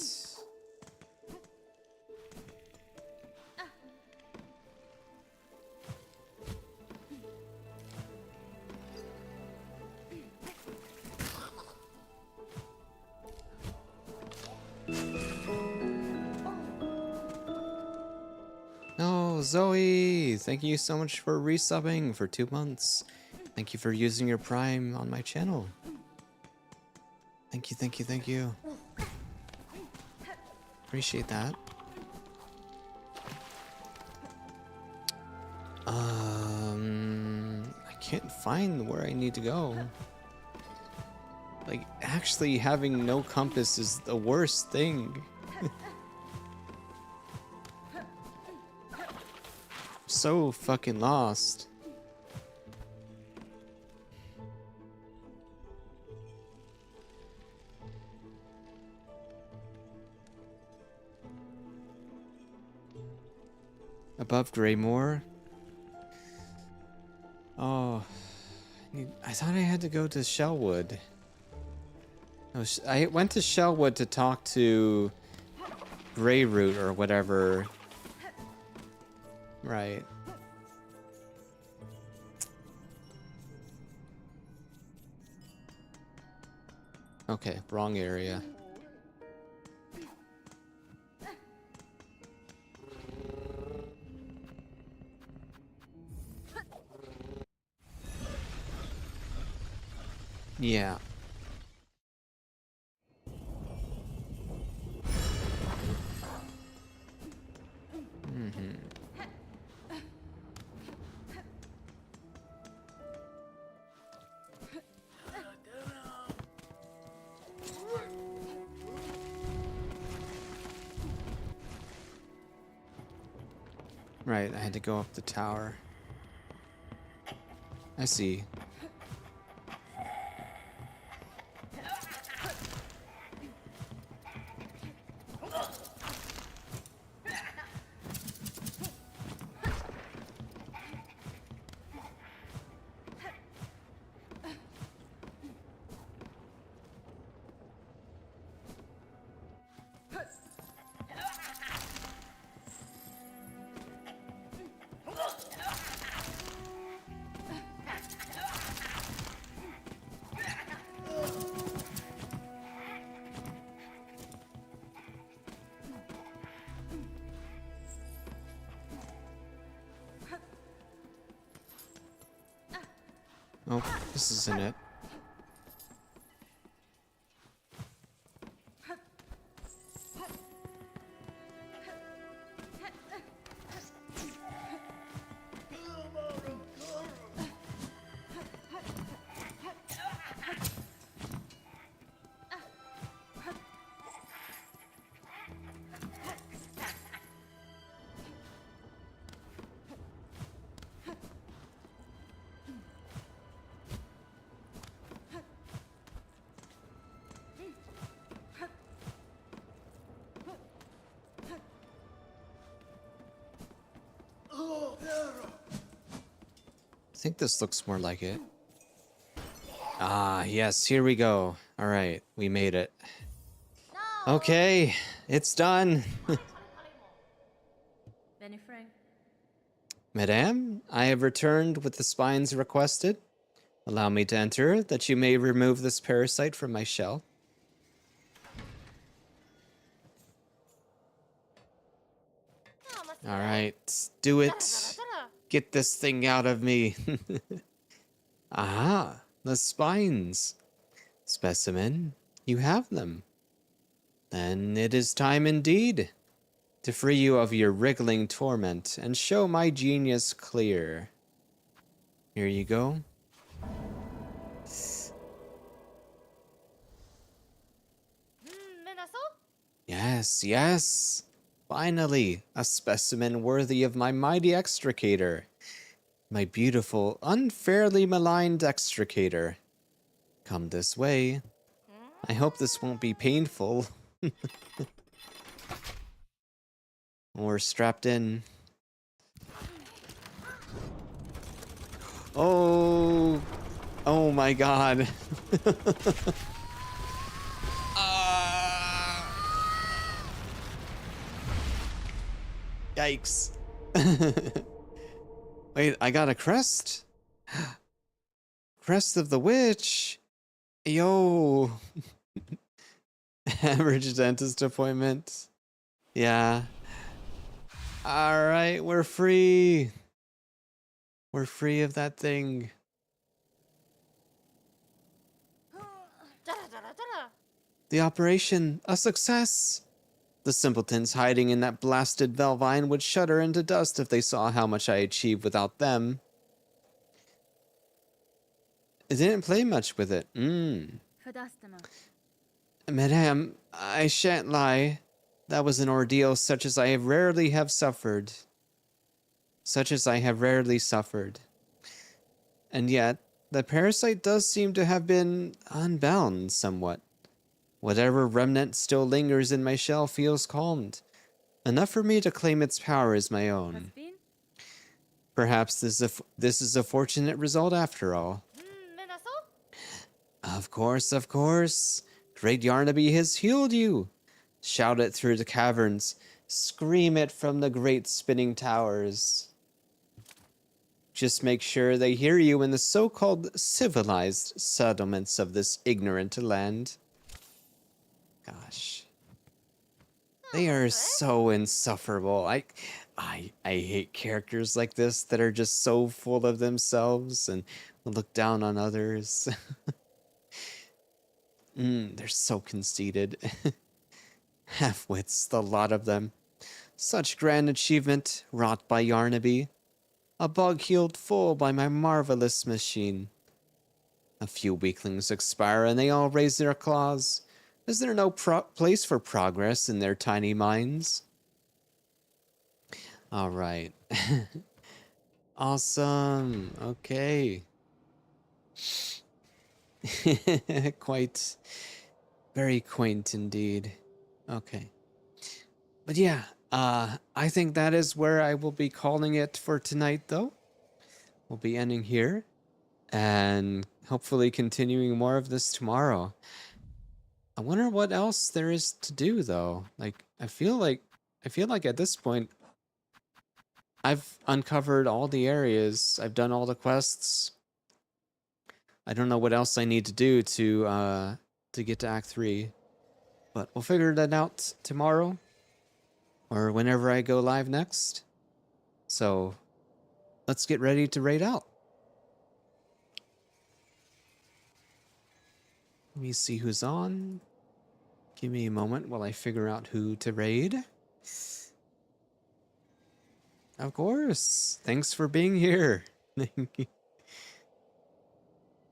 No, Zoe! Thank you so much for resubbing for 2 months. Thank you for using your Prime on my channel. Thank you, thank you, thank you. Appreciate that. I can't find where I need to go. Like, actually having no compass is the worst thing. So fucking lost. Above Greymoor. Oh, I thought I had to go to Shellwood. I went to Shellwood to talk to Greyroot or whatever. Right. Okay, wrong area. Yeah. Right, I had to go up the tower. I see. Oh, this isn't it. I think this looks more like it. Ah, yes, here we go. All right, we made it. Okay, it's done. Benny Frank. Madame, I have returned with the spines requested. Allow me to enter, that you may remove this parasite from my shell. All right, do it. Get this thing out of me. Aha, the spines. Specimen, you have them. Then it is time indeed to free you of your wriggling torment and show my genius clear. Here you go. Yes, yes. Finally, a specimen worthy of my mighty extricator. My beautiful, unfairly maligned extricator. come this way. I hope this won't be painful. We're strapped in. Oh, oh my god. Yikes. Wait, I got a crest? Crest of the Witch. Yo. Average dentist appointment. Yeah. Alright, we're free. We're free of that thing. The operation, a success. The simpletons hiding in that blasted Velvine would shudder into dust if they saw how much I achieved without them. I didn't play much with it. Madame, I shan't lie. That was an ordeal such as I have rarely have suffered. Such as I have rarely suffered. And yet, the parasite does seem to have been unbound somewhat. Whatever remnant still lingers in my shell feels calmed. Enough for me to claim its power as my own. Perhaps this is a fortunate result after all. Of course, of course. Great Yarnaby has healed you. Shout it through the caverns. Scream it from the great spinning towers. Just make sure they hear you in the so-called civilized settlements of this ignorant land. Gosh. They are so insufferable. I hate characters like this that are just so full of themselves and look down on others. They're so conceited. Half-wits, the lot of them. Such grand achievement wrought by Yarnaby. A bug healed full by my marvelous machine. A few weaklings expire and they all raise their claws. Is there no place for progress in their tiny minds? All right. Awesome. Okay. Quite very quaint indeed. Okay. But yeah, I think that is where I will be calling it for tonight, though. We'll be ending here and hopefully continuing more of this tomorrow. I wonder what else there is to do, though. Like, I feel like at this point, I've uncovered all the areas. I've done all the quests. I don't know what else I need to do to get to Act 3. But we'll figure that out tomorrow. Or whenever I go live next. So, let's get ready to raid out. Let me see who's on. Give me a moment while I figure out who to raid. Of course. Thanks for being here.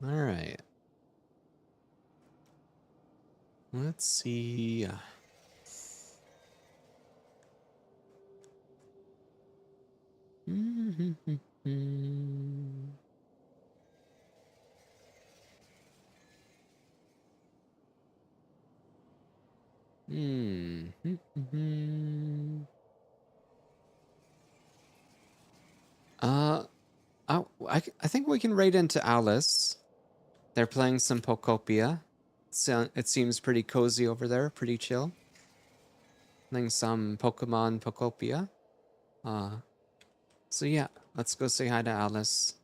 Alright. Let's see. I think we can raid into Alice. They're playing some Pokopia. So it seems pretty cozy over there, pretty chill. Playing some Pokemon Pokopia. So yeah, let's go say hi to Alice.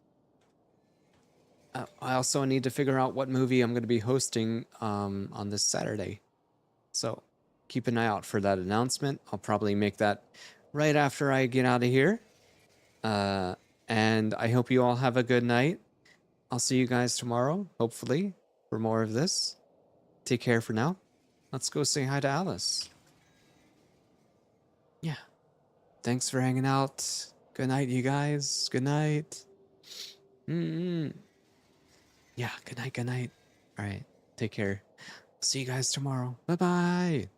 I also need to figure out what movie I'm going to be hosting on this Saturday. So keep an eye out for that announcement. I'll probably make that right after I get out of here. And I hope you all have a good night. I'll see you guys tomorrow, hopefully, for more of this. Take care for now. Let's go say hi to Alice. Yeah. Thanks for hanging out. Good night, you guys. Good night. Yeah, good night, good night. All right, take care. See you guys tomorrow. Bye-bye.